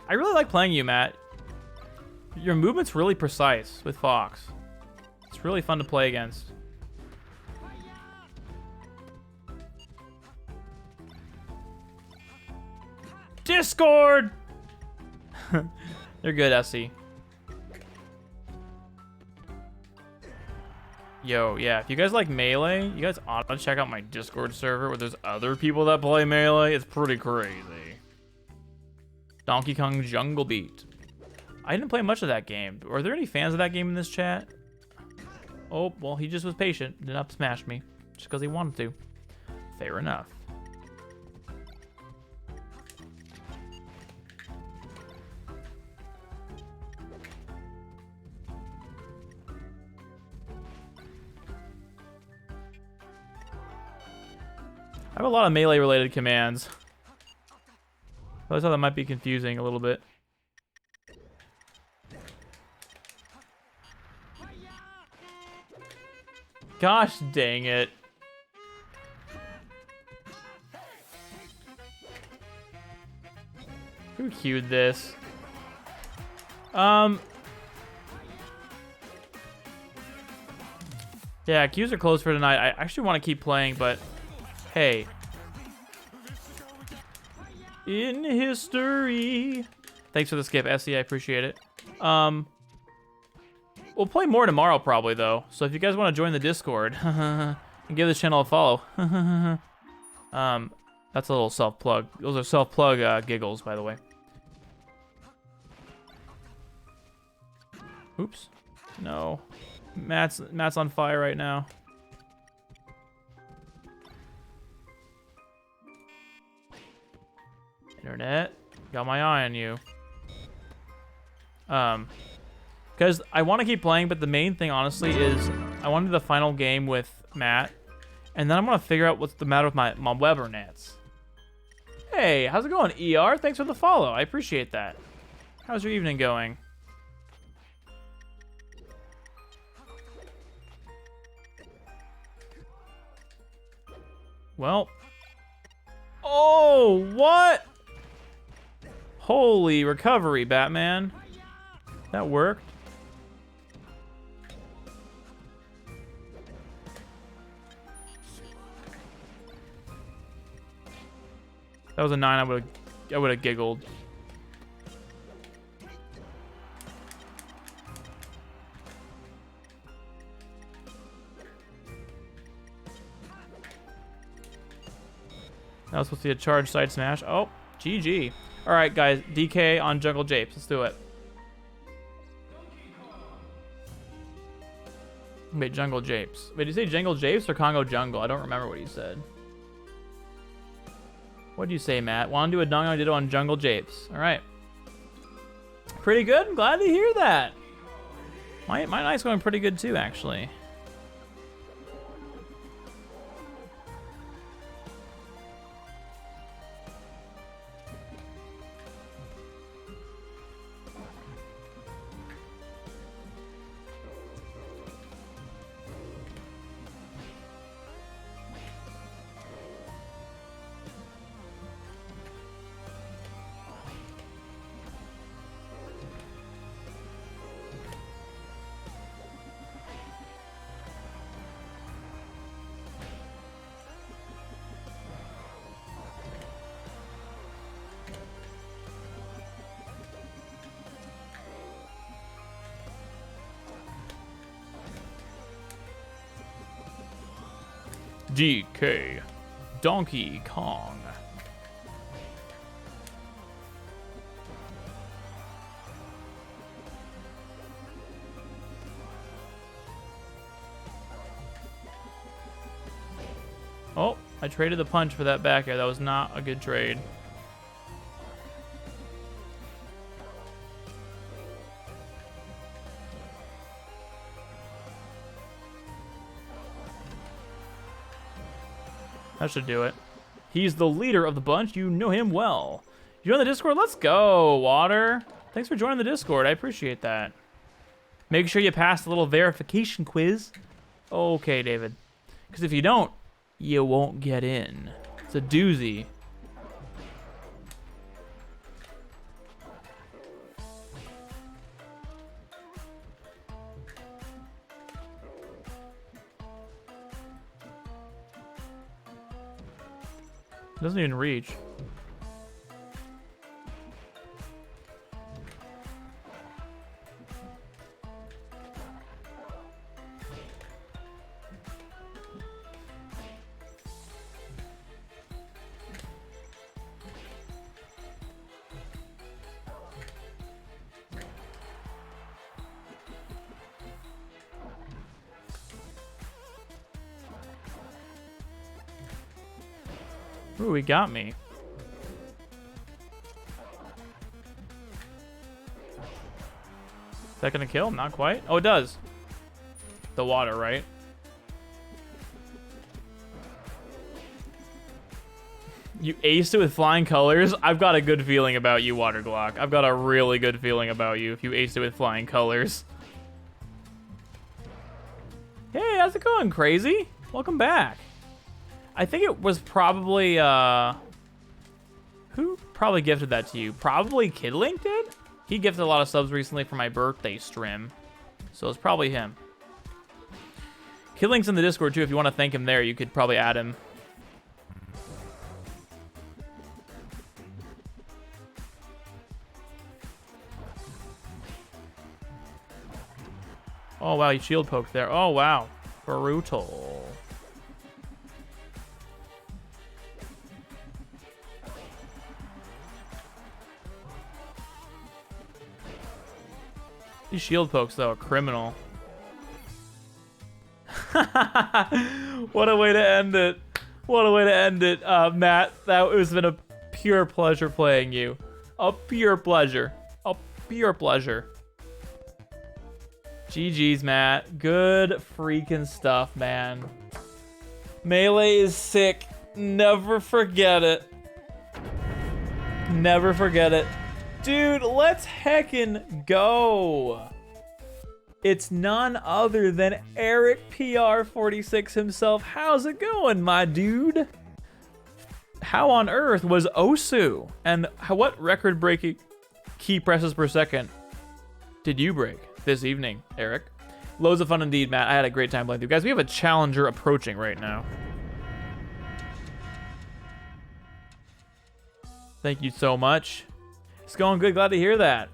I really like playing you, Matt. Your movement's really precise with Fox. It's really fun to play against. Discord! You're good, Essie. Yo, yeah, if you guys like Melee, you guys ought to check out my Discord server where there's other people that play Melee. It's pretty crazy. Donkey Kong Jungle Beat. I didn't play much of that game. Are there any fans of that game in this chat? Oh, well, he just was patient. Did not smash me. Just because he wanted to. Fair enough. I have a lot of melee-related commands. I thought that might be confusing a little bit. Gosh dang it. Who queued this? Yeah, queues are closed for tonight. I actually want to keep playing, but hey. In history. Thanks for the skip, Essie. I appreciate it. We'll play more tomorrow probably, though. So if you guys want to join the Discord and give this channel a follow. That's a little self-plug. Those are self-plug giggles, by the way. Oops. No. Matt's on fire right now. Internet, got my eye on you. Because I want to keep playing, but the main thing, honestly, is I want to do the final game with Matt, and then I'm going to figure out what's the matter with my Weber nets. Hey, how's it going, ER? Thanks for the follow. I appreciate that. How's your evening going? Well. Oh, what? Holy recovery, Batman. That worked. That was a 9. I would have giggled. That was supposed to be a charge side smash. Oh, GG. All right, guys. DK on Jungle Japes. Let's do it. Wait, Jungle Japes. Wait, did you say Jungle Japes or Congo Jungle? I don't remember what you said. What did you say, Matt? Want to do a Dongo Ditto on Jungle Japes. All right. Pretty good. I'm glad to hear that. My night's going pretty good too, actually. DK. Donkey Kong. Oh, I traded the punch for that back air. That was not a good trade. That should do it. He's the leader of the bunch. You know him well. You join the Discord? Let's go, Water. Thanks for joining the Discord. I appreciate that. Make sure you pass the little verification quiz. Okay, David. Because if you don't, you won't get in. It's a doozy. It doesn't even reach. Ooh, he got me. Is that gonna kill? Not quite. Oh, it does. The water, right? You aced it with flying colors? I've got a good feeling about you, Water Glock. I've got a really good feeling about you if you aced it with flying colors. Hey, how's it going, Crazy? Welcome back. I think it was probably, who probably gifted that to you? Probably Kidlink did? He gifted a lot of subs recently for my birthday stream. So it's probably him. Kidlink's in the Discord too. If you want to thank him there, you could probably add him. Oh, wow, he shield poked there. Oh, wow. Brutal. These shield pokes, though, are criminal. What a way to end it. What a way to end it, Matt. That has been a pure pleasure playing you. A pure pleasure. A pure pleasure. GG's, Matt. Good freaking stuff, man. Melee is sick. Never forget it. Never forget it. Dude, let's heckin' go. It's none other than Eric PR46 himself. How's it going, my dude? How on earth was Osu? And what record-breaking key presses per second did you break this evening, Eric? Loads of fun indeed, Matt. I had a great time playing through. Guys, we have a challenger approaching right now. Thank you so much. It's going good. Glad to hear that.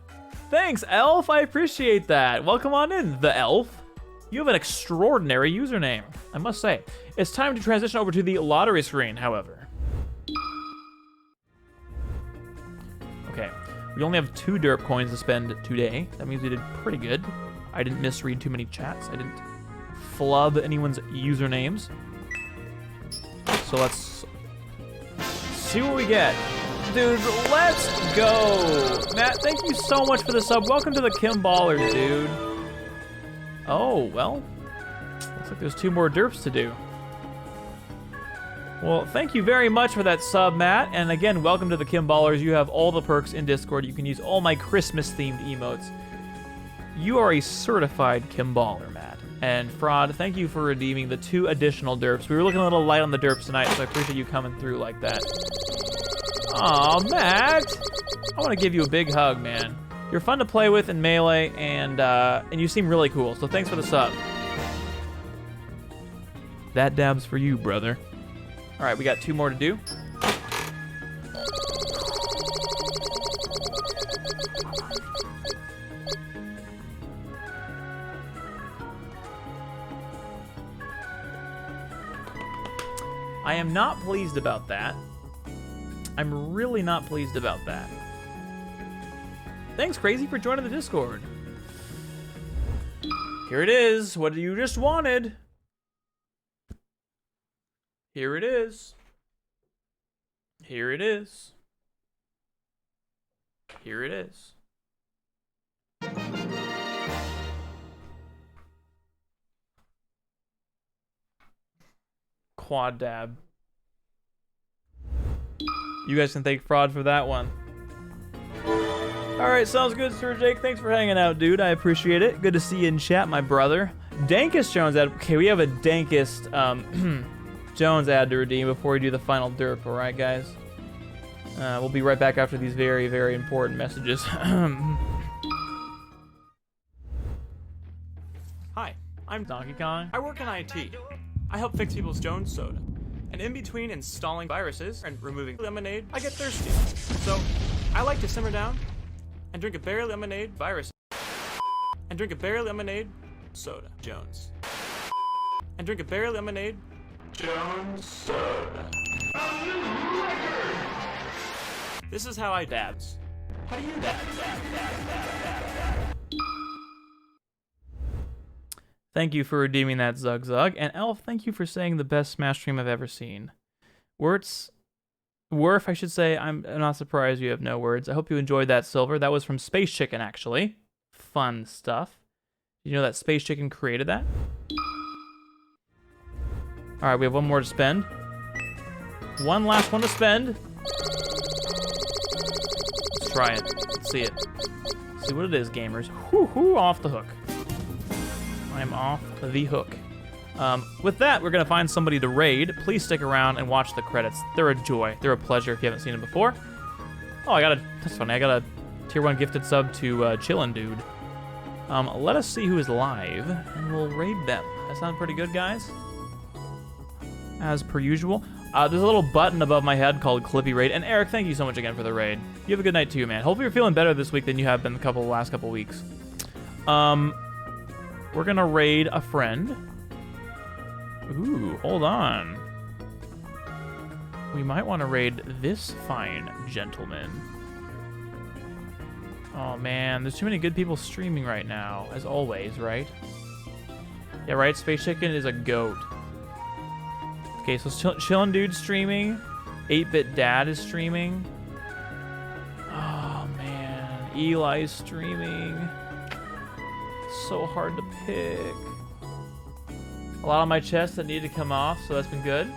Thanks, Elf. I appreciate that. Welcome on in, the Elf. You have an extraordinary username, I must say. It's time to transition over to the lottery screen, however. Okay. We only have 2 derp coins to spend today. That means we did pretty good. I didn't misread too many chats. I didn't flub anyone's usernames. So let's see what we get. Dude, let's go. Matt, thank you so much for the sub. Welcome to the Kim Ballers, dude. Oh, well. Looks like there's 2 more derps to do. Well, thank you very much for that sub, Matt. And again, welcome to the Kim Ballers. You have all the perks in Discord. You can use all my Christmas-themed emotes. You are a certified Kim Baller, Matt. And Fraud, thank you for redeeming the 2 additional derps. We were looking a little light on the derps tonight, so I appreciate you coming through like that. Aw, Matt! I want to give you a big hug, man. You're fun to play with in Melee, and you seem really cool, so thanks for the sub. That dab's for you, brother. All right, we got 2 more to do. I am not pleased about that. I'm really not pleased about that. Thanks, Crazy, for joining the Discord. Here it is. What you just wanted. Here it is. Here it is. Here it is. Quad dab. You guys can thank Fraud for that one. Alright, sounds good, Sir Jake. Thanks for hanging out, dude. I appreciate it. Good to see you in chat, my brother. Dankest Jones ad. Okay, we have a Dankest Jones ad to redeem before we do the final derp, alright, guys? We'll be right back after these very, very important messages. Hi, I'm Donkey Kong. I work in IT. I help fix people's Jones soda. And in between installing viruses and removing lemonade, I get thirsty. So, I like to simmer down and drink a berry lemonade virus. And drink a berry lemonade soda. Jones. And drink a berry lemonade Jones soda. This is how I dabs. How do you dab? Thank you for redeeming that, Zug Zug. And Elf, thank you for saying the best Smash stream I've ever seen. Worf, I should say, I'm not surprised you have no words. I hope you enjoyed that, Silver. That was from Space Chicken, actually. Fun stuff. You know that Space Chicken created that? Alright, we have one more to spend. One last one to spend. Let's try it. Let's see it. See what it is, gamers. Whoo, off the hook. I'm off the hook. With that, we're going to find somebody to raid. Please stick around and watch the credits. They're a joy. They're a pleasure if you haven't seen them before. Oh, that's funny. I got a tier 1 gifted sub to Chillin' Dude. Let us see who is live, and we'll raid them. That sounds pretty good, guys? As per usual. There's a little button above my head called Clippy Raid. And Eric, thank you so much again for the raid. You have a good night too, man. Hopefully you're feeling better this week than you have been the last couple weeks. We're gonna raid a friend. Ooh, hold on. We might want to raid this fine gentleman. Oh man, there's too many good people streaming right now, as always, right? Yeah, right, Space Chicken is a goat. Okay, so Chillin' Dude streaming. 8-Bit Dad is streaming. Oh man, Eli's streaming. So hard to pick. A lot on my chest that needed to come off, so that's been good.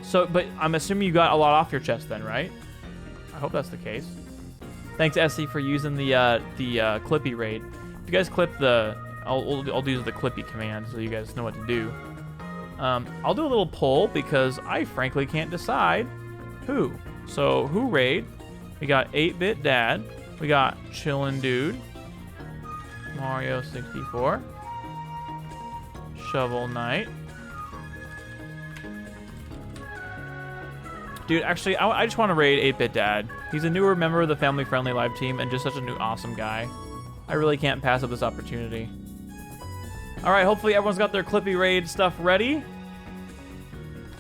So, but I'm assuming you got a lot off your chest then, right? I hope that's the case. Thanks, Essie, for using the Clippy raid. If you guys clip the, I'll use the Clippy command so you guys know what to do. I'll do a little poll because I frankly can't decide who. So who raid? We got 8-Bit Dad. We got Chillin' Dude. Mario 64. Shovel Knight. Dude, actually, I just want to raid 8-Bit Dad. He's a newer member of the family-friendly live team and just such a new awesome guy. I really can't pass up this opportunity. Alright, hopefully everyone's got their Clippy raid stuff ready.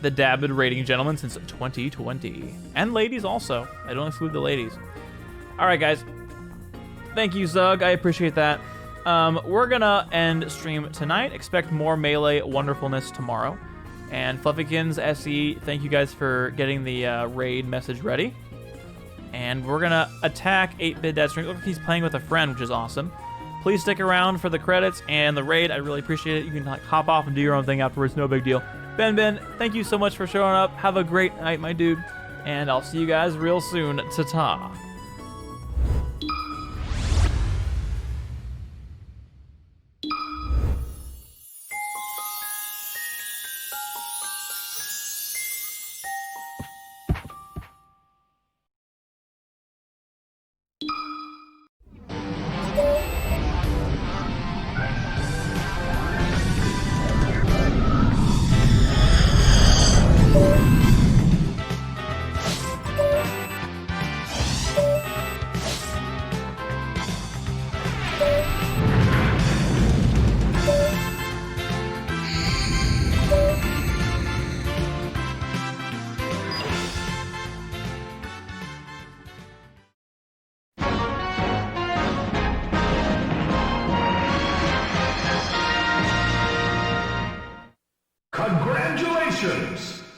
The dabbed raiding gentleman since 2020. And ladies also. I don't exclude the ladies. Alright, guys. Thank you, Zug. I appreciate that. We're gonna end stream tonight. Expect more Melee wonderfulness tomorrow. And Fluffykins, SE, thank you guys for getting the raid message ready. And we're gonna attack 8-Bit Dad stream. Look like he's playing with a friend, which is awesome. Please stick around for the credits and the raid. I really appreciate it. You can like hop off and do your own thing afterwards. No big deal. Ben, thank you so much for showing up. Have a great night, my dude. And I'll see you guys real soon. Ta-ta. Pictures.